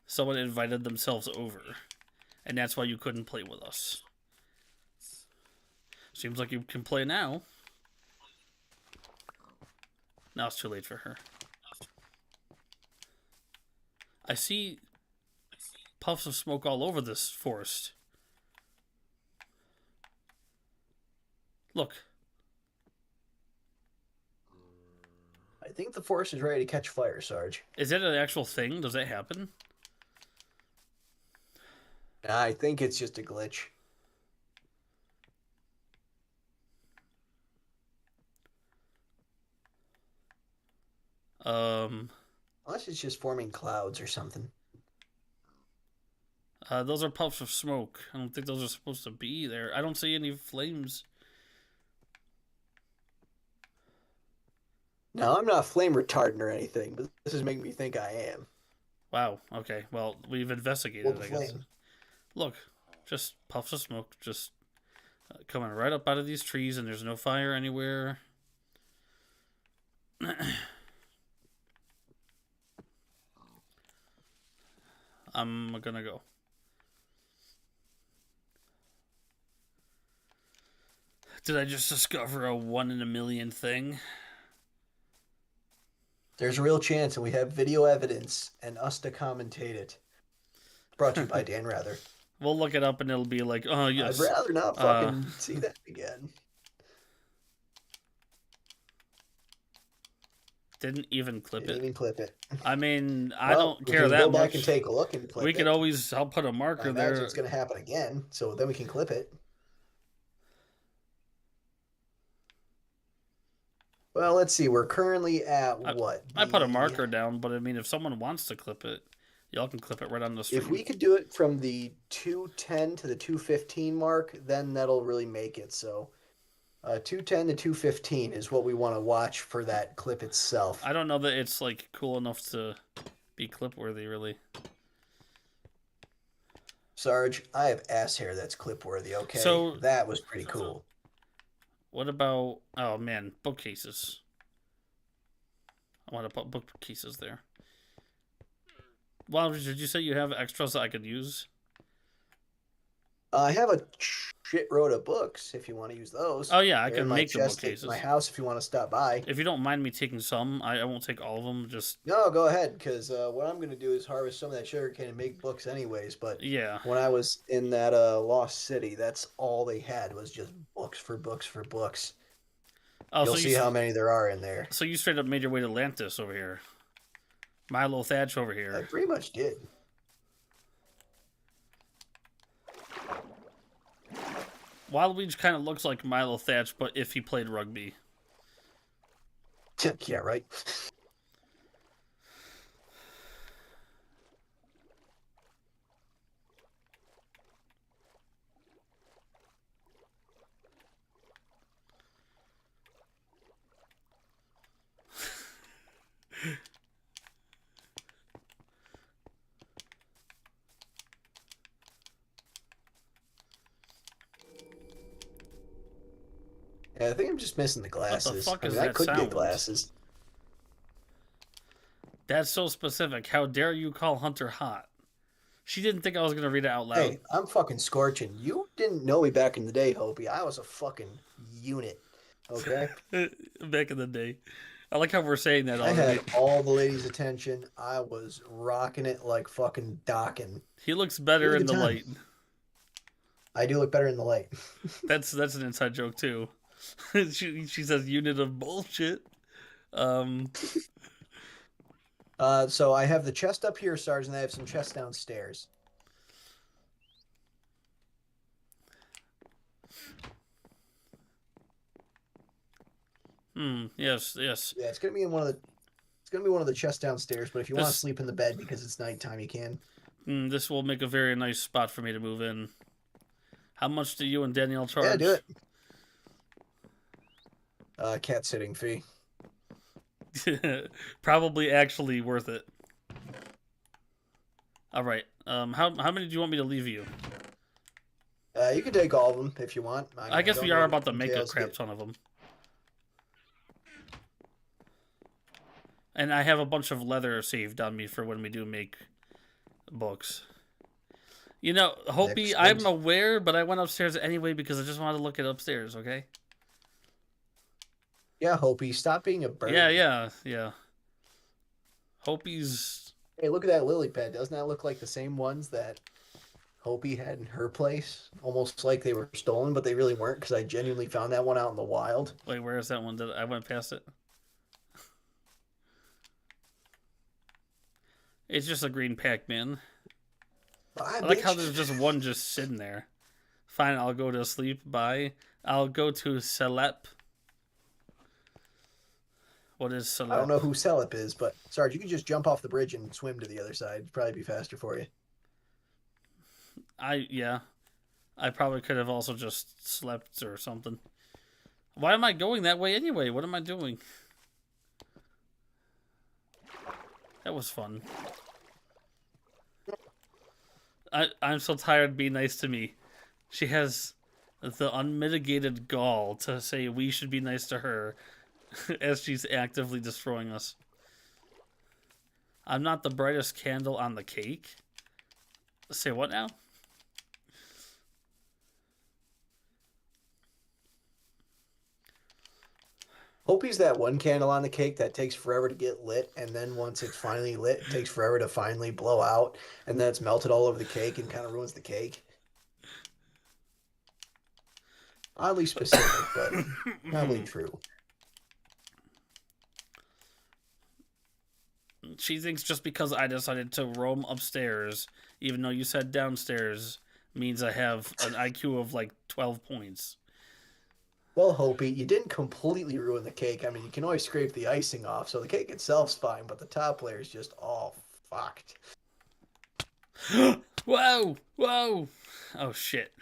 Someone invited themselves over. And that's why you couldn't play with us. Seems like you can play now. Now it's too late for her. I see puffs of smoke all over this forest. Look. I think the forest is ready to catch fire, Sarge. Is that an actual thing? Does that happen? Nah, I think it's just a glitch. Unless it's just forming clouds or something. Those are puffs of smoke. I don't think those are supposed to be there. I don't see any flames. Now, I'm not flame retardant or anything, but this is making me think I am. Wow. Okay. Well, we've investigated Well, it, the I guess. flame. Look, just puffs of smoke, just coming right up out of these trees, and there's no fire anywhere. I'm gonna go. Did I just discover a 1 in a million thing? There's a real chance, and we have video evidence, and us to commentate it. Brought to you by Dan Rather. We'll look it up, and it'll be like, oh yes. I'd rather not fucking see that again. Didn't even clip Didn't it. even clip it. I mean, I Well, don't we care can that go much. back and take a look and clip We it. could always. I'll put a marker I imagine there. it's going to happen again, so then we can clip it. Well, let's see. We're currently at what? I put a marker down, but I mean, if someone wants to clip it, y'all can clip it right on the stream. If we could do it from the 210 to the 215 mark, then that'll really make it. So 210 to 215 is what we want to watch for that clip itself. I don't know that it's like cool enough to be clip worthy, really. Sarge, I have ass hair that's clip worthy. Okay, So that was pretty cool. What about? Oh man, bookcases. I want to put bookcases there. Well, did you say you have extras that I could use? I have a shitload of books if you want to use those. Oh yeah, I They're in can my make the chest bookcases. at my house if you want to stop by. If you don't mind me taking some, I won't take all of them. Just No, go ahead, because what I'm going to do is harvest some of that sugar cane and make books anyways. But yeah. when I was in that lost city, that's all they had was just books for books for books. Oh, You'll so see how many there are in there. So you straight up made your way to Atlantis over here. Milo Thatch over I here. pretty much did. Waluigi kind of looks like Milo Thatch, but if he played rugby. Yeah, right. Yeah, I think I'm just missing the glasses. fuck I is mean, I that could sound? get glasses. That's so specific. How dare you call Hunter hot? She didn't think I was going to read it out loud. Hey, I'm fucking scorching. You didn't know me back in the day, Hopi. I was a fucking unit. Okay? Back in the day. I like how we're saying that I already. had all the ladies' attention. I was rocking it like fucking docking. He looks better It was a in good the time. light. I do look better in the light. That's an inside joke too. she says unit of bullshit. So I have the chest up here, Sarge, and I have some chests downstairs. Yes. Yeah, it's gonna be in one of the chests downstairs. But if you want to This- sleep in the bed because it's nighttime, you can. This will make a very nice spot for me to move in. How much do you and Danielle charge? Yeah, do it. Cat sitting fee. Probably actually worth it. All right. How many do you want me to leave you? You can take all of them if you want. I guess don't we know are what about to make a details crap get- ton of them. And I have a bunch of leather saved on me for when we do make books. You know, Hopi, I'm Excellent. aware, but I went upstairs anyway because I just wanted to look at upstairs, okay? Yeah, Hopi, stop being a bird. Yeah. Hopi's... Hey, look at that lily pad. Doesn't that look like the same ones that Hopi had in her place? Almost like they were stolen, but they really weren't because I genuinely found that one out in the wild. Wait, where is that one? I went past it. It's just a green Pac-Man. Bye, I like how bitch. there's just one just sitting there. Fine, I'll go to sleep. Bye. I'll go to Celep. What is Celep? I don't know who Celep is, but Sarge, you can just jump off the bridge and swim to the other side. It'd probably be faster for you. Yeah. I probably could have also just slept or something. Why am I going that way anyway? What am I doing? That was fun. I'm so tired of being nice to me. She has the unmitigated gall to say we should be nice to her as she's actively destroying us. I'm not the brightest candle on the cake. Say what now? Hopi's that one candle on the cake that takes forever to get lit, and then once it's finally lit, it takes forever to finally blow out, and then it's melted all over the cake and kind of ruins the cake. Oddly specific, but probably true. She thinks just because I decided to roam upstairs, even though you said downstairs, means I have an IQ of like 12 points. Well, Hopi, you didn't completely ruin the cake. I mean, you can always scrape the icing off, so the cake itself's fine, but the top layer is just all fucked. Whoa! Whoa! Oh, shit.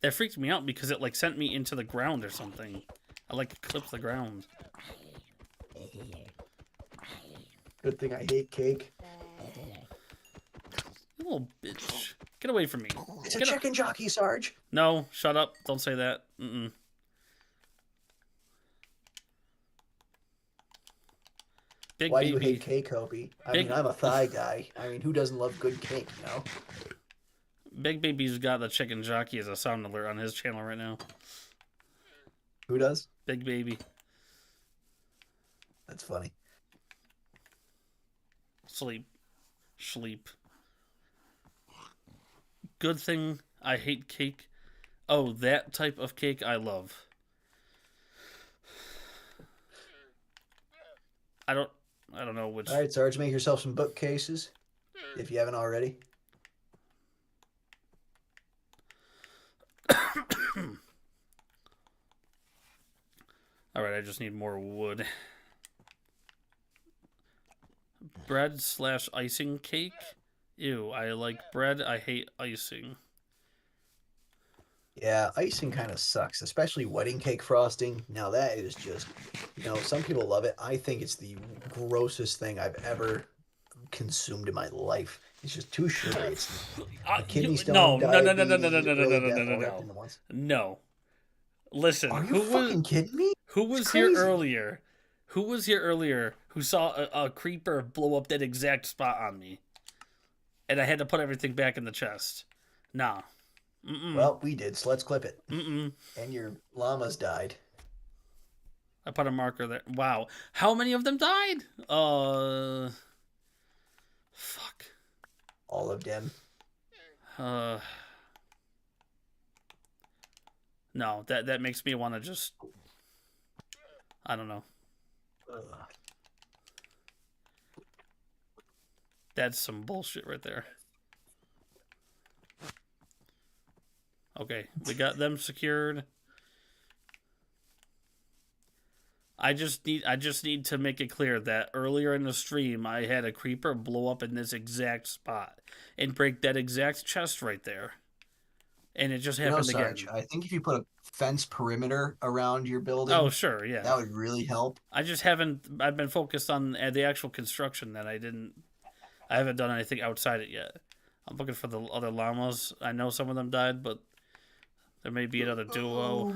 That freaked me out because it, like, sent me into the ground or something. I, like, clipped the ground. Good thing I hate cake. You little bitch. Get away from me. It's a chicken jockey, Sarge. No, shut up. Don't say that. Mm-mm. Big Why baby. do you hate cake, Hopi? I mean, I'm a thigh guy. I mean, who doesn't love good cake, you know? Big Baby's got the chicken jockey as a sound alert on his channel right now. Who does? Big Baby. That's funny. Sleep. Sleep. Good thing I hate cake. Oh, that type of cake I love. I don't know which. All right, Sarge, make yourself some bookcases, if you haven't already. Alright, I just need more wood. Bread / icing cake? Ew, I like bread, I hate icing. Yeah, icing kind of sucks, especially wedding cake frosting. Now that is just, you know, some people love it. I think it's the grossest thing I've ever consumed in my life. It's just too sugary. It's a kidney stone. No. Once. No. Listen, Are you fucking kidding me? Who was here earlier? Who was here earlier who saw a creeper blow up that exact spot on me? And I had to put everything back in the chest. Nah. Mm-mm. Well, we did, so let's clip it. Mm-mm. And your llamas died. I put a marker there. Wow. How many of them died? Fuck. All of them. No, that makes me want to just... I don't know. Ugh. That's some bullshit right there. Okay, we got them secured. I just need to make it clear that earlier in the stream I had a creeper blow up in this exact spot and break that exact chest right there. And it just happened Sarge, again. I think if you put a fence perimeter around your building, oh sure, yeah, that would really help. I've been focused on the actual construction that I haven't done anything outside it yet. I'm looking for the other llamas. I know some of them died, but there may be another duo.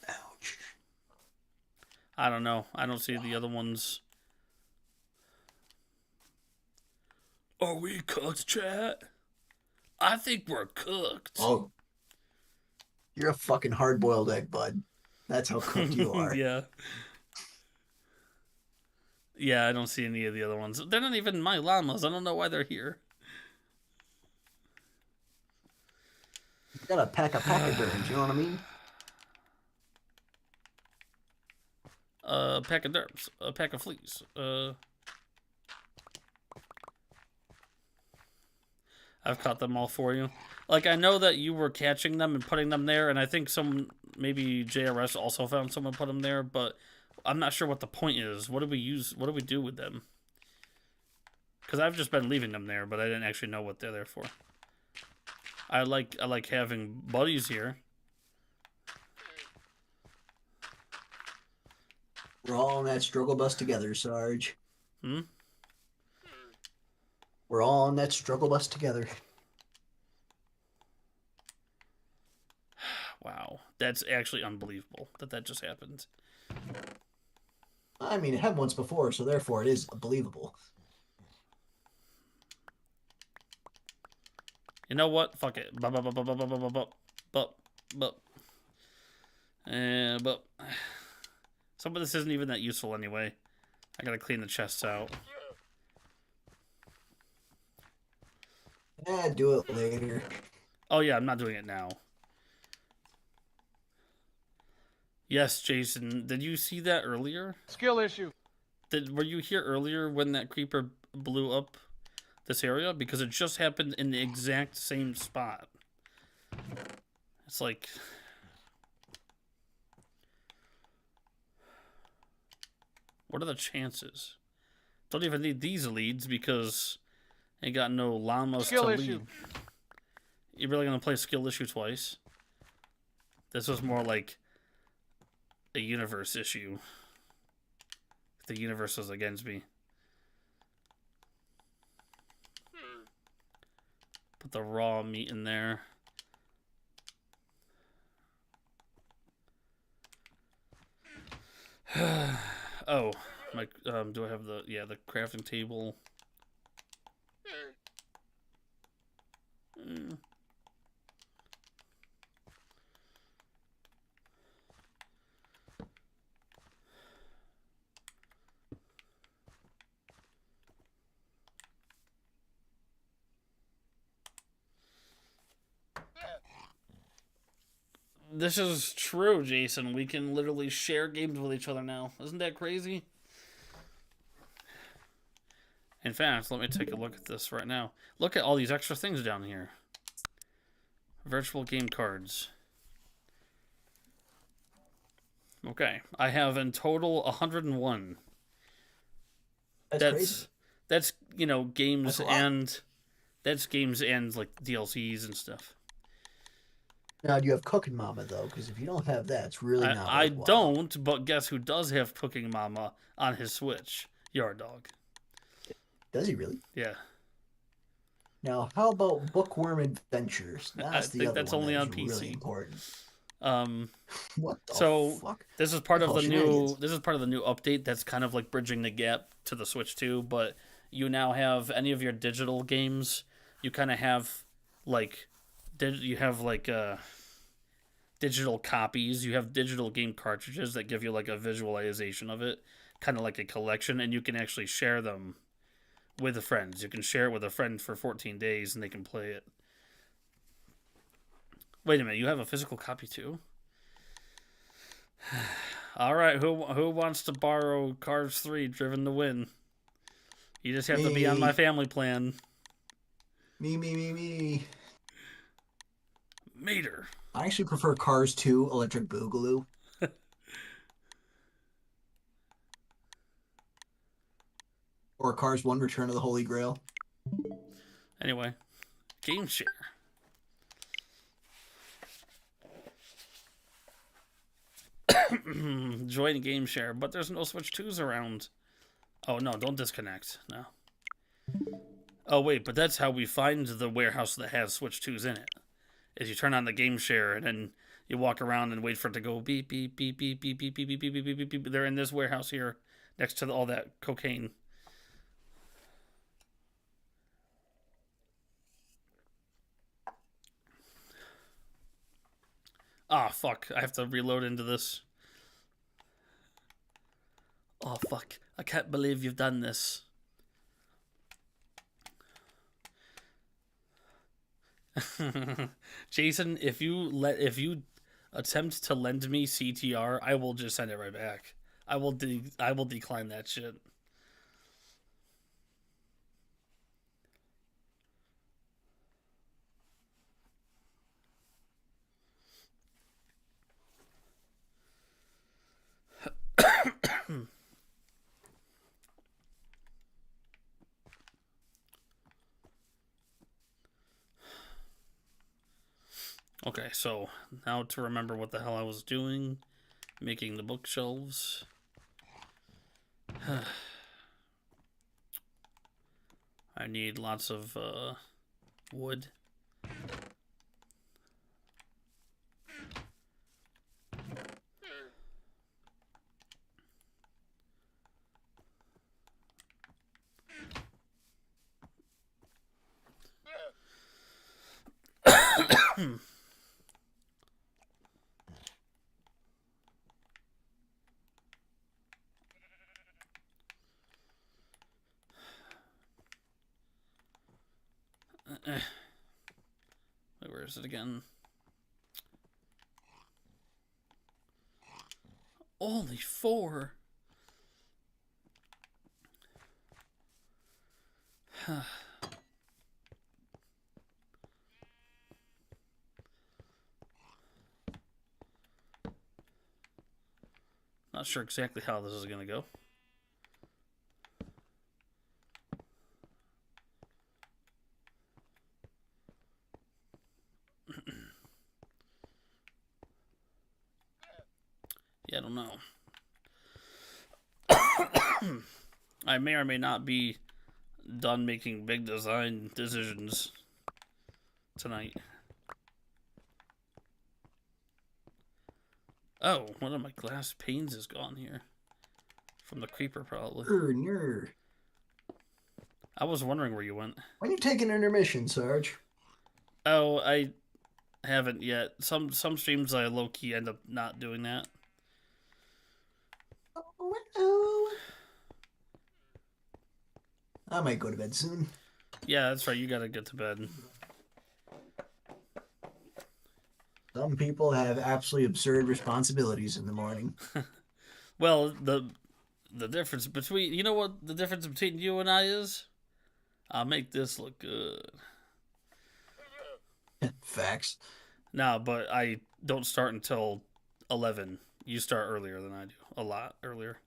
Ouch. I don't know. I don't see the other ones. Are we cooked, chat? I think we're cooked. Oh. You're a fucking hard-boiled egg, bud. That's how cooked you are. Yeah. Yeah, I don't see any of the other ones. They're not even my llamas. I don't know why they're here. You got a pack of pachyderms, you know what I mean? A pack of derps. A pack of fleas. I've caught them all for you. Like, I know that you were catching them and putting them there, and I think maybe JRS also found someone put them there, but I'm not sure what the point is. What do we do with them? Because I've just been leaving them there, but I didn't actually know what they're there for. I like having buddies here. We're all on that struggle bus together, Sarge. Hmm? We're all on that struggle bus together. Wow, that's actually unbelievable that just happened. I mean, it happened once before, so therefore it is believable. You know what? Fuck it. But. Some of this isn't even that useful anyway. I gotta clean the chests out. Do it later. Oh yeah, I'm not doing it now. Yes, Jason, did you see that earlier? Skill issue. Were you here earlier when that creeper blew up this area? Because it just happened in the exact same spot. It's like... What are the chances? Don't even need these leads because I got no llamas Skill to issue. lead. You're really gonna play skill issue twice? This was more like a universe issue. The universe was against me. Put the raw meat in there. Oh, my do I have the the crafting table? This is true, Jason. We can literally share games with each other now. Isn't that crazy? In fact, let me take a look at this right now. Look at all these extra things down here. Virtual game cards. Okay, I have in total 101. That's crazy. That's you know games That's a lot. and that's games and like DLCs and stuff. Now, do you have Cooking Mama, though? Because if you don't have that, it's really not I worthwhile. don't, but guess who does have Cooking Mama on his Switch? Yard Dog. Does he really? Yeah. Now, how about Bookworm Adventures? I think that's only on PC. Really important. What the So fuck? this is part of the new shenanigans. this is part of the new update that's kind of like bridging the gap to the Switch 2, but you now have any of your digital games, you kind of have like digital copies, you have digital game cartridges that give you like a visualization of it, kind of like a collection, and you can actually share them with friends. You can share it with a friend for 14 days and they can play it. Wait a minute, you have a physical copy too? All right, who wants to borrow Cars 3 Driven to Win? You just have to be on my family plan. Me. Meter. I actually prefer Cars 2 Electric Boogaloo. Or Cars 1 Return of the Holy Grail. Anyway, game share. Join game share, but there's no Switch 2s around. Oh no, don't disconnect. No. Oh wait, but that's how we find the warehouse that has Switch 2s in it. Is you turn on the game share and then you walk around and wait for it to go beep beep beep beep beep beep beep beep beep beep beep beep. They're in this warehouse here next to all that cocaine. Ah, fuck. I have to reload into this. Oh, fuck. I can't believe you've done this. Jason, if you attempt to lend me CTR, I will just send it right back. I will decline that shit. Okay, so now to remember what the hell I was doing, making the bookshelves. I need lots of wood. Wait, where is it again? Only 4. Not sure exactly how this is going to go. Yeah, I don't know. I may or may not be done making big design decisions tonight. Oh, one of my glass panes is gone here. From the creeper, probably. I was wondering where you went. When you take an intermission, Sarge? Oh, I haven't yet. Some streams I low-key end up not doing that. Oh. I might go to bed soon. Yeah, that's right. You gotta get to bed. Some people have absolutely absurd responsibilities in the morning. Well, the difference between... You know what the difference between you and I is? I'll make this look good. Facts. No, but I don't start until 11. You start earlier than I do. A lot earlier.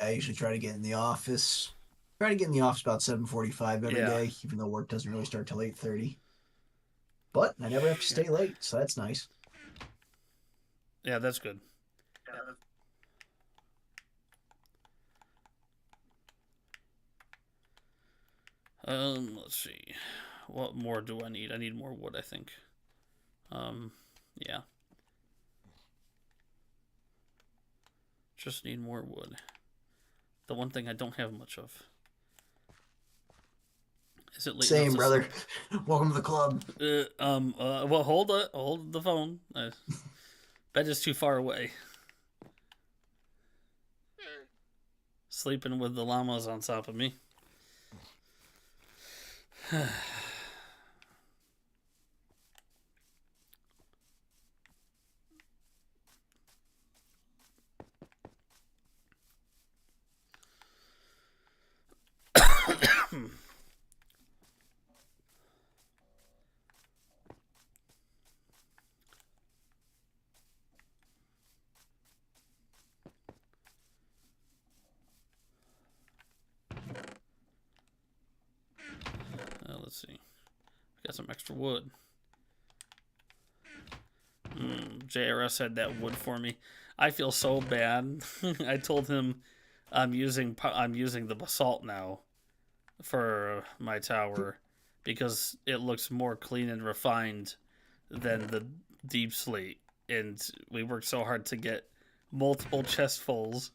I usually try to get in the office. Try to get in the office about 7:45 every day, even though work doesn't really start till 8:30. But I never have to stay late, so that's nice. Yeah, that's good. Let's see. What more do I need? I need more wood, I think. Yeah. Just need more wood. The one thing I don't have much of. Is it late? Same, brother. Welcome to the club. Well, hold it. Hold the phone. Bed is too far away. Sleeping with the llamas on top of me. Let's see. Got some extra wood. JRS had that wood for me. I feel so bad. I told him I'm using the basalt now for my tower because it looks more clean and refined than the deep slate, and we worked so hard to get multiple chestfuls.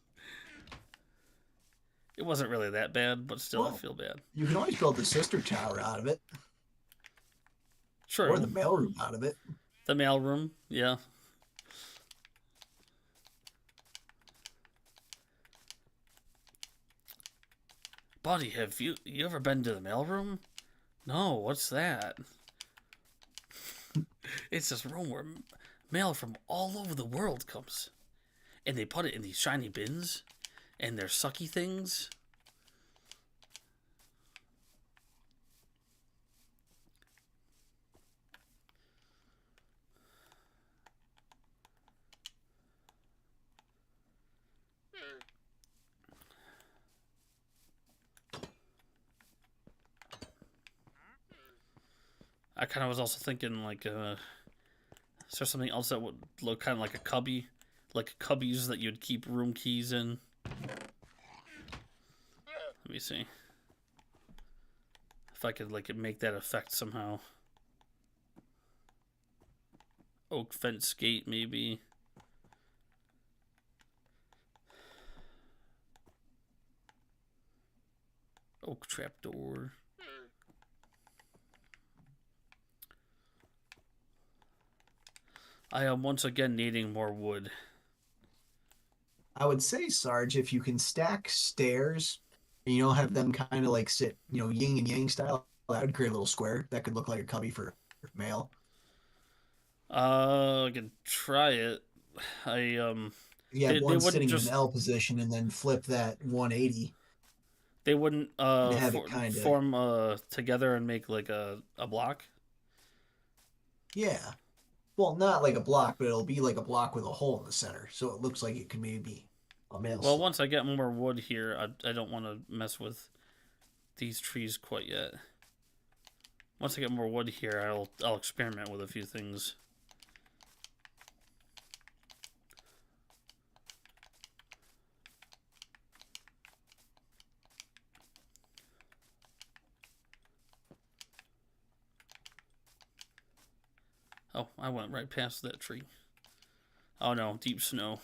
It wasn't really that bad, but still, I feel bad. You can always build the sister tower out of it. True. Or the mailroom out of it. The mailroom, yeah. Buddy, have you ever been to the mailroom? No, what's that? It's this room where mail from all over the world comes. And they put it in these shiny bins. And they're sucky things. I kind of was also thinking, like, is there something else that would look kind of like a cubby? Like cubbies that you'd keep room keys in? Let me see. If I could like make that effect somehow. Oak fence gate maybe. Oak trapdoor. I am once again needing more wood. I would say, Sarge, if you can stack stairs, and have them kind of like sit, yin and yang style, that would create a little square that could look like a cubby for mail. I can try it. I You have they one wouldn't sitting in just an L position and then flip that 180 they wouldn't and have it kind of, form together and make like a block. yeah. Well, not like a block, but it'll be like a block with a hole in the center, so it looks like it can maybe be a mail Well, slot. once I get more wood here, I don't want to mess with these trees quite yet. Once I get more wood here, I'll experiment with a few things. Oh, I went right past that tree. Oh no, deep snow.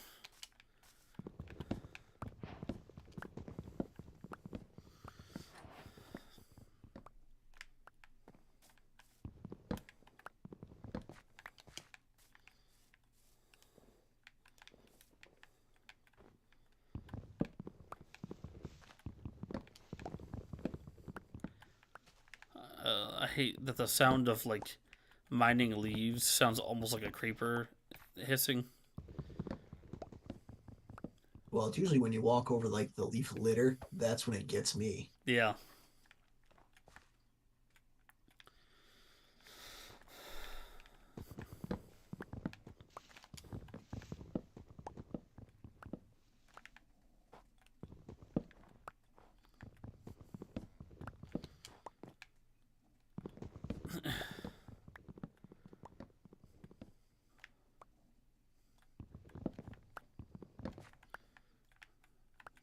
I hate that the sound of like mining leaves sounds almost like a creeper hissing. Well, it's usually when you walk over like the leaf litter, that's when it gets me. Yeah.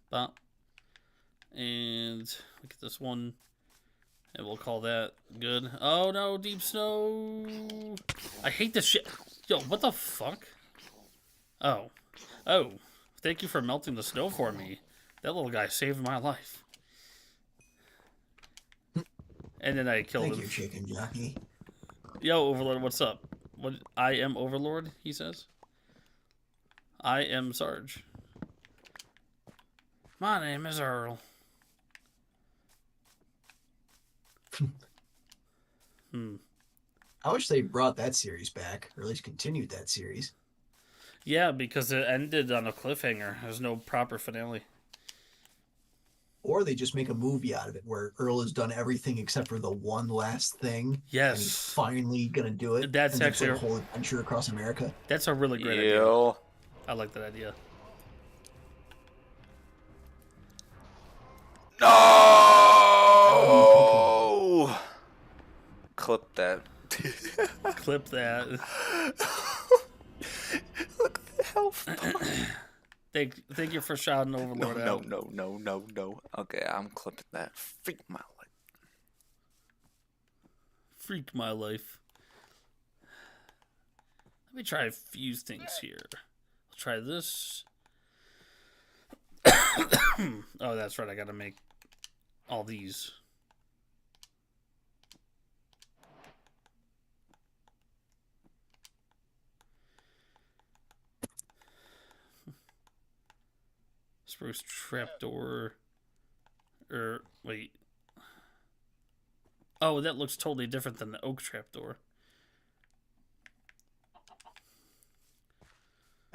Bop. And look at this one. And we'll call that good. Oh no, deep snow. I hate this shit. Yo, what the fuck? Oh. Oh. Thank you for melting the snow for me. That little guy saved my life. And then I killed him. Thank you, chicken jockey. Yo, Overlord, what's up? What? I am Overlord, he says. I am Sarge. My name is Earl. I wish they brought that series back, or at least continued that series. Yeah, because it ended on a cliffhanger. There's no proper finale. Or they just make a movie out of it where Earl has done everything except for the one last thing. Yes. And he's finally going to do it. That's and actually a whole adventure across America. That's a really great idea. I like that idea. No! Clip that. Clip that. Look at the health. Thank you for shouting Overlord out. No. Okay, I'm clipping that. Freak my life. Freak my life. Let me try a few things here. I'll try this. Oh, that's right. I gotta make all these. Spruce trapdoor. Wait. Oh, that looks totally different than the oak trapdoor.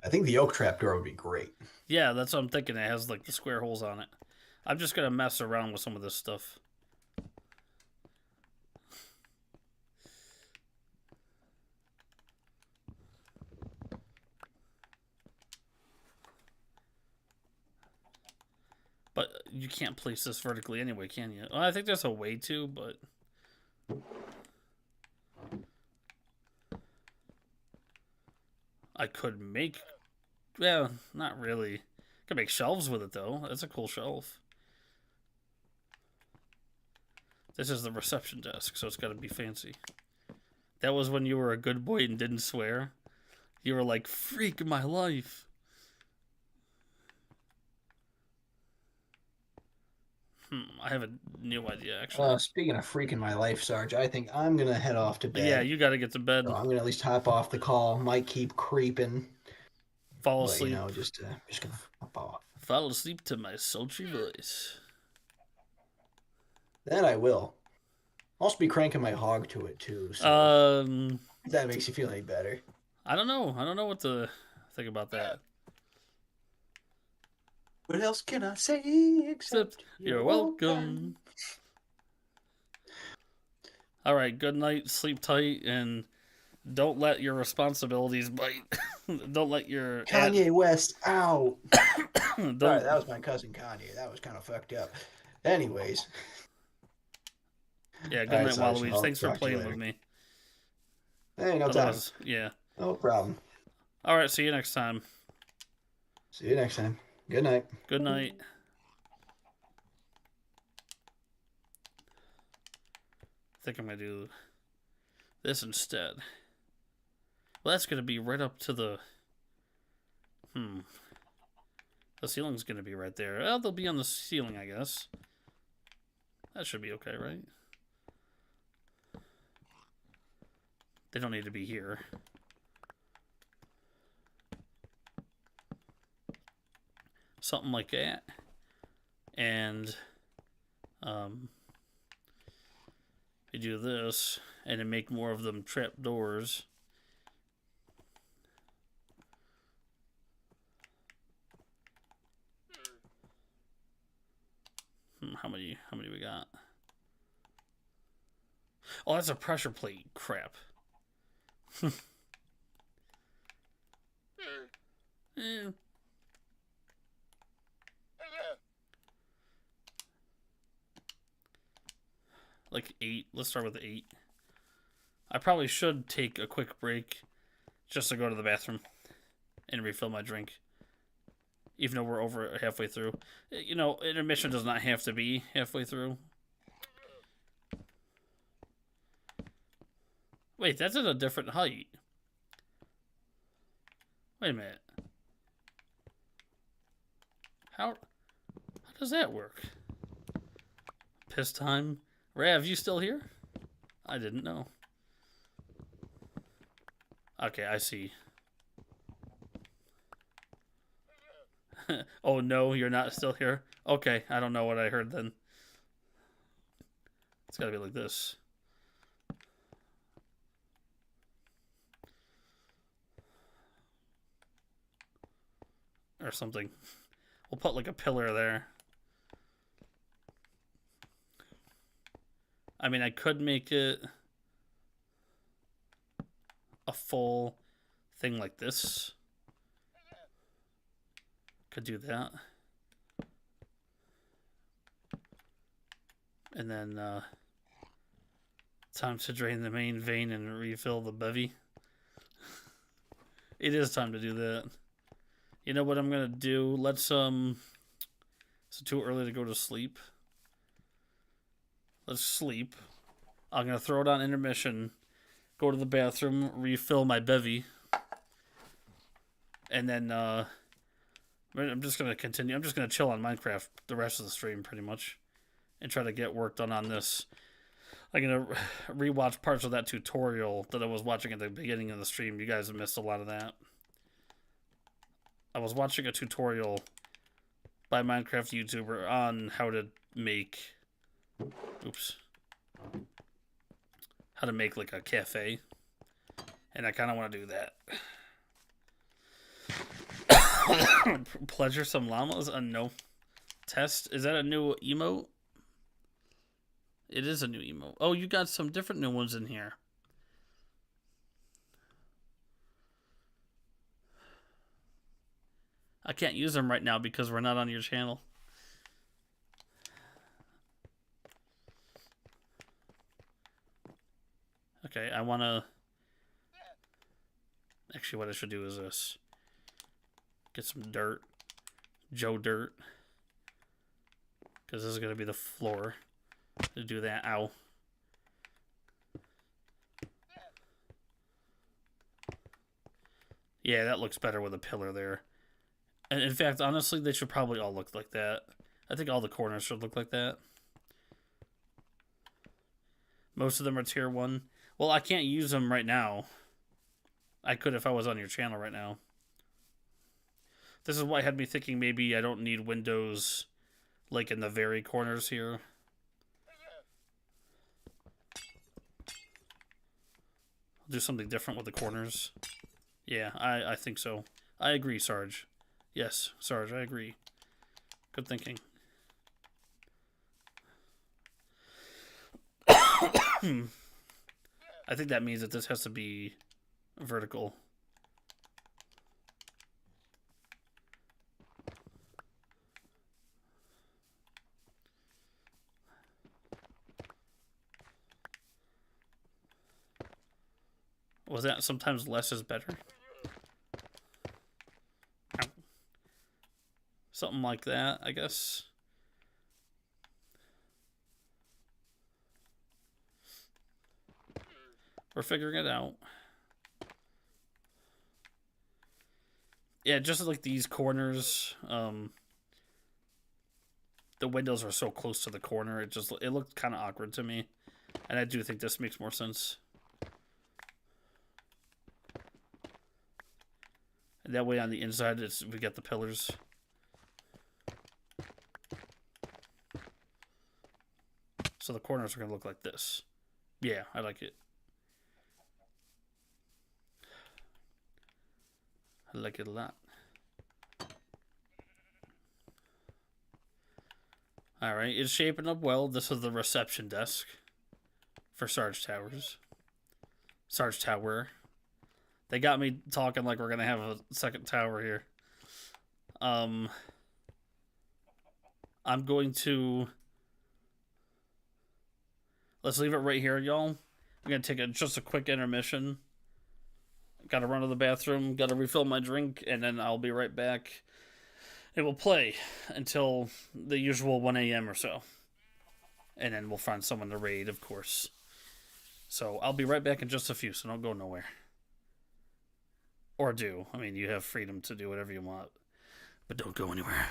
I think the oak trapdoor would be great. Yeah, that's what I'm thinking. It has like the square holes on it. I'm just gonna mess around with some of this stuff. But you can't place this vertically anyway, can you? Well, I think there's a way to, but... I could make... Well, not really. I could make shelves with it, though. That's a cool shelf. This is the reception desk, so it's got to be fancy. That was when you were a good boy and didn't swear. You were like, freak my life. I have a new idea, actually. Speaking of freaking my life, Sarge, I think I'm gonna head off to bed. Yeah, you got to get to bed. So I'm gonna at least hop off the call. Might keep creeping, Fall but asleep. just gonna hop off. Fall asleep to my sultry voice. That I will. I'll also be cranking my hog to it too. So if that makes you feel any better. I don't know. I don't know what to think about that. What else can I say Except you're welcome. All right, good night, sleep tight, and don't let your responsibilities bite. Don't let your Kanye West out. don't... Sorry, that was my cousin Kanye. That was kind of fucked up. Anyways. Yeah, good All right, night, Sarge, Waluigi. I'll Thanks for talk to you playing with later. me. Hey, no time. Yeah. No problem. All right, see you next time. See you next time. Good night. Good night. I think I'm going to do this instead. Well, that's going to be right up to the... The ceiling's going to be right there. Well, they'll be on the ceiling, I guess. That should be okay, right? They don't need to be here. Something like that. And you do this and then make more of them trap doors. How many we got? Oh, that's a pressure plate. Crap. Yeah. Like 8. Let's start with 8. I probably should take a quick break just to go to the bathroom and refill my drink. Even though we're over halfway through. You know, intermission does not have to be halfway through. Wait, that's at a different height. Wait a minute. How does that work? Piss time. Rav, you still here? I didn't know. Okay, I see. Oh no, you're not still here? Okay, I don't know what I heard then. It's gotta be like this. Or something. We'll put like a pillar there. I mean, I could make it a full thing like this. Could do that. And then time to drain the main vein and refill the bevy. It is time to do that. You know what I'm gonna do? Let's it's too early to go to sleep. Let's sleep. I'm gonna throw it on intermission, go to the bathroom, refill my bevy, and then I'm just gonna continue. I'm just gonna chill on Minecraft the rest of the stream, pretty much, and try to get work done on this. I'm gonna rewatch parts of that tutorial that I was watching at the beginning of the stream. You guys have missed a lot of that. I was watching a tutorial by Minecraft YouTuber on how to make, how to make like a cafe, and I kind of want to do that. Pleasure some llamas? No. Test? Is that a new emote? It is a new emote. Oh, you got some different new ones in here. I can't use them right now because we're not on your channel. Okay, I want to... Actually, what I should do is this. Get some dirt. Joe dirt. Because this is going to be the floor. to do that. Ow. Yeah, that looks better with a pillar there. And in fact, honestly, they should probably all look like that. I think all the corners should look like that. Most of them are tier 1. Well, I can't use them right now. I could if I was on your channel right now. This is why had me thinking maybe I don't need windows like in the very corners here. I'll do something different with the corners. Yeah, I think so. I agree, Sarge. Yes, Sarge, I agree. Good thinking. I think that means that this has to be vertical. Was that sometimes less is better? Ow. Something like that, I guess. We're figuring it out. Yeah, just like these corners, the windows are so close to the corner, it looked kind of awkward to me. And I do think this makes more sense. And that way on the inside, we get the pillars. So the corners are going to look like this. Yeah, I like it. I like it a lot. Alright, it's shaping up well. This is the reception desk for Sarge Towers. Sarge Tower. They got me talking like we're going to have a second tower here. I'm going to... Let's leave it right here, y'all. I'm going to take just a quick intermission. Gotta run to the bathroom, gotta refill my drink, and then I'll be right back. It will play until the usual 1 a.m. or so. And then we'll find someone to raid, of course. So I'll be right back in just a few, so don't go nowhere. Or do. I mean, you have freedom to do whatever you want. But don't go anywhere.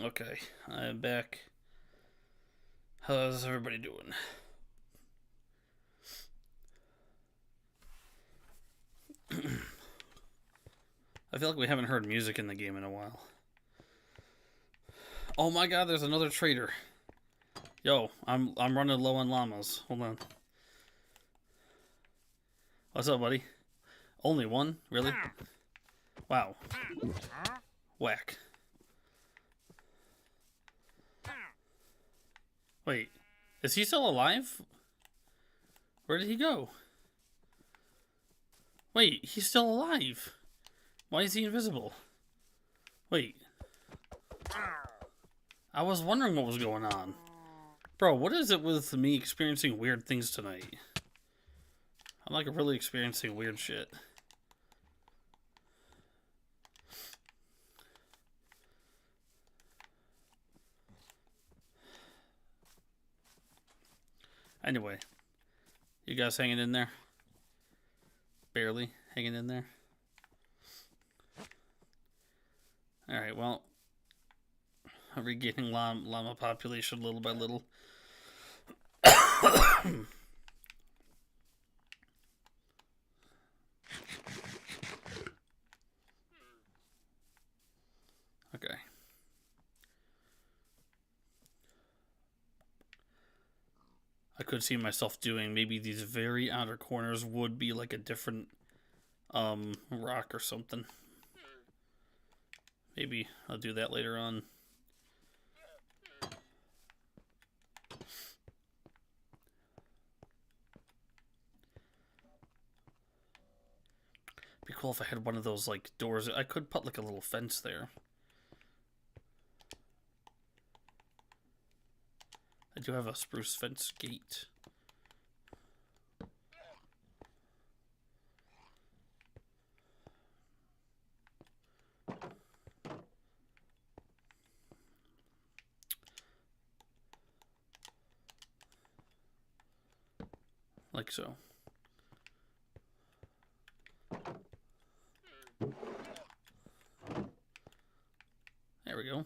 Okay, I'm back. How's everybody doing? I feel like we haven't heard music in the game in a while. Oh my god, there's another trader. Yo, I'm running low on llamas. Hold on. What's up, buddy? Only one? Really? Wow. Whack. Wait, is he still alive? Where did he go? Wait, he's still alive. Why is he invisible? Wait. I was wondering what was going on. Bro, what is it with me experiencing weird things tonight? I'm like really experiencing weird shit. Anyway, you guys hanging in there? Barely hanging in there? Alright, well, I'm regaining llama population little by little. Okay. I could see myself doing maybe these very outer corners would be like a different rock or something. Maybe I'll do that later on. Be cool if I had one of those like doors. I could put like a little fence there. I do have a spruce fence gate. Like so. There we go.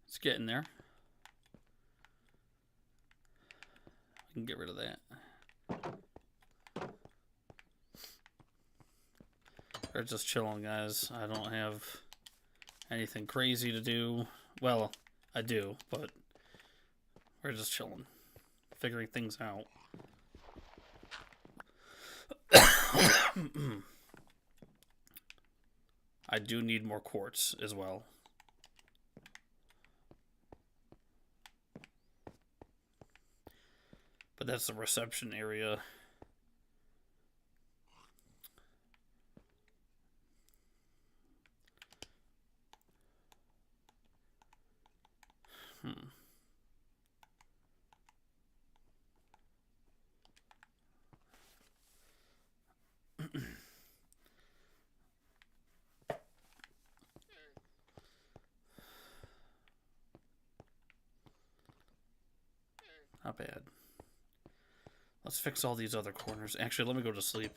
It's getting there. We can get rid of that. We're just chilling, guys. I don't have anything crazy to do. Well, I do, but we're just chilling. Figuring things out. I do need more quartz as well. But that's the reception area. Not bad. Let's fix all these other corners. Actually, let me go to sleep.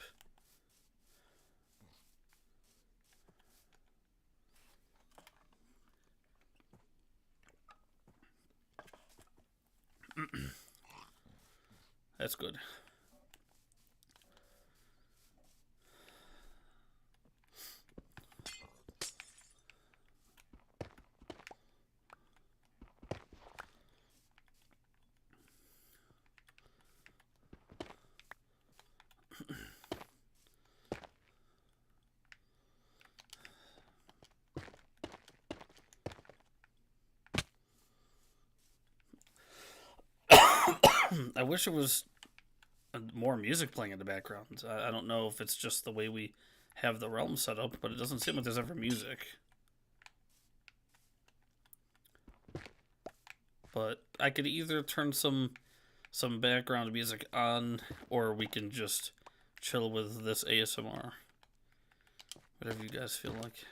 That's good. I wish it was more music playing in the background. I don't know if it's just the way we have the realm set up, but it doesn't seem like there's ever music. But I could either turn some background music on, or we can just chill with this ASMR. Whatever you guys feel like.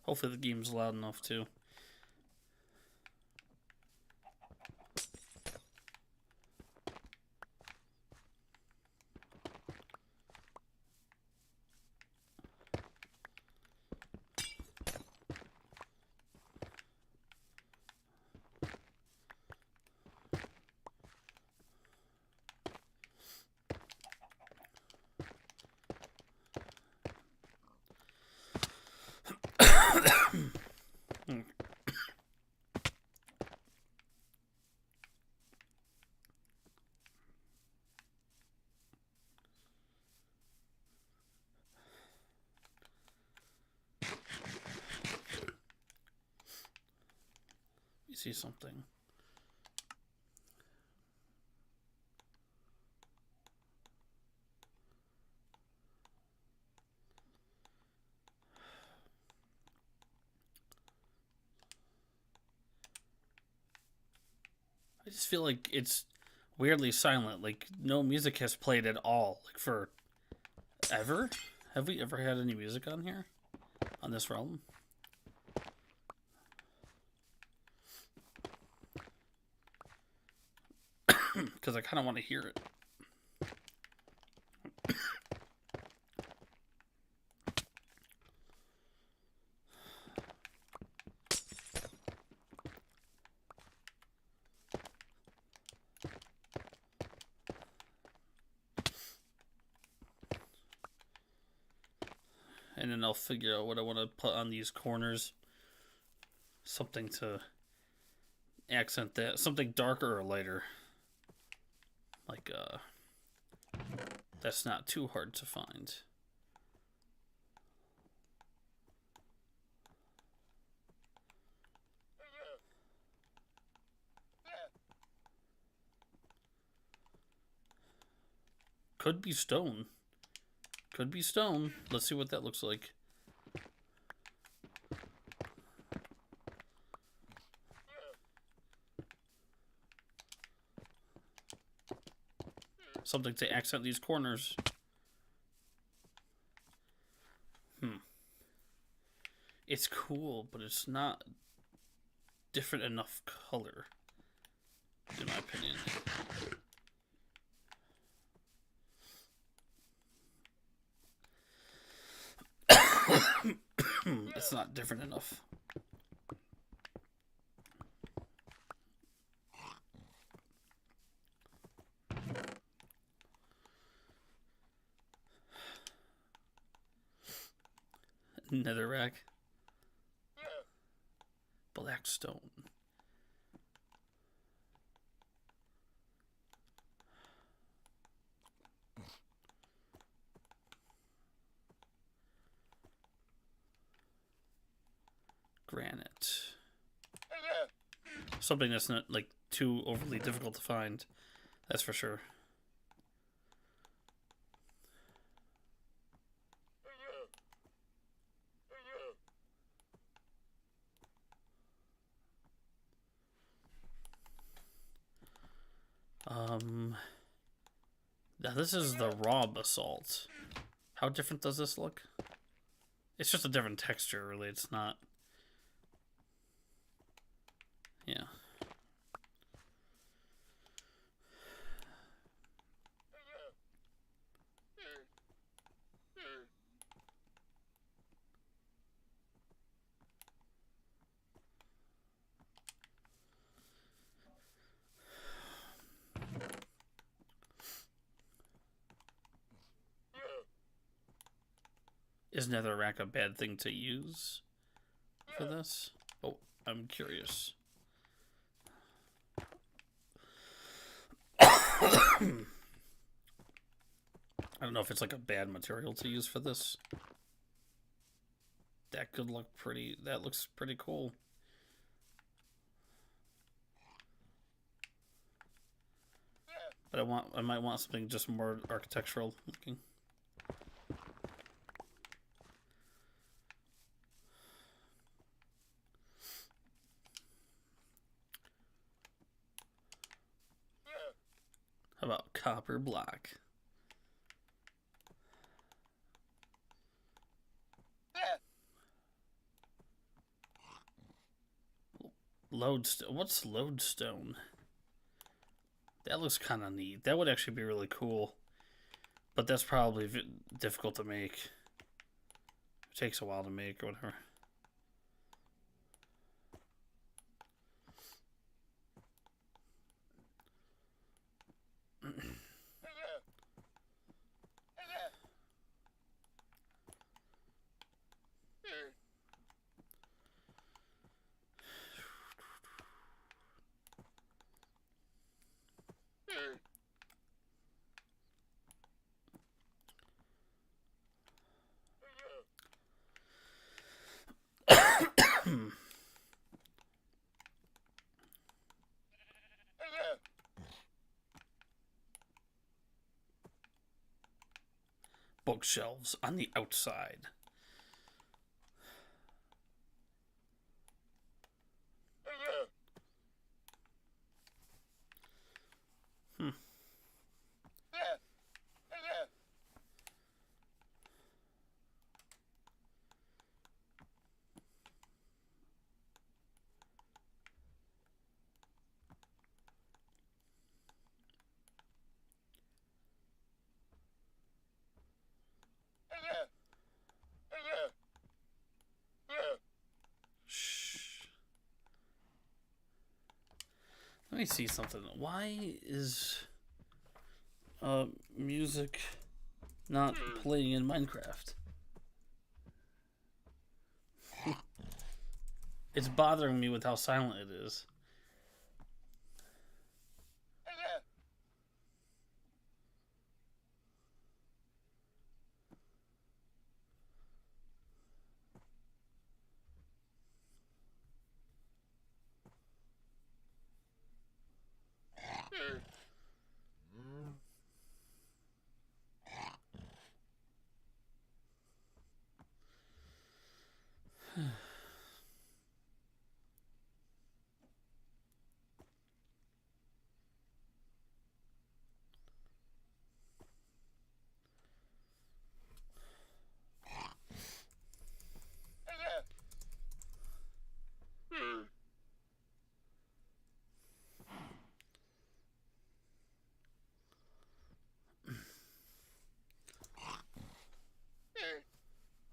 Hopefully the game's loud enough too. You see something. I just feel like it's weirdly silent. Like no music has played at all. Like for ever? Have we ever had any music on here? On this realm? Because I kind of want to hear it. And then I'll figure out what I want to put on these corners. Something to accent that. Something darker or lighter. Like, that's not too hard to find. Could be stone. Could be stone. Let's see what that looks like. Something to accent these corners. It's cool, but it's not different enough color, in my opinion. It's not different enough. Netherrack. Black stone. Granite. Something that's not like too overly difficult to find. That's for sure. Now this is the raw basalt. How different does this look? It's just a different texture, really. It's not. Yeah. Is netherrack a bad thing to use for this? Oh, I'm curious. I don't know if it's like a bad material to use for this. That could look pretty. That looks pretty cool. But I might want something just more architectural looking. How about copper block? Lodestone. What's lodestone? That looks kind of neat. That would actually be really cool. But that's probably difficult to make. It takes a while to make or whatever. Bookshelves on the outside. Let me see something. Why is music not playing in Minecraft? It's bothering me with how silent it is.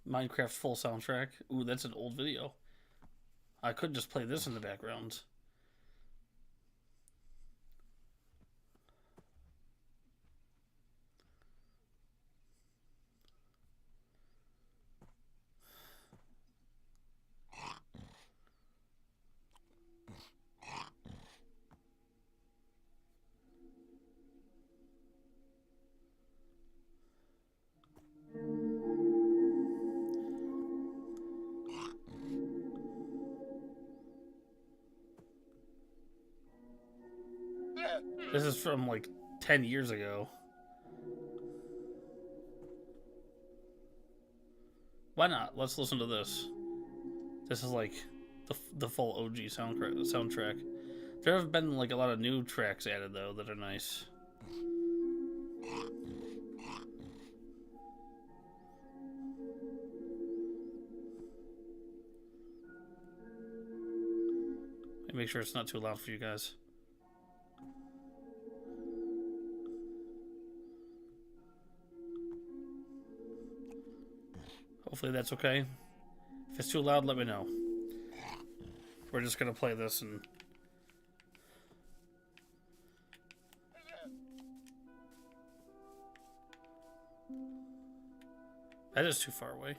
Minecraft full soundtrack. Ooh, that's an old video. I could just play this in the background. This is from like 10 years ago. Why not? Let's listen to this. This is like the full OG soundtrack. There have been like a lot of new tracks added though that are nice. Make sure it's not too loud for you guys. Hopefully that's okay. If it's too loud, let me know. We're just gonna play this and... That is too far away.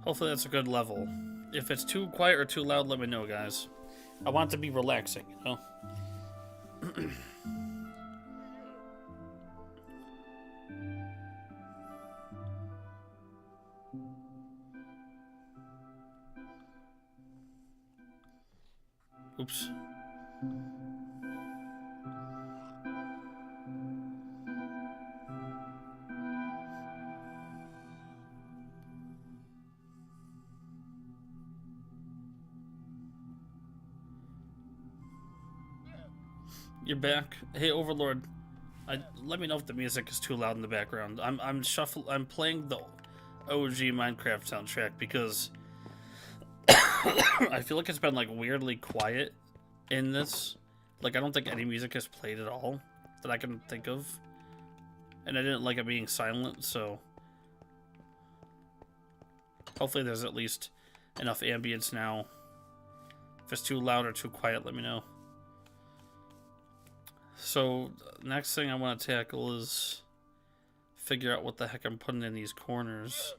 Hopefully that's a good level. If it's too quiet or too loud, let me know, guys. I want it to be relaxing, you know? Oops. You're back. Hey, Overlord. Let me know if the music is too loud in the background. I'm playing the OG Minecraft soundtrack because I feel like it's been like weirdly quiet in this. Like I don't think any music is played at all that I can think of. And I didn't like it being silent, so hopefully there's at least enough ambience now. If it's too loud or too quiet, let me know. So, next thing I want to tackle is figure out what the heck I'm putting in these corners.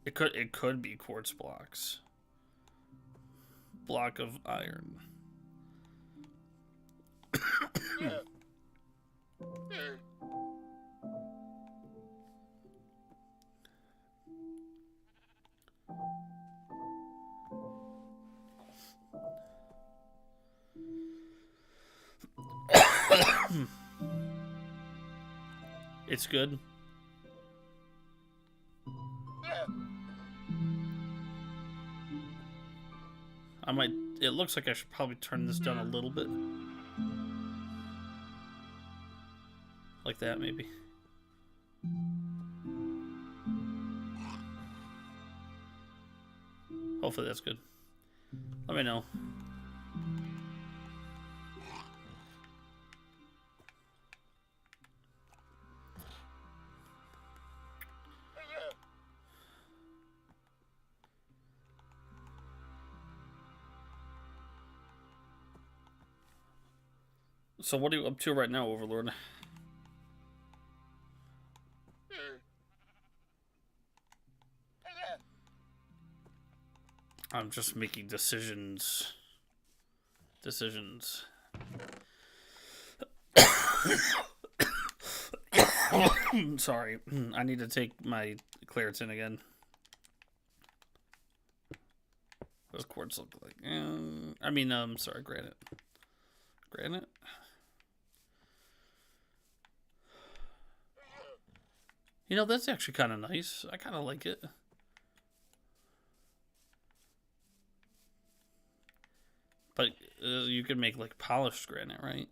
It could be quartz blocks. Block of iron. It's good. It looks like I should probably turn this down a little bit. Like that, maybe. Hopefully that's good. Let me know. So what are you up to right now, Overlord? I'm just making decisions. Sorry, I need to take my Claritin again. What does quartz look like? Sorry, granite. Granite? You know, that's actually kind of nice. I kind of like it. But you can make like polished granite, right?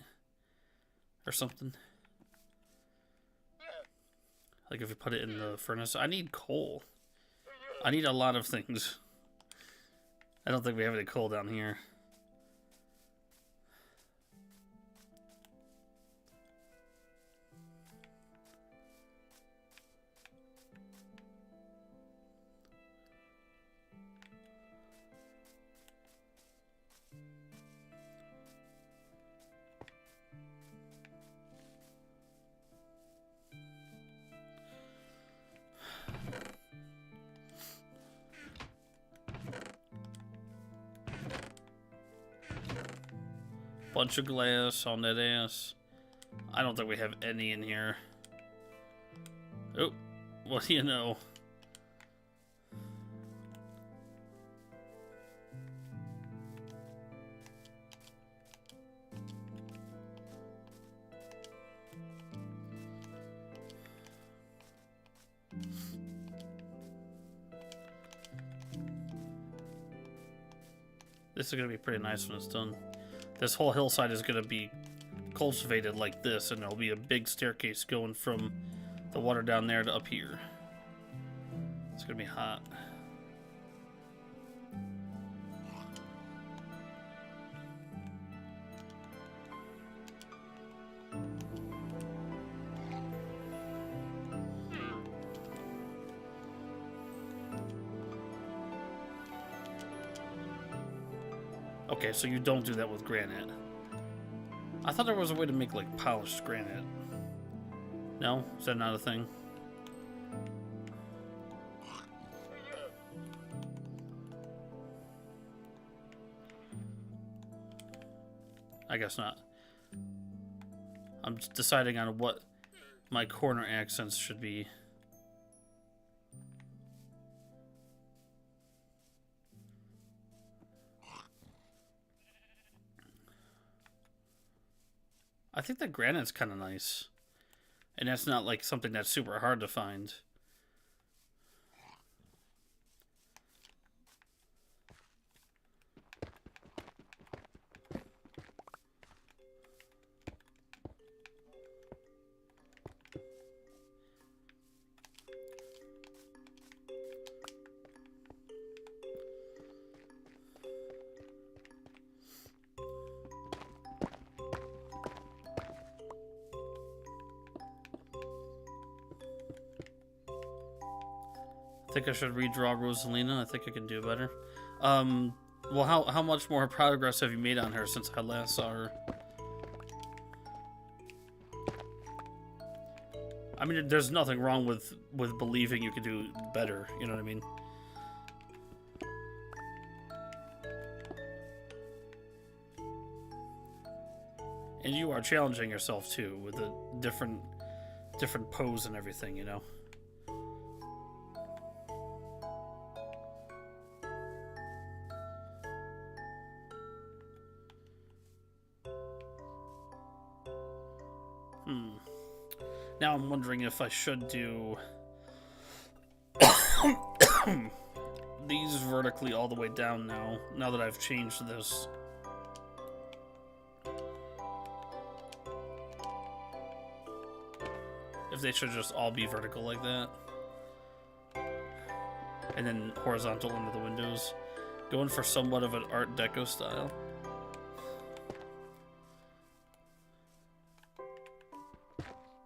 Or something. Like if you put it in the furnace. I need coal. I need a lot of things. I don't think we have any coal down here. Bunch of glass on that ass. I don't think we have any in here. Oh, what do you know? This is gonna be pretty nice when it's done. This whole hillside is going to be cultivated like this, and there'll be a big staircase going from the water down there to up here. It's going to be hot. Okay, so you don't do that with granite. I thought there was a way to make, like, polished granite. No? Is that not a thing? I guess not. I'm just deciding on what my corner accents should be. I think the granite's kind of nice. And that's not like something that's super hard to find. I think I should redraw Rosalina. I think I can do better. Well, how much more progress have you made on her since I last saw her? I mean, there's nothing wrong with believing you can do better. You know what I mean? And you are challenging yourself too with a different pose and everything. You know. Now I'm wondering if I should do these vertically all the way down now that I've changed this. If they should just all be vertical like that. And then horizontal into the windows. Going for somewhat of an Art Deco style.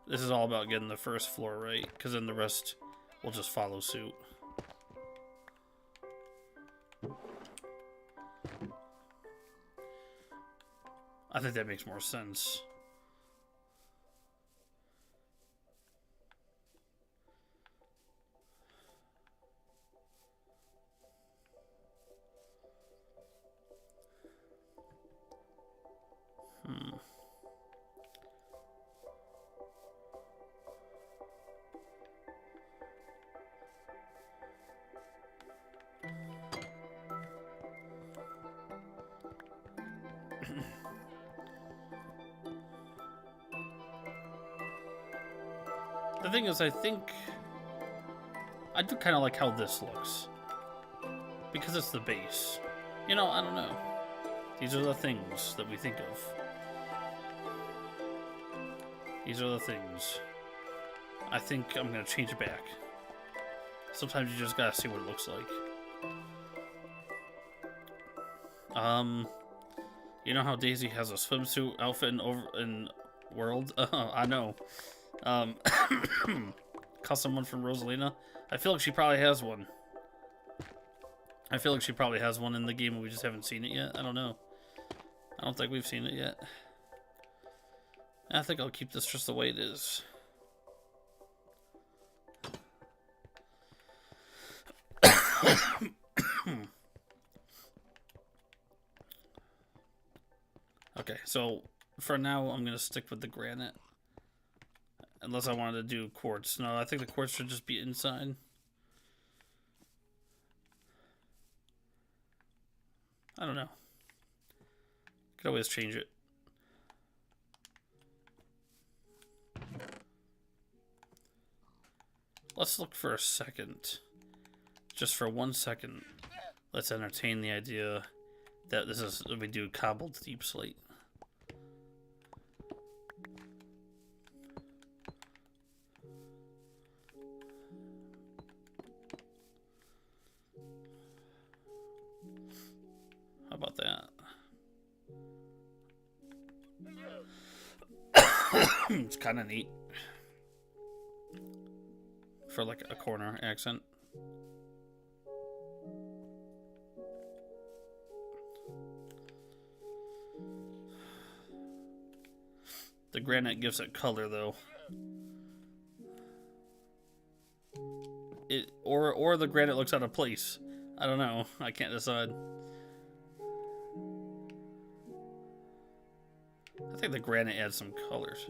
This is all about getting the first floor right, because then the rest will just follow suit. I think that makes more sense. The thing is, I think I do kind of like how this looks, because it's the base. You know, I don't know. These are the things that we think of. These are the things. I think I'm gonna change it back. Sometimes you just gotta see what it looks like. You know how Daisy has a swimsuit outfit in World? I know. Custom one from Rosalina. I feel like she probably has one. I feel like she probably has one in the game and we just haven't seen it yet. I don't know. I don't think we've seen it yet. I think I'll keep this just the way it is. Okay, so for now I'm gonna stick with the granite. Unless I wanted to do quartz. No, I think the quartz should just be inside. I don't know. Could always change it. Let's look for a second. Just for 1 second. Let's entertain the idea that this is we do cobbled deep slate. How about that? It's kind of neat for like a corner accent. The granite gives it color, though. Or the granite looks out of place. I don't know. I can't decide. I think the granite adds some colors.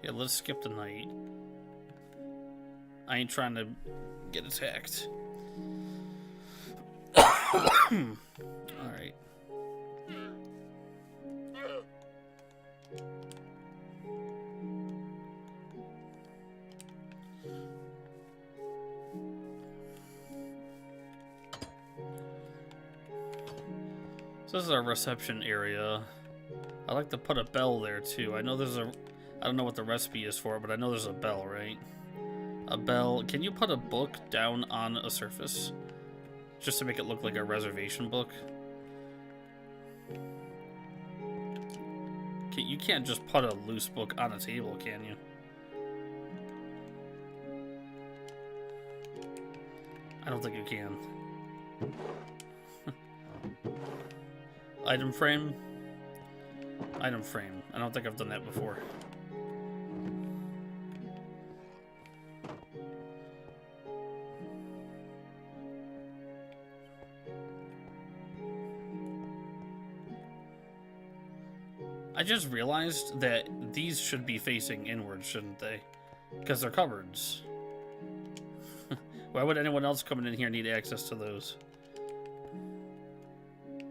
Yeah, let's skip the night. I ain't trying to get attacked. Alright. So this is our reception area. I like to put a bell there too. I know there's a... I don't know what the recipe is for it, but I know there's a bell, right? A bell. Can you put a book down on a surface? Just to make it look like a reservation book? You can't just put a loose book on a table, can you? I don't think you can. Item frame? Item frame. I don't think I've done that before. I just realized that these should be facing inward, shouldn't they? Because they're cupboards. Why would anyone else coming in here need access to those?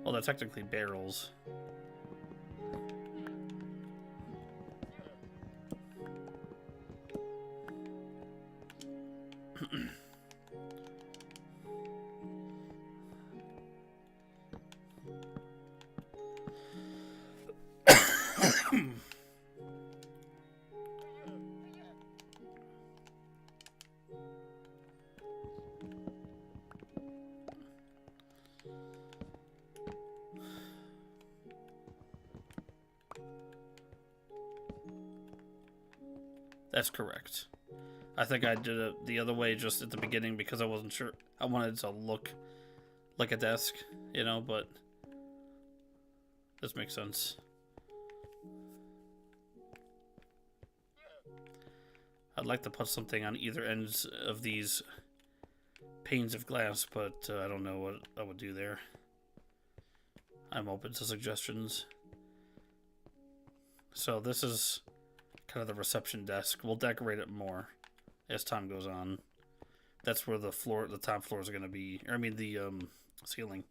Well, they're technically barrels. That's correct. I think I did it the other way just at the beginning because I wasn't sure. I wanted it to look like a desk, you know, but this makes sense. I'd like to put something on either ends of these panes of glass, but I don't know what I would do there. I'm open to suggestions. So this is kind of the reception desk. We'll decorate it more as time goes on. That's where the top floors are going to be. Or, I mean, the ceiling.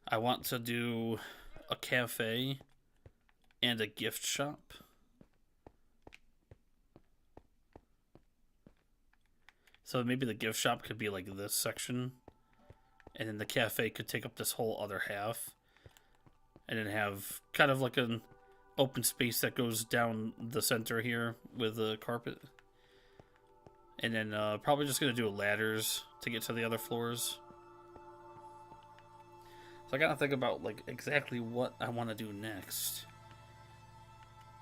I want to do a cafe and a gift shop. So maybe the gift shop could be like this section, and then the cafe could take up this whole other half, and then have kind of like an open space that goes down the center here with the carpet. And then probably just going to do ladders to get to the other floors. So I got to think about like exactly what I want to do next.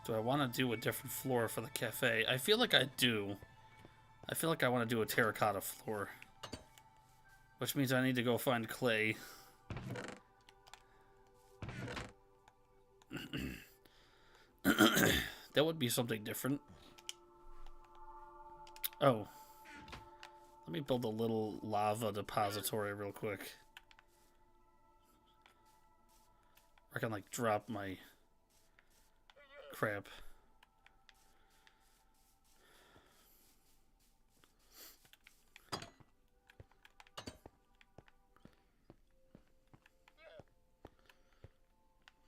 Do I want to do a different floor for the cafe? I feel like I do. I feel like I want to do a terracotta floor. Which means I need to go find clay. That would be something different. Oh. Let me build a little lava depository real quick. I can like drop my crap.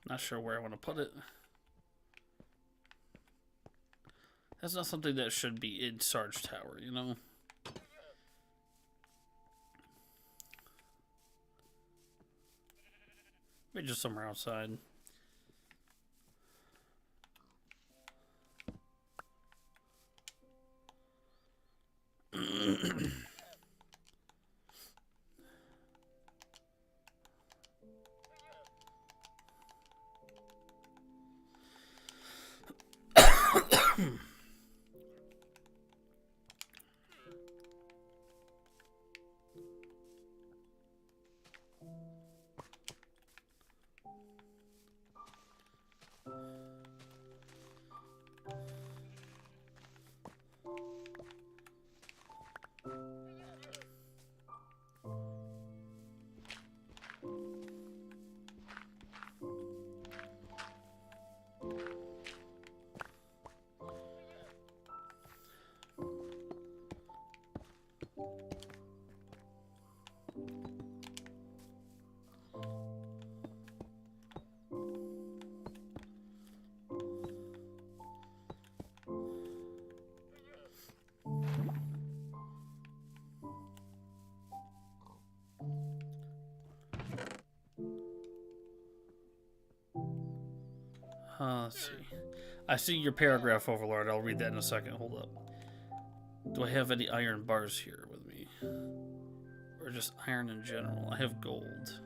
Not sure where I want to put it. That's not something that should be in Sarge Tower, you know? Maybe just somewhere outside. Let's see. I see your paragraph, Overlord. I'll read that in a second. Hold up. Do I have any iron bars here with me? Or just iron in general? I have gold.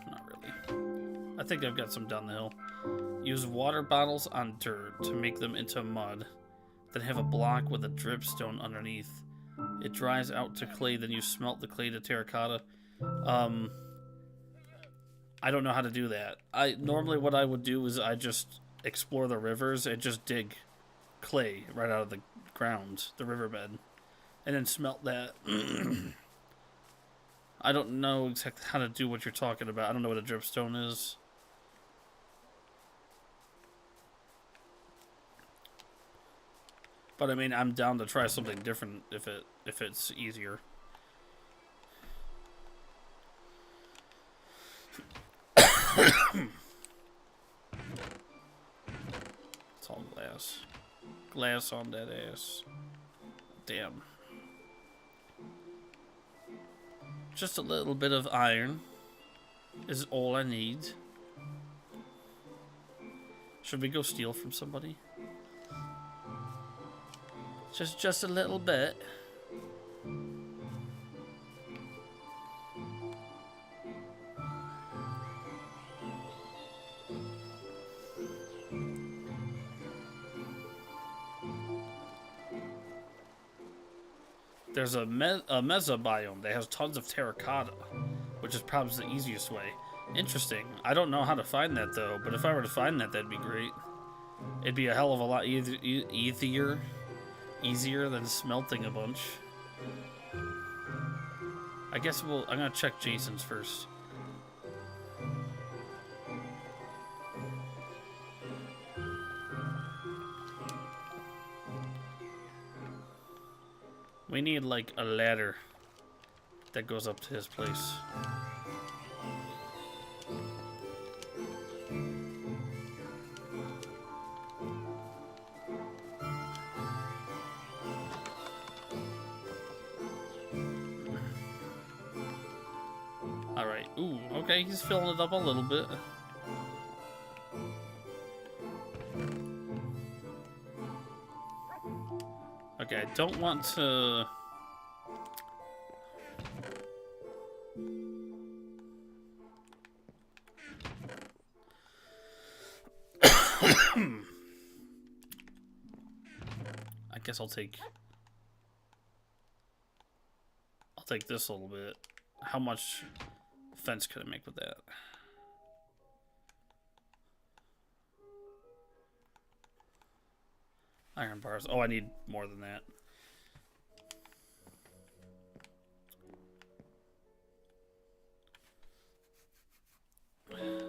Not really. I think I've got some down the hill. Use water bottles on dirt to make them into mud. Then have a block with a dripstone underneath. It dries out to clay, then you smelt the clay to terracotta. I don't know how to do that. Normally what I would do is I just explore the rivers and just dig clay right out of the ground, the riverbed, and then smelt that. I don't know exactly how to do what you're talking about. I don't know what a dripstone is. But I mean, I'm down to try something different if it's easier. It's all glass. Glass on that ass. Damn. Just a little bit of iron is all I need. Should we go steal from somebody? Just a little bit. There's a mesa biome that has tons of terracotta, which is probably the easiest way. Interesting. I don't know how to find that though, but if I were to find that, that'd be great. It'd be a hell of a lot easier than smelting a bunch. I guess I'm gonna check Jason's first. We need like a ladder that goes up to his place. Alright, ooh, okay, he's filling it up a little bit. Okay, I don't want to... I guess I'll take this a little bit. How much fence could I make with that? Iron bars. Oh, I need more than that. Well,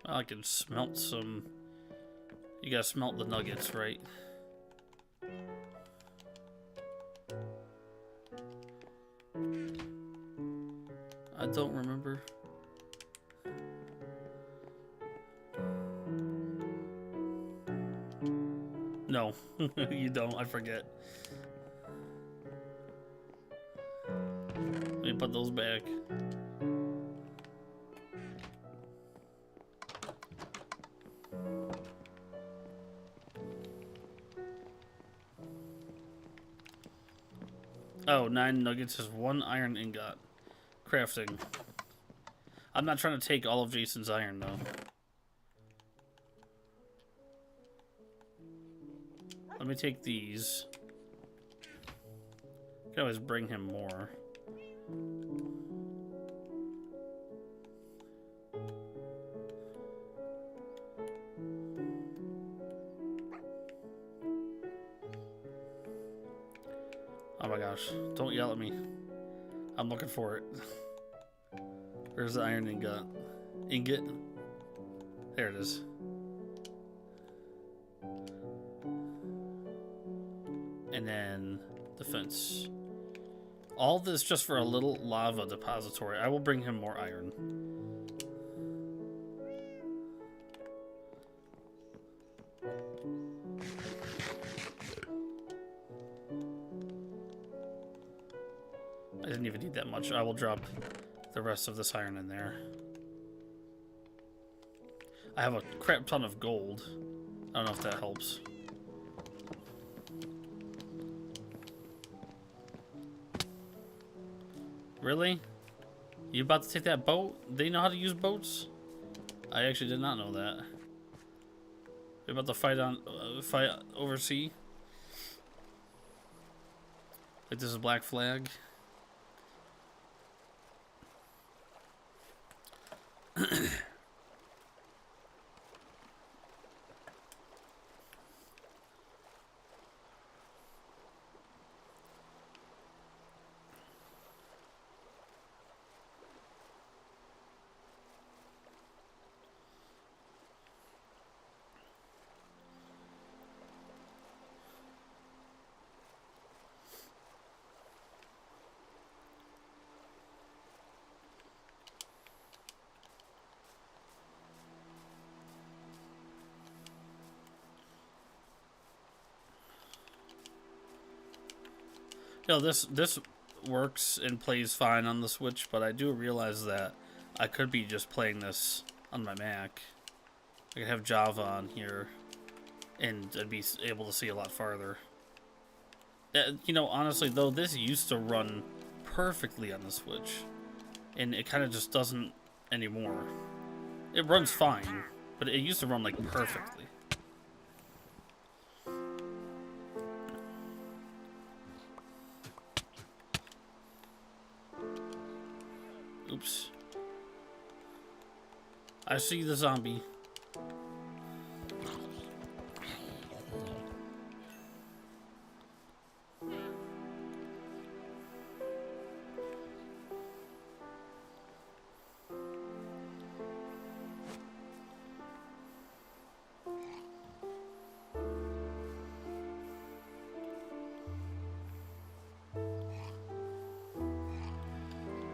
I can smelt some. You gotta smelt the nuggets, right? I don't remember. No, you don't. I forget. Let me put those back. Oh, 9 nuggets is 1 iron ingot. Crafting. I'm not trying to take all of Jason's iron, though. Let me take these. I can always bring him more. Oh my gosh, don't yell at me. I'm looking for it. Where's the iron ingot? Ingot? There it is. And then the fence. All this just for a little lava depository. I will bring him more iron. didn't even need that much. I will drop the rest of this iron in there. I have a crap ton of gold. I don't know if that helps. Really? You about to take that boat? They know how to use boats? I actually did not know that. You're about to fight over sea? Like this is Black Flag? You know, this works and plays fine on the Switch, but I do realize that I could be just playing this on my Mac. I could have Java on here, and I'd be able to see a lot farther. You know, honestly, though, this used to run perfectly on the Switch, and it kind of just doesn't anymore. It runs fine, but it used to run, like, perfectly. Oops. I see the zombie.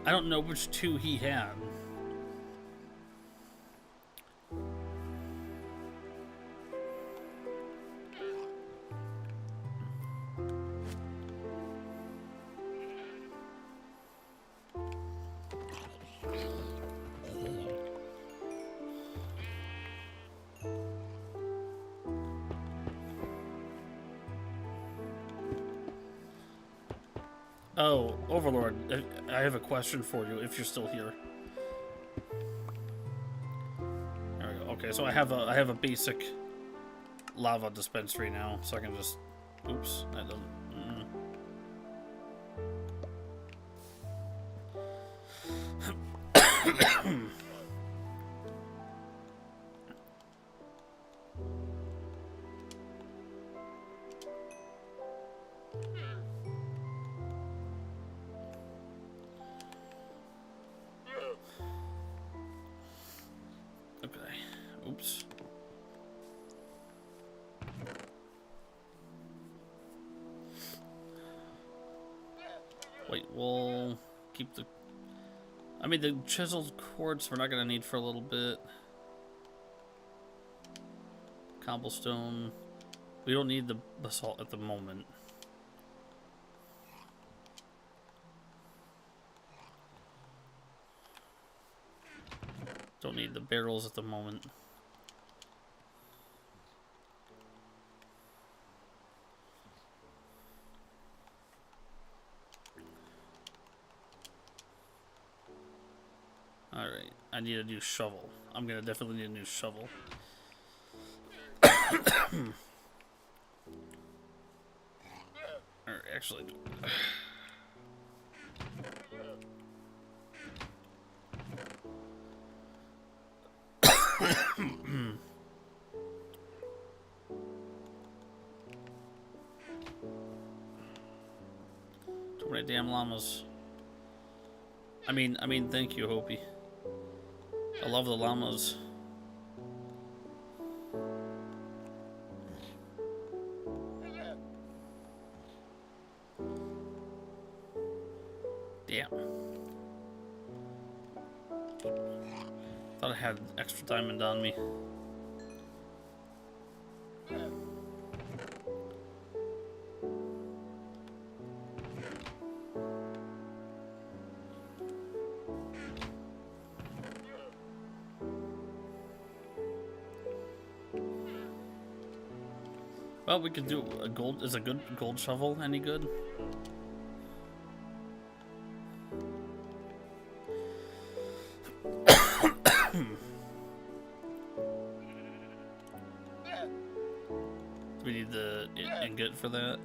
I don't know which two he had. Oh, Overlord, I have a question for you if you're still here. There we go. Okay, so I have a basic lava dispensary now, so I can just. Oops, that doesn't. Okay. Oops. Wait, we'll keep the. I mean, the chiseled quartz we're not gonna need for a little bit. Cobblestone. We don't need the basalt at the moment. Don't need the barrels at the moment. Alright, I need a new shovel. I'm gonna definitely need a new shovel. Or actually... Too many damn llamas. I mean, thank you, Hopi. I love the llamas. Damn. Thought I had extra diamond on me. Well, we could do a gold. Is a good gold shovel any good? Do we need the ingot for that?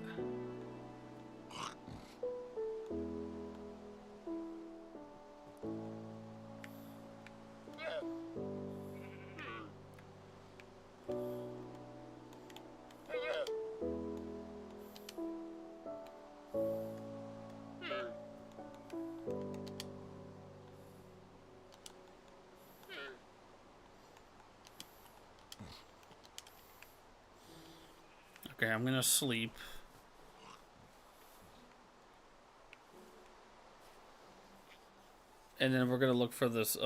Okay, I'm gonna sleep. And then we're gonna look for this,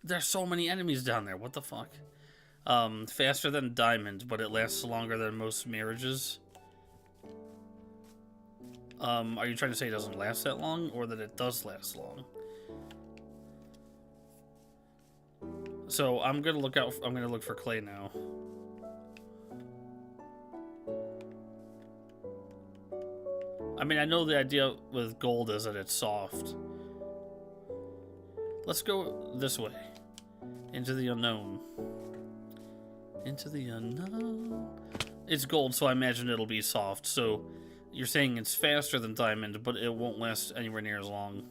There's so many enemies down there, what the fuck? Faster than diamond, but it lasts longer than most marriages. Are you trying to say it doesn't last that long, or that it does last long? So I'm gonna look for clay now. I mean, I know the idea with gold is that it's soft. Let's go this way. Into the unknown. Into the unknown. It's gold, so I imagine it'll be soft. So you're saying it's faster than diamond, but it won't last anywhere near as long.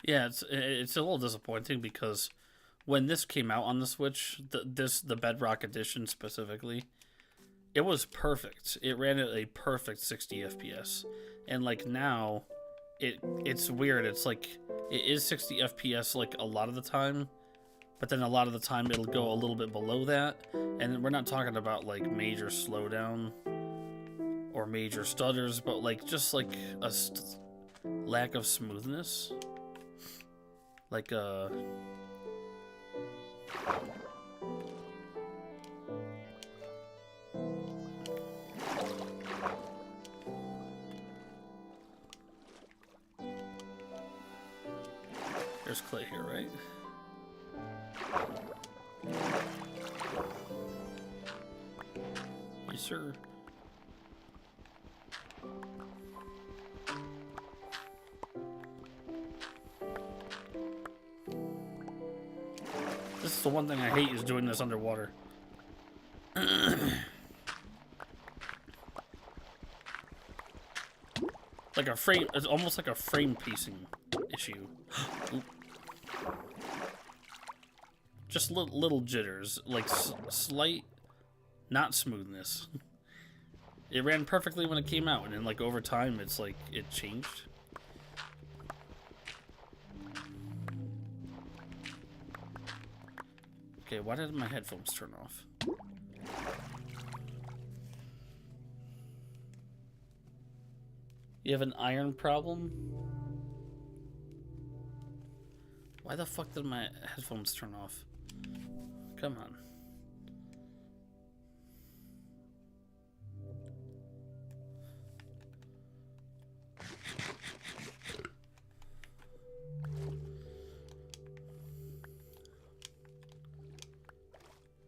Yeah, it's a little disappointing because when this came out on the Switch, the Bedrock Edition specifically, it was perfect. It ran at a perfect 60 FPS, and like now, it's weird. It's like it is 60 FPS like a lot of the time, but then a lot of the time it'll go a little bit below that, and we're not talking about like major slowdown or major stutters, but like just like a lack of smoothness. Like, there's clay here, right? Yes, sir. This is the one thing I hate, is doing this underwater. Like a frame, it's almost like a frame piecing issue. Just little jitters, like slight, not smoothness. It ran perfectly when it came out, and then like over time, it's like it changed. Okay, why did my headphones turn off? You have an iron problem? Why the fuck did my headphones turn off? Come on.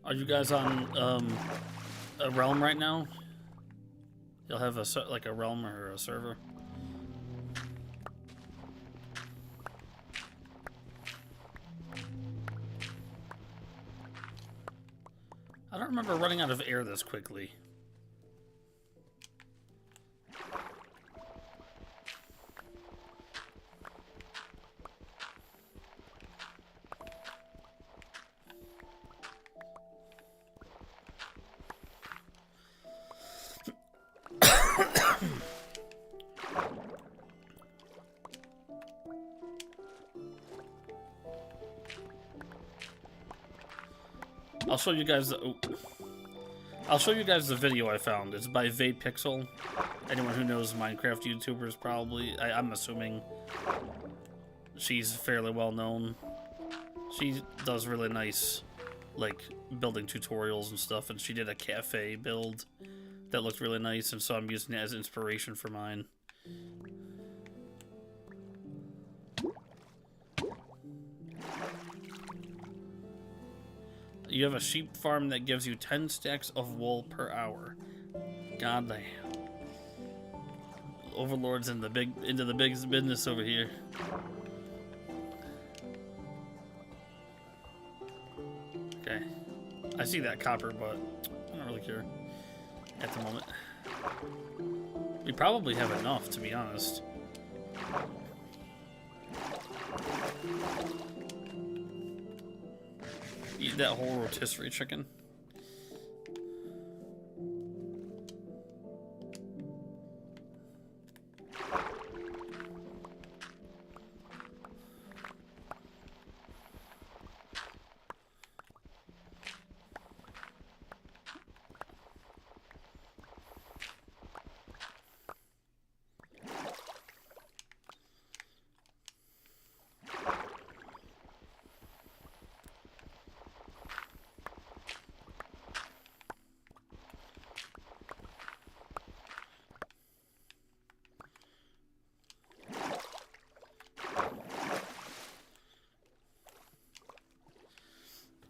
Are you guys on a realm right now? You'll have like a realm or a server. I don't remember running out of air this quickly. show you guys the. I'll show you guys the video I found. It's by Vapixel. Anyone who knows Minecraft YouTubers probably. I'm assuming she's fairly well known. She does really nice, like, building tutorials and stuff, and she did a cafe build that looked really nice, and so I'm using it as inspiration for mine. You have a sheep farm that gives you 10 stacks of wool per hour. God damn. Overlord's into the big business over here. Okay. I see that copper, but I don't really care at the moment. We probably have enough, to be honest. Eat that whole rotisserie chicken.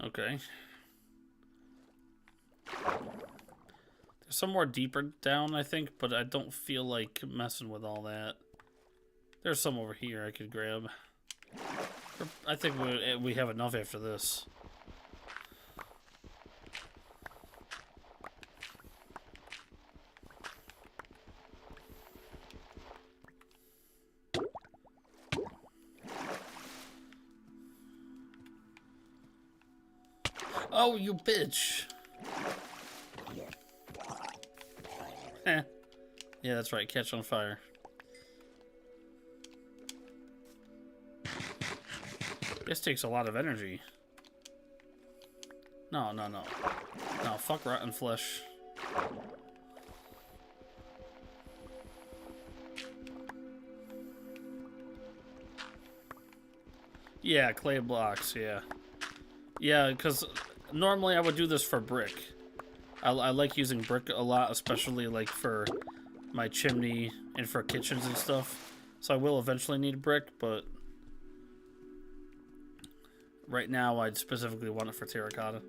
Okay. There's some more deeper down, I think, but I don't feel like messing with all that. There's some over here I could grab. I think we have enough after this. Oh, you bitch! Heh. Yeah, that's right. Catch on fire. This takes a lot of energy. No, no, no. No, fuck rotten flesh. Yeah, clay blocks, yeah. Yeah, because normally I would do this for brick. I like using brick a lot, especially like for my chimney and for kitchens and stuff. So I will eventually need brick, but right now I'd specifically want it for terracotta.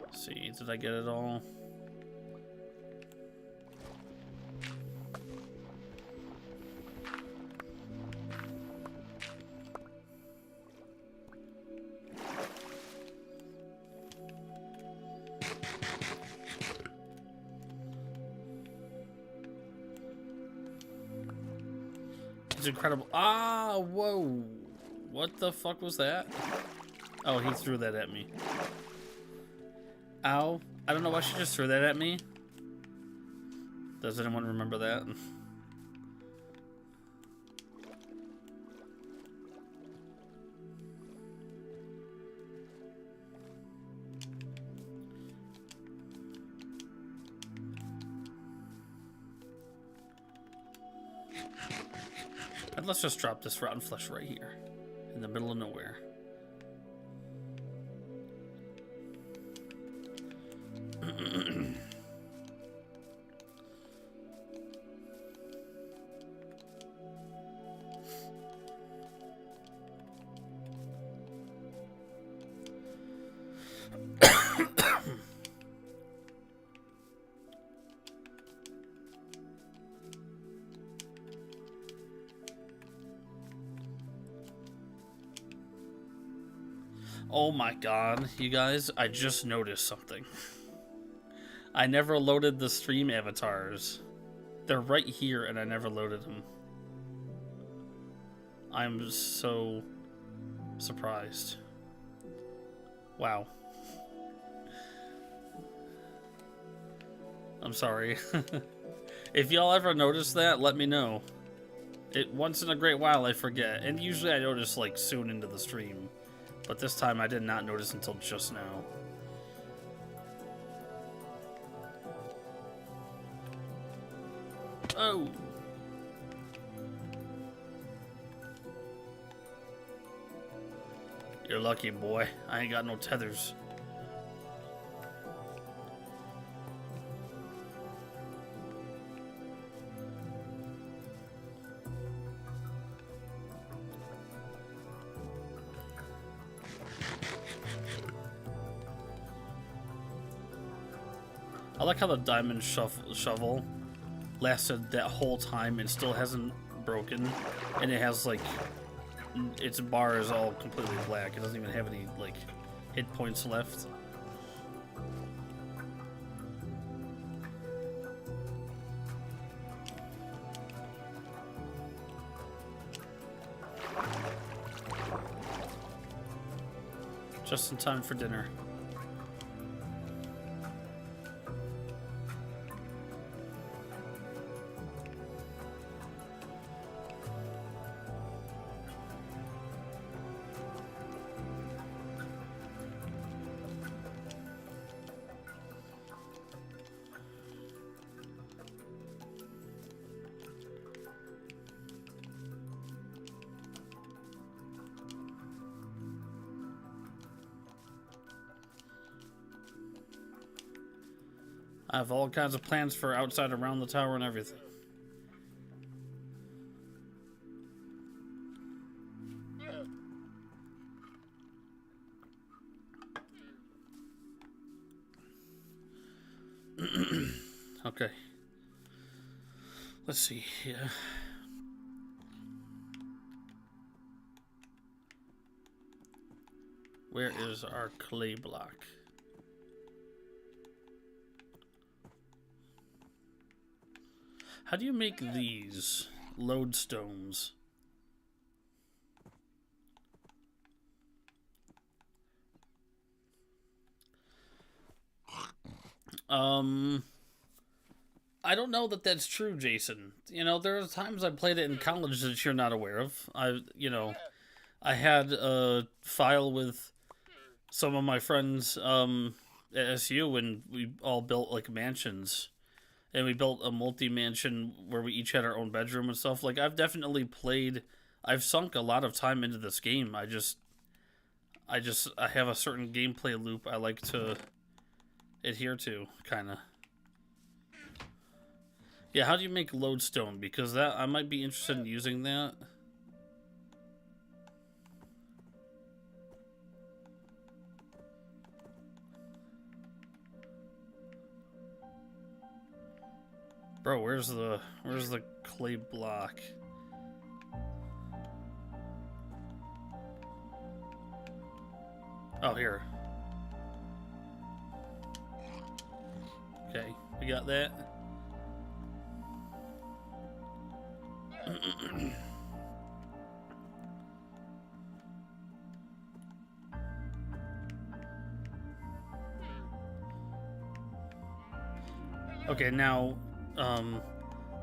Let's see, did I get it all? It's incredible. Ah, whoa. What the fuck was that? Oh, he threw that at me. Ow. I don't know why she just threw that at me. Does anyone remember that? And let's just drop this rotten flesh right here, in the middle of nowhere. Oh my god, you guys, I just noticed something. I never loaded the stream avatars. They're right here and I never loaded them. I'm so surprised. Wow. I'm sorry. If y'all ever notice that, let me know. It once in a great while I forget, and usually I notice like soon into the stream, but this time I did not notice until just now. Oh. You're lucky, boy. I ain't got no tethers. I like how the diamond shovel lasted that whole time and still hasn't broken, and it has like its bar is all completely black. It doesn't even have any like hit points left. Just in time for dinner. I have all kinds of plans for outside around the tower and everything. Okay. Let's see here. Where is our clay block? How do you make these lodestones? I don't know that that's true, Jason. You know, there are times I played it in college that you're not aware of. I had a file with some of my friends at SU, and we all built like mansions. And we built a multi-mansion where we each had our own bedroom and stuff. Like, I've definitely played... I've sunk a lot of time into this game. I have a certain gameplay loop I like to adhere to, kind of. Yeah, how do you make lodestone? Because that I might be interested in using that. Bro, where's the clay block? Oh, here. Okay, we got that. Okay, now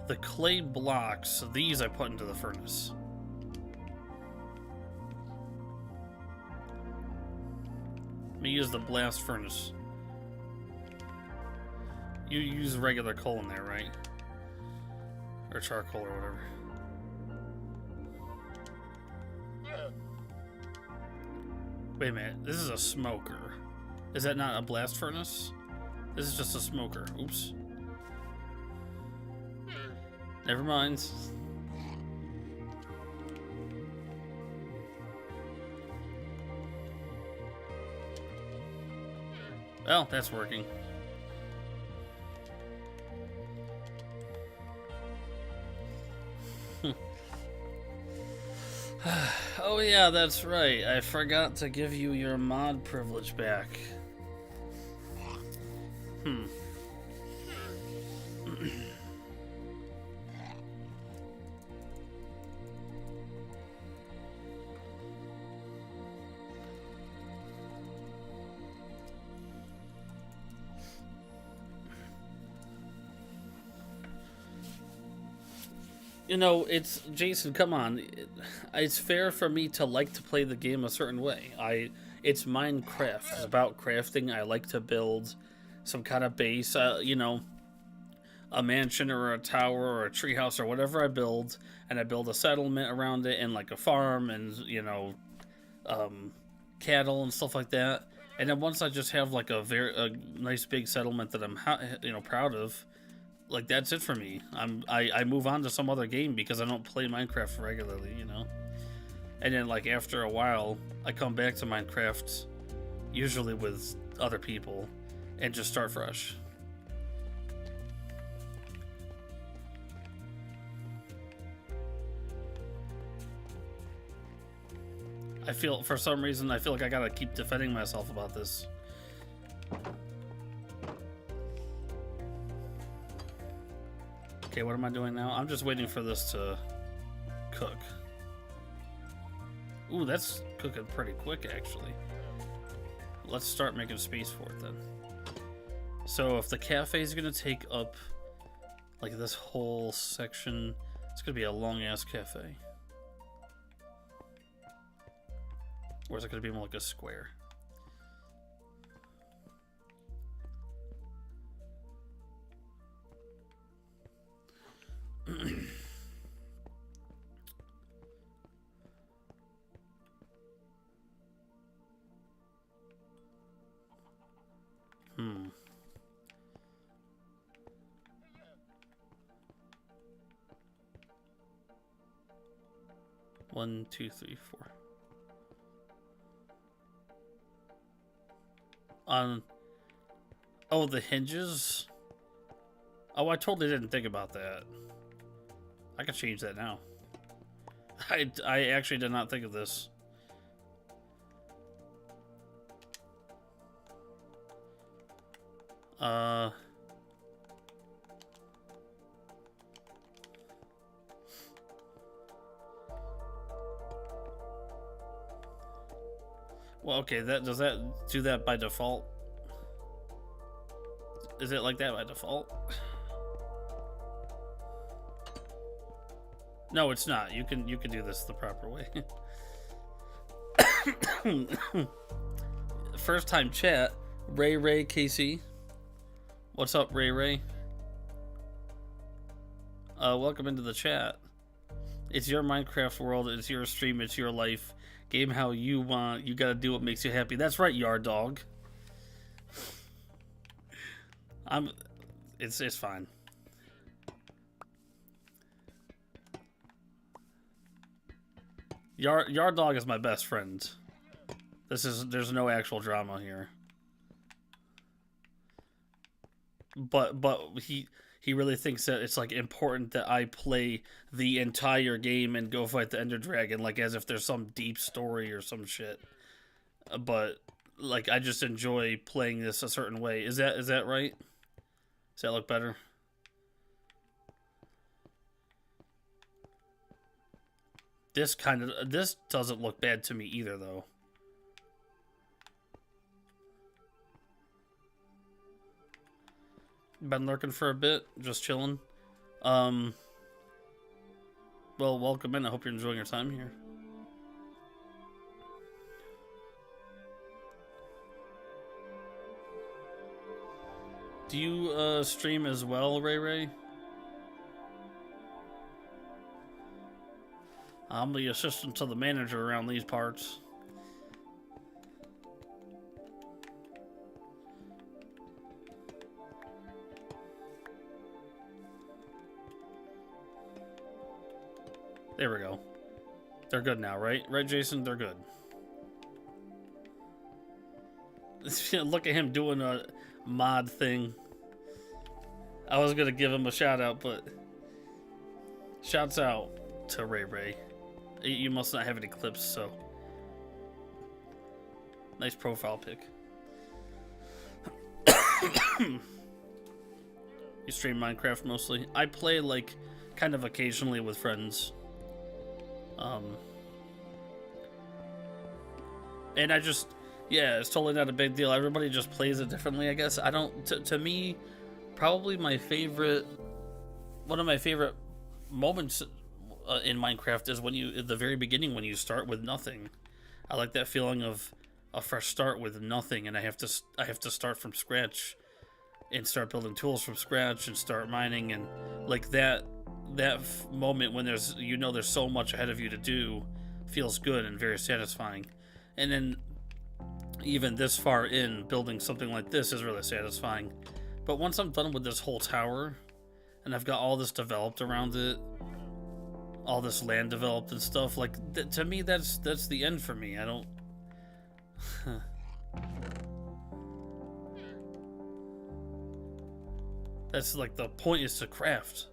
the clay blocks, these I put into the furnace. Let me use the blast furnace. You use regular coal in there, right? Or charcoal or whatever. Wait a minute, this is a smoker. Is that not a blast furnace? This is just a smoker. Oops. Never mind. Well, that's working. Oh yeah, that's right. I forgot to give you your mod privilege back. You know, it's Jason. Come on, it's fair for me to like to play the game a certain way. It's Minecraft. It's about crafting. I like to build some kind of base. You know, a mansion or a tower or a treehouse or whatever I build, and I build a settlement around it and like a farm and cattle and stuff like that. And then once I just have like a nice big settlement that I'm proud of. Like, that's it for me. I move on to some other game because I don't play Minecraft regularly, you know? And then, like, after a while, I come back to Minecraft, usually with other people, and just start fresh. For some reason, I feel like I gotta keep defending myself about this. Okay, what am I doing now? I'm just waiting for this to cook. Ooh, that's cooking pretty quick, actually. Let's start making space for it, then. So, if the cafe is going to take up, like, this whole section, it's going to be a long-ass cafe. Or is it going to be more like a square? One, two, three, four. Oh, the hinges? Oh, I totally didn't think about that. I can change that now. I actually did not think of this. Well, okay, does that do that by default? Is it like that by default? No, it's not. You can do this the proper way. First time chat, Ray Casey. What's up, Ray? Welcome into the chat. It's your Minecraft world, it's your stream, it's your life. Game how you want. You gotta do what makes you happy. That's right, Yard Dog. It's fine. Yard Dog is my best friend. There's no actual drama here. But he really thinks that it's like important that I play the entire game and go fight the Ender Dragon, like as if there's some deep story or some shit. But like I just enjoy playing this a certain way. Is that right? Does that look better? This doesn't look bad to me either, though. Been lurking for a bit, just chilling. Well, welcome in. I hope you're enjoying your time here. Do you stream as well, Ray? I'm the assistant to the manager around these parts. There we go. They're good now, right? Right, Jason? They're good. Look at him doing a mod thing. I was gonna give him a shout out, but shouts out to Ray. You must not have any clips, so nice profile pic. You stream Minecraft mostly? I play like kind of occasionally with friends. And I just, yeah, it's totally not a big deal. Everybody just plays it differently, I guess. I don't, to me, probably one of my favorite moments in Minecraft is when you, at the very beginning, when you start with nothing. I like that feeling of a fresh start with nothing, and I have to start from scratch and start building tools from scratch and start mining, and like that moment when there's so much ahead of you to do feels good and very satisfying. And then even this far in, building something like this is really satisfying. But once I'm done with this whole tower and I've got all this developed around it, all this land developed and stuff, like to me that's the end for me. I don't that's like the point, is to craft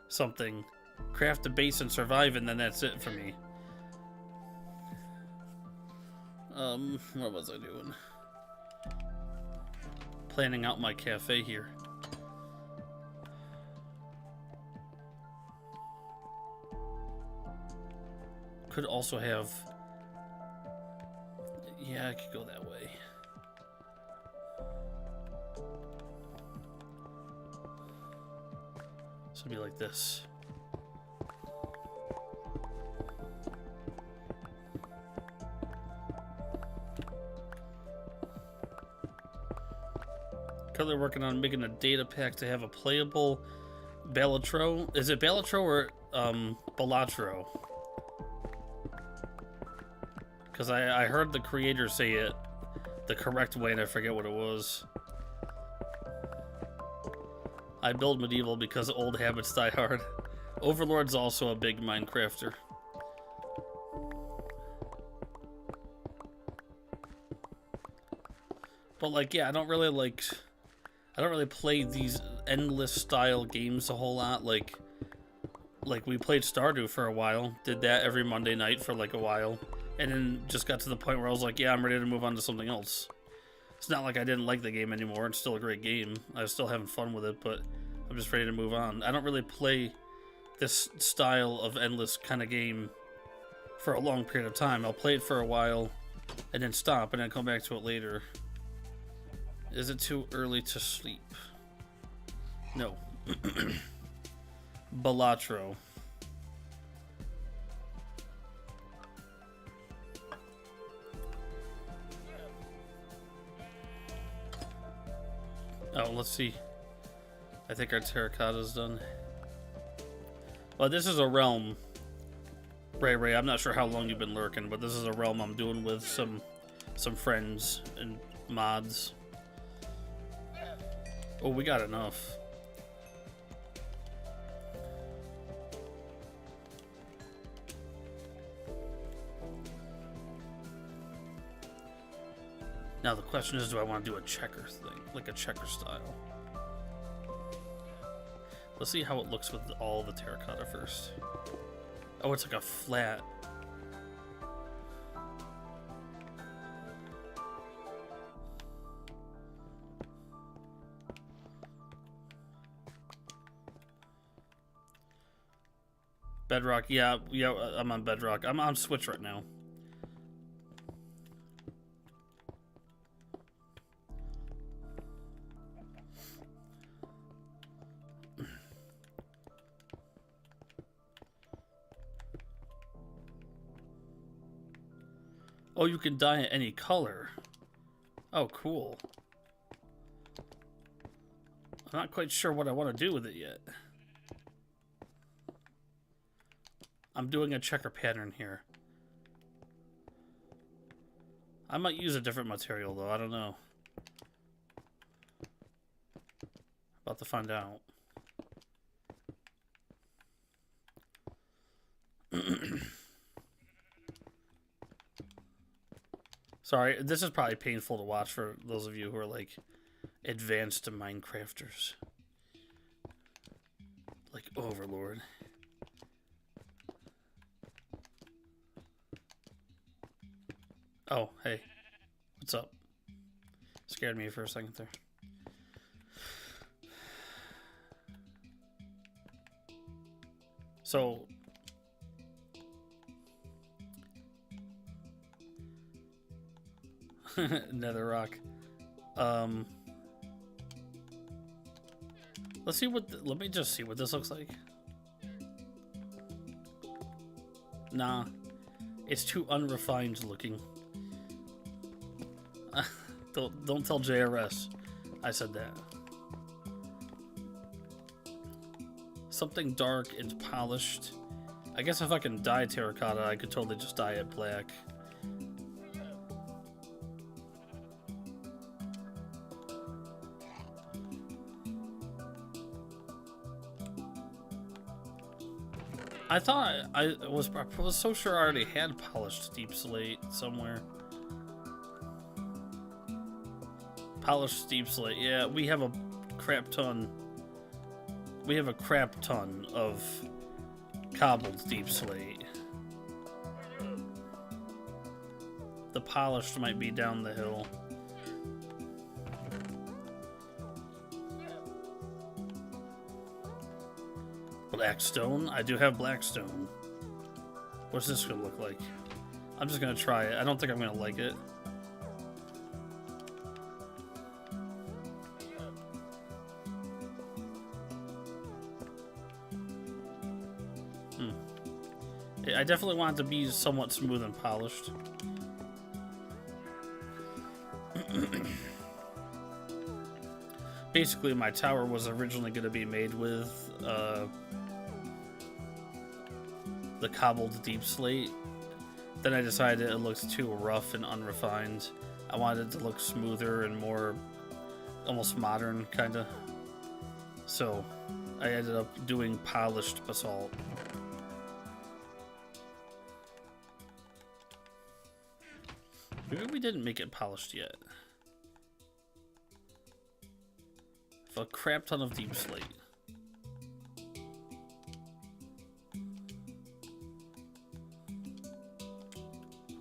something, craft a base and survive, and then that's it for me. What was I doing? Planning out my cafe here. Could also have... Yeah, I could go that way. So it'd be like this. Currently working on making a data pack to have a playable Balatro. Is it Balatro or Balatro? Because I heard the creator say it the correct way and I forget what it was. I build medieval because old habits die hard. Overlord's also a big Minecrafter. But like, yeah, I don't really play these endless style games a whole lot. Like we played Stardew for a while, did that every Monday night for like a while, and then just got to the point where I was like, yeah, I'm ready to move on to something else. It's not like I didn't like the game anymore. It's still a great game. I was still having fun with it, but I'm just ready to move on. I don't really play this style of endless kind of game for a long period of time. I'll play it for a while and then stop and then come back to it later. Is it too early to sleep? No. Balatro. Oh, let's see. I think our terracotta's done. Well, this is a realm. Ray, I'm not sure how long you've been lurking, but this is a realm I'm doing with some friends and mods. Oh, we got enough. Now the question is, do I want to do a checker thing, like a checker style? Let's see how it looks with all the terracotta first. Oh, it's like a flat. Bedrock, yeah, I'm on Bedrock. I'm on Switch right now. Oh, you can dye it any color. Oh, cool. I'm not quite sure what I want to do with it yet. I'm doing a checker pattern here. I might use a different material though, I don't know. About to find out. Sorry, this is probably painful to watch for those of you who are like advanced Minecrafters. Like Overlord. Oh, hey. What's up? Scared me for a second there. So... Nether rock. Let's see what... let me just see what this looks like. Nah, it's too unrefined looking. Don't tell JRS I said that. Something dark and polished. I guess if I can dye terracotta, I could totally just dye it black. I thought I was so sure I already had polished deep slate somewhere. Polished deep slate. Yeah, we have a crap ton. We have a crap ton of cobbled deep slate. The polished might be down the hill. Blackstone? I do have blackstone. What's this gonna look like? I'm just gonna try it. I don't think I'm gonna like it. I definitely want it to be somewhat smooth and polished. Basically, my tower was originally going to be made with the cobbled deep slate. Then I decided it looked too rough and unrefined. I wanted it to look smoother and more almost modern, kind of. So I ended up doing polished basalt. Maybe we didn't make it polished yet. A crap ton of deep slate.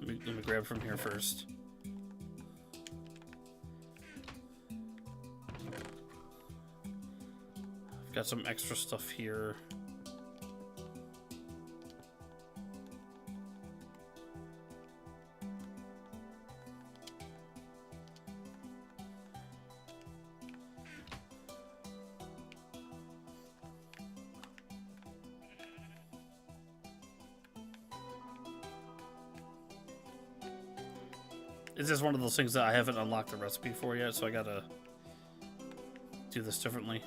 Let me grab from here first. I've got some extra stuff here. It's just one of those things that I haven't unlocked the recipe for yet, so I gotta do this differently.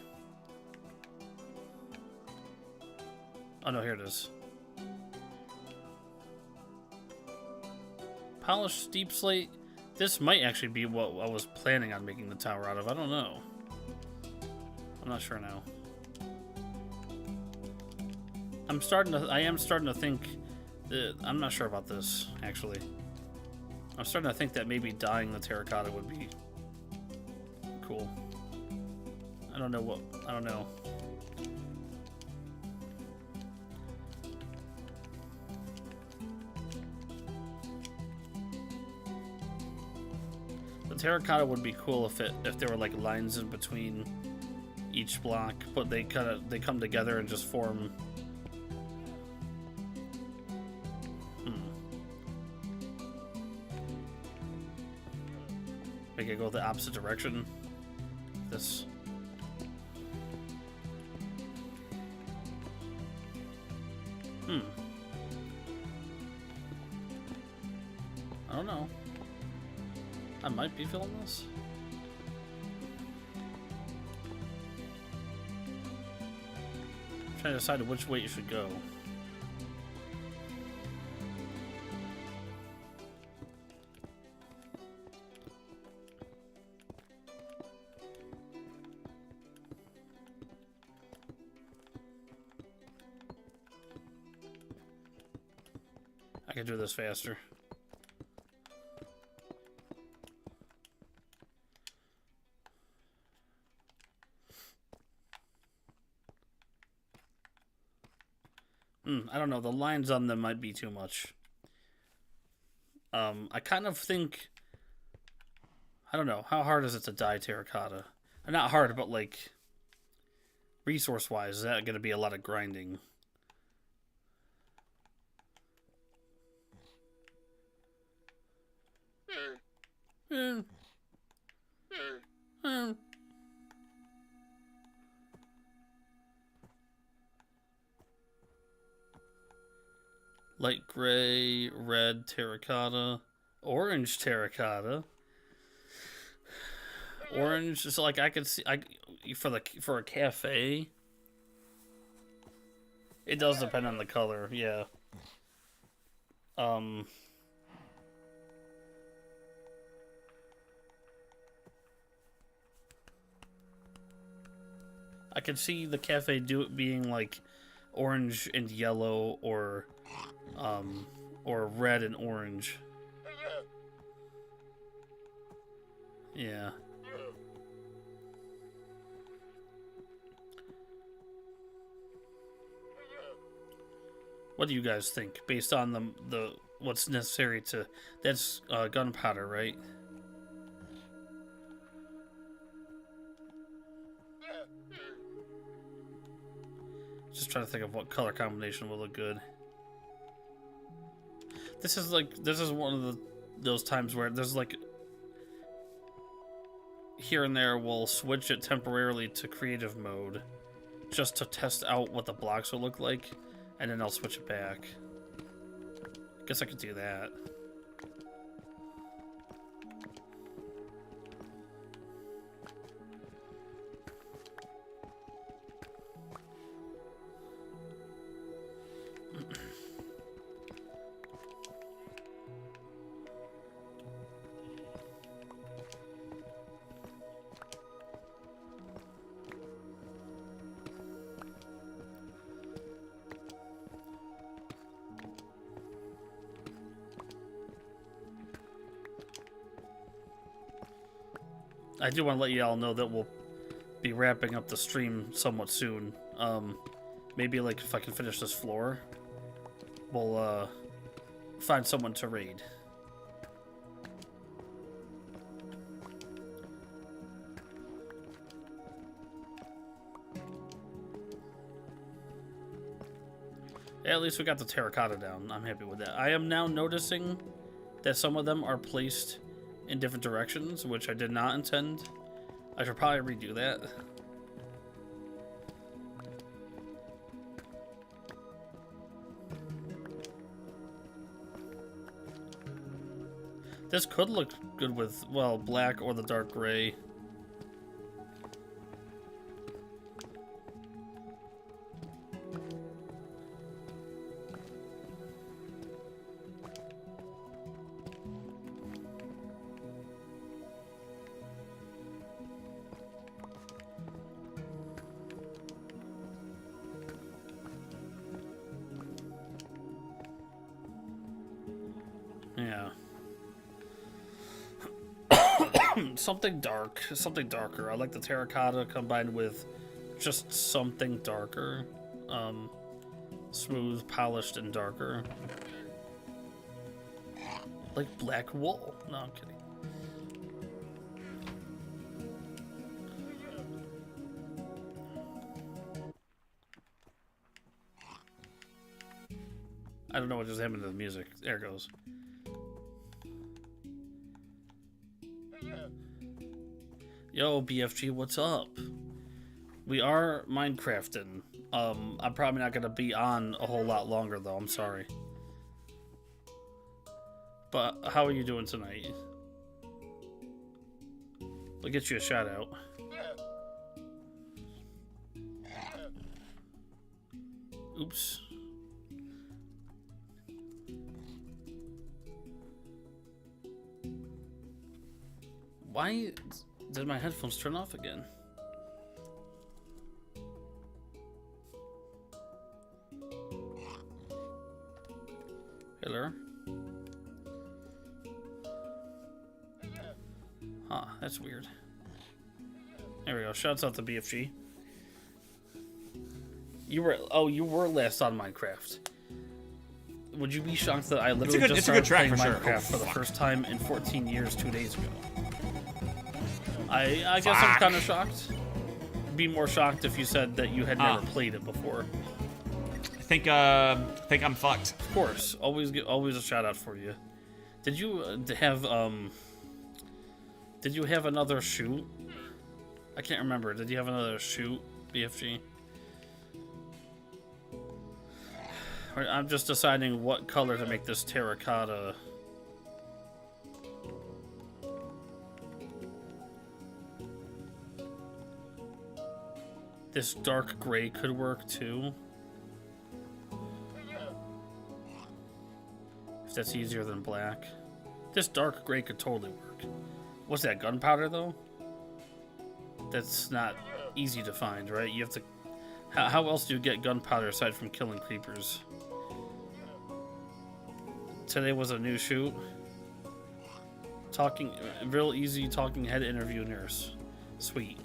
Oh no, here it is. Polished deep slate. This might actually be what I was planning on making the tower out of. I don't know. I'm not sure now. I am starting to think that I'm not sure about this, actually. I'm starting to think that maybe dyeing the terracotta would be cool. I don't know. The terracotta would be cool if there were like lines in between each block, but they come together and just form. Make it go the opposite direction. This. I don't know. I might be feeling this. I'm trying to decide which way you should go. I can do this faster. I don't know. The lines on them might be too much. I kind of think... I don't know. How hard is it to dye terracotta? Not hard, but like... resource-wise, is that going to be a lot of grinding? light gray, red terracotta, orange terracotta. Orange is like I could see for a cafe. It does depend on the color, yeah. I could see the cafe being like orange and yellow, or red and orange. Yeah. What do you guys think, based on the what's necessary to? That's gunpowder, right? Just trying to think of what color combination will look good. This is one of those times where there's like here and there we'll switch it temporarily to creative mode just to test out what the blocks will look like, and then I'll switch it back. Guess I could do that. I do want to let you all know that we'll be wrapping up the stream somewhat soon. Maybe like if I can finish this floor, we'll find someone to raid. Yeah, at least we got the terracotta down. I'm happy with that. I am now noticing that some of them are placed in different directions, which I did not intend. I should probably redo that. This could look good with, well, black or the dark gray. Yeah. Something dark, something darker. I like the terracotta combined with just something darker. Smooth, polished, and darker. Like black wool. No, I'm kidding. I don't know what just happened to the music. There it goes. Yo, BFG, what's up? We are Minecrafting. I'm probably not gonna be on a whole lot longer though, I'm sorry. But how are you doing tonight? We'll get you a shout out. Oops. Why did my headphones turn off again? Hello? Huh, that's weird. There we go. Shouts out to BFG. You were last on Minecraft. Would you be shocked that I literally just started playing Minecraft for the first time in 14 years 2 days ago? I guess I'm kind of shocked. Be more shocked if you said that you had never played it before. I think I'm fucked. Of course, always a shout out for you. Did you have another shoot? I can't remember. Did you have another shoot, BFG? I'm just deciding what color to make this terracotta. This dark gray could work too. If that's easier than black. This dark gray could totally work. What's that, gunpowder though? That's not easy to find, right? You have to... How else do you get gunpowder aside from killing creepers? Today was a new shoot. Real easy talking head interview nurse. Sweet.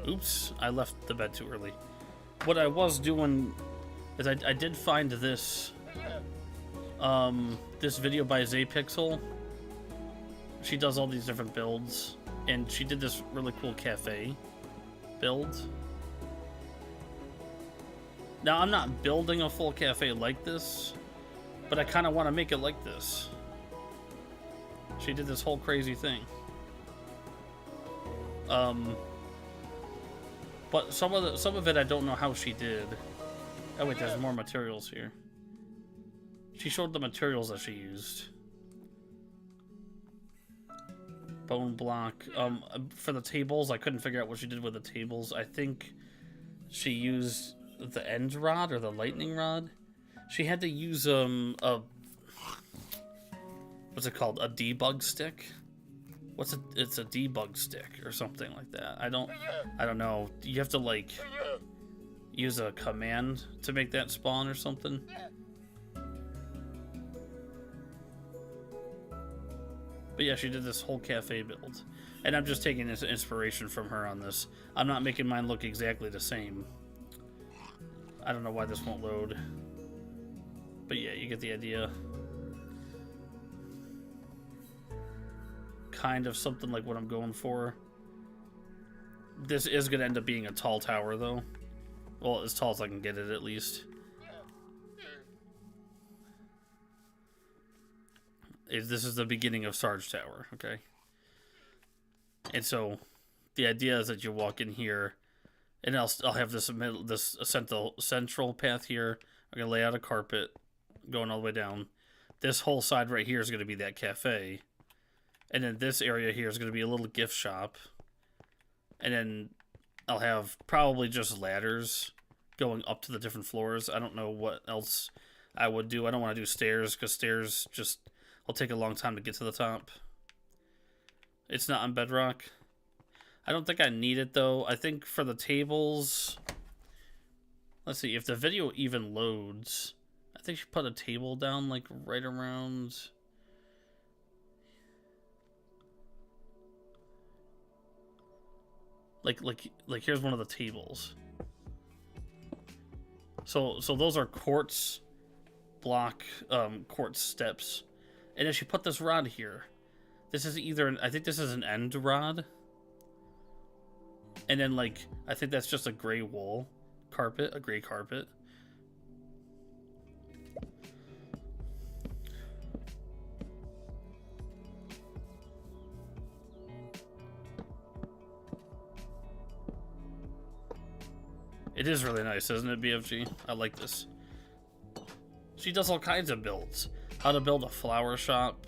Oops, I left the bed too early. What I was doing is I did find this this video by Zapixel. She does all these different builds, and she did this really cool cafe build. Now, I'm not building a full cafe like this, but I kind of want to make it like this. She did this whole crazy thing. But some of it I don't know how she did. Oh wait, there's more materials here. She showed the materials that she used. Bone block. For the tables, I couldn't figure out what she did with the tables. I think she used the end rod or the lightning rod. She had to use what's it called? A debug stick. It's a debug stick or something like that. I don't know. You have to like use a command to make that spawn or something. But yeah, she did this whole cafe build. And I'm just taking this inspiration from her on this. I'm not making mine look exactly the same. I don't know why this won't load. But yeah, you get the idea. Kind of something like what I'm going for. This is going to end up being a tall tower, though. Well, as tall as I can get it, at least. This is the beginning of Sarge Tower, okay? And so, the idea is that you walk in here, and I'll have this central path here. I'm going to lay out a carpet going all the way down. This whole side right here is going to be that cafe. And then this area here is going to be a little gift shop. And then I'll have probably just ladders going up to the different floors. I don't know what else I would do. I don't want to do stairs because stairs just will take a long time to get to the top. It's not on bedrock. I don't think I need it though. I think for the tables... Let's see, if the video even loads... I think she put a table down like right around... Like here's one of the tables. So those are quartz block, quartz steps. And then she put this rod here. This is I think this is an end rod. And then like, I think that's just a gray wool carpet, a gray carpet. It is really nice, isn't it, BFG? I like this. She does all kinds of builds. How to build a flower shop.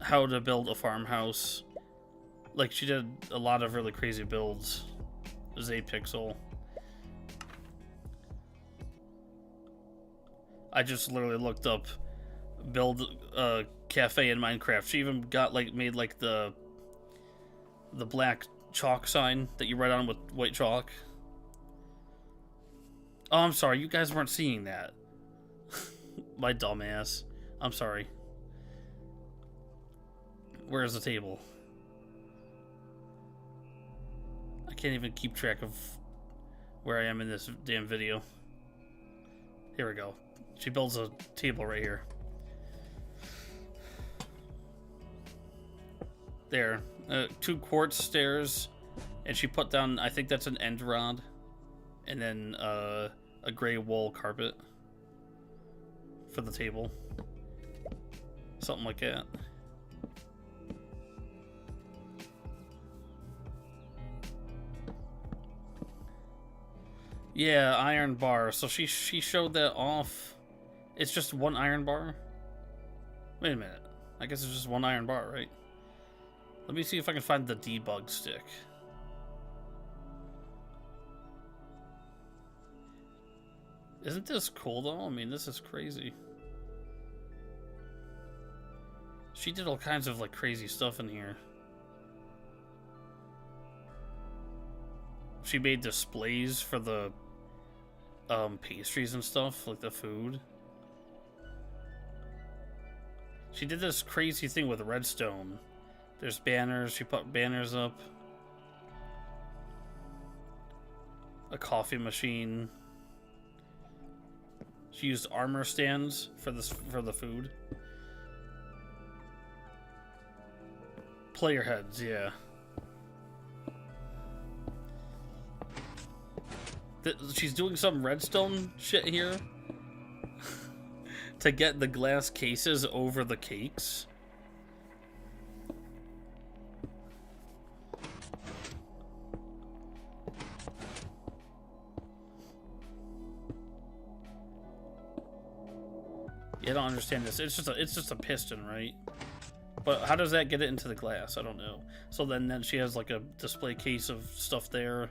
How to build a farmhouse. Like, she did a lot of really crazy builds. Zapixel. I just literally looked up build a cafe in Minecraft. She even got, like, made, like, the black chalk sign that you write on with white chalk. Oh, I'm sorry. You guys weren't seeing that. My dumbass. I'm sorry. Where's the table? I can't even keep track of where I am in this damn video. Here we go. She builds a table right here. There. 2 quartz stairs. And she put down, I think that's an end rod. And then a gray wool carpet for the table. something like that. Yeah, iron bar. So she showed that off. It's just one iron bar? Wait a minute. I guess it's just one iron bar, right? Let me see if I can find the debug stick. Isn't this cool though? I mean, this is crazy. She did all kinds of like crazy stuff in here. She made displays for the pastries and stuff, like the food. She did this crazy thing with redstone. There's banners, she put banners up. A coffee machine. She used armor stands for the food. Player heads, yeah. She's doing some redstone shit here to get the glass cases over the cakes. Yeah, I don't understand this. It's just a piston, right? But how does that get it into the glass? I don't know. So then she has like a display case of stuff there.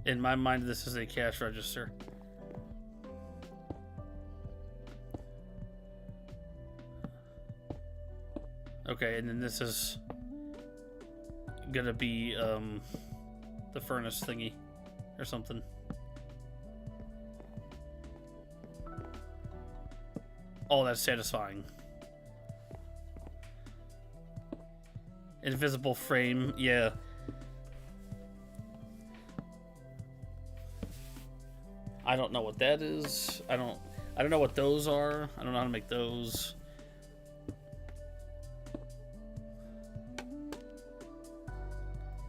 In my mind, this is a cash register. Okay, and then this is gonna be the furnace thingy or something. Oh, that's satisfying. Invisible frame, yeah. I don't know what that is. I don't know what those are. I don't know how to make those.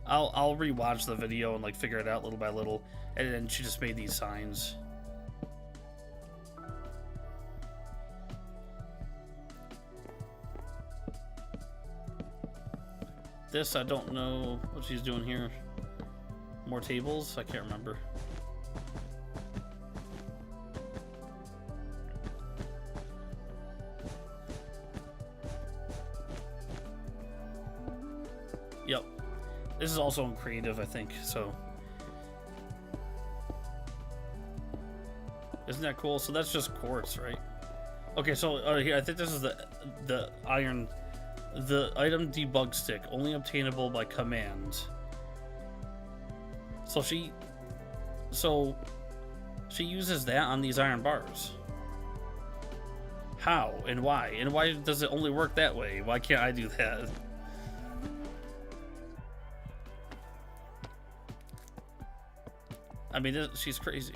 I'll rewatch the video and like figure it out little by little. And then she just made these signs. This, I don't know what she's doing here. More tables? I can't remember. Yep. This is also in creative, I think, so. Isn't that cool? So that's just quartz, right? Okay, so here, I think this is the iron, the item debug stick, only obtainable by command. So she uses that on these iron bars. How and why? And why does it only work that way? Why can't I do that? I mean, she's crazy.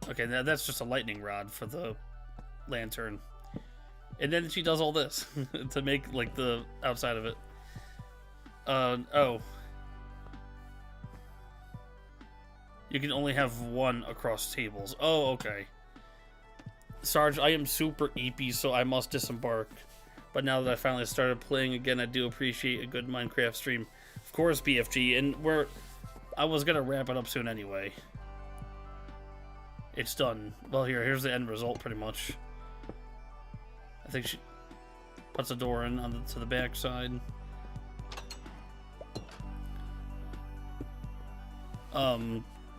Okay, now that's just a lightning rod for the lantern. And then she does all this to make, like, the outside of it. Oh. You can only have one across tables. Oh, okay. Sarge, I am super eepy, so I must disembark. But now that I finally started playing again, I do appreciate a good Minecraft stream. Of course, BFG, and I was gonna wrap it up soon anyway. It's done. Well, here's the end result, pretty much. I think she puts a door in to the back side.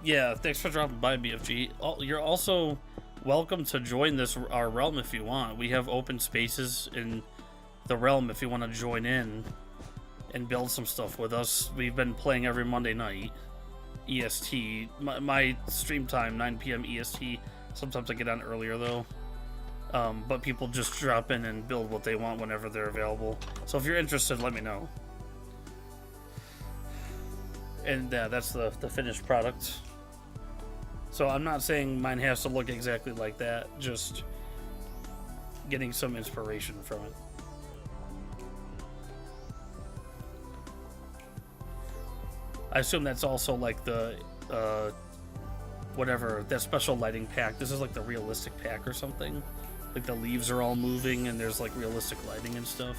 Yeah, thanks for dropping by, BFG. You're also welcome to join our realm if you want. We have open spaces in the realm if you want to join in and build some stuff with us. We've been playing every Monday night. EST. My stream time, 9 p.m. EST. Sometimes I get on earlier, though. But people just drop in and build what they want whenever they're available. So if you're interested, let me know. And that's the finished product. So I'm not saying mine has to look exactly like that, just getting some inspiration from it. I assume that's also like the whatever, that special lighting pack. This is like the realistic pack or something. Like the leaves are all moving and there's like realistic lighting and stuff.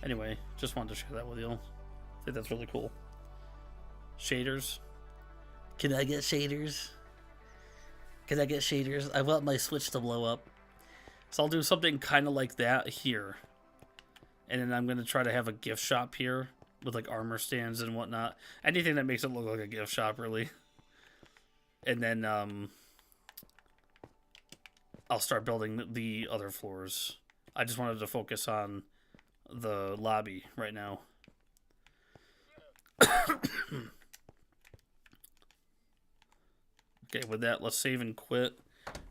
Anyway, just wanted to share that with you all. I think that's really cool. Shaders. Can I get shaders? Can I get shaders? I want my Switch to blow up. So I'll do something kind of like that here. And then I'm going to try to have a gift shop here with like armor stands and whatnot. Anything that makes it look like a gift shop, really. And then I'll start building the other floors. I just wanted to focus on the lobby right now. Okay, with that, let's save and quit.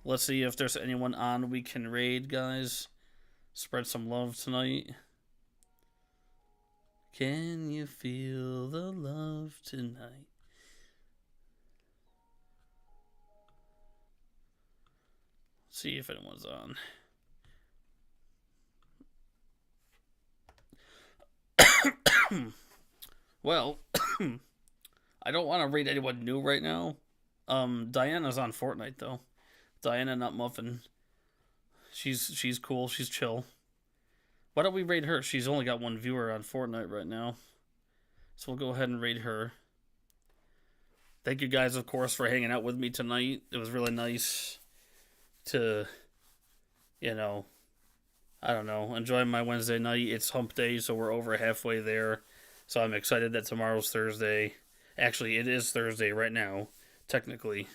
Let's see if there's anyone on we can raid, guys. Spread some love tonight. Can you feel the love tonight? See if anyone's on. Well, I don't want to raid anyone new right now. Diana's on Fortnite though. Diana Nut Muffin. She's cool. She's chill. Why don't we raid her? She's only got one viewer on Fortnite right now. So we'll go ahead and raid her. Thank you guys, of course, for hanging out with me tonight. It was really nice to, you know, I don't know, enjoy my Wednesday night. It's hump day, so we're over halfway there. So I'm excited that tomorrow's Thursday. Actually, it is Thursday right now, technically.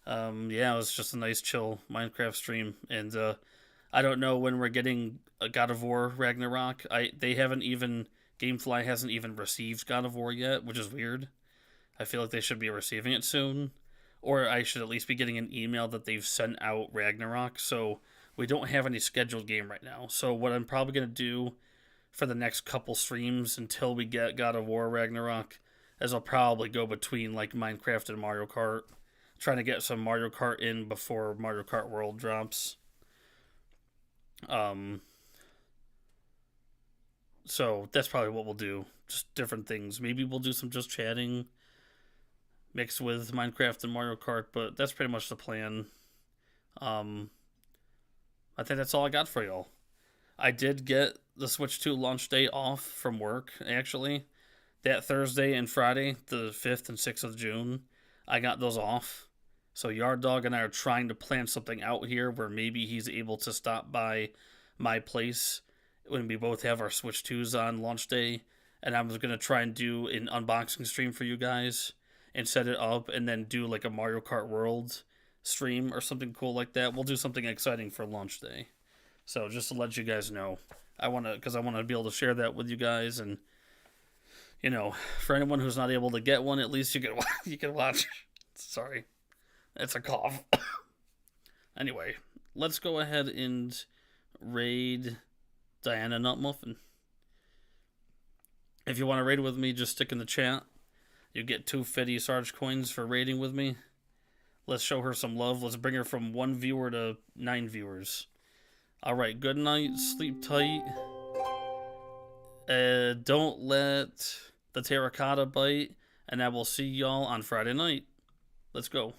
Yeah, it was just a nice, chill Minecraft stream. And I don't know when we're getting a God of War Ragnarok. Gamefly hasn't even received God of War yet, which is weird. I feel like they should be receiving it soon. Or I should at least be getting an email that they've sent out Ragnarok. So we don't have any scheduled game right now. So what I'm probably going to do for the next couple streams until we get God of War Ragnarok is I'll probably go between like Minecraft and Mario Kart. Trying to get some Mario Kart in before Mario Kart World drops. So that's probably what we'll do. Just different things. Maybe we'll do some just chatting mixed with Minecraft and Mario Kart, but that's pretty much the plan. I think that's all I got for y'all. I did get the Switch 2 launch day off from work, actually. That Thursday and Friday, the 5th and 6th of June, I got those off. So Yard Dog and I are trying to plan something out here where maybe he's able to stop by my place when we both have our Switch 2s on launch day. And I was going to try and do an unboxing stream for you guys and set it up and then do like a Mario Kart World stream or something cool like that. We'll do something exciting for launch day. So just to let you guys know, because I want to be able to share that with you guys. And, you know, for anyone who's not able to get one, at least you can watch. Sorry. It's a cough. Anyway, let's go ahead and raid Diana Nut Muffin. If you want to raid with me, just stick in the chat. You get 250 Sarge coins for raiding with me. Let's show her some love. Let's bring her from 1 viewer to 9 viewers. Alright, good night. Sleep tight. Don't let the terracotta bite. And I will see y'all on Friday night. Let's go.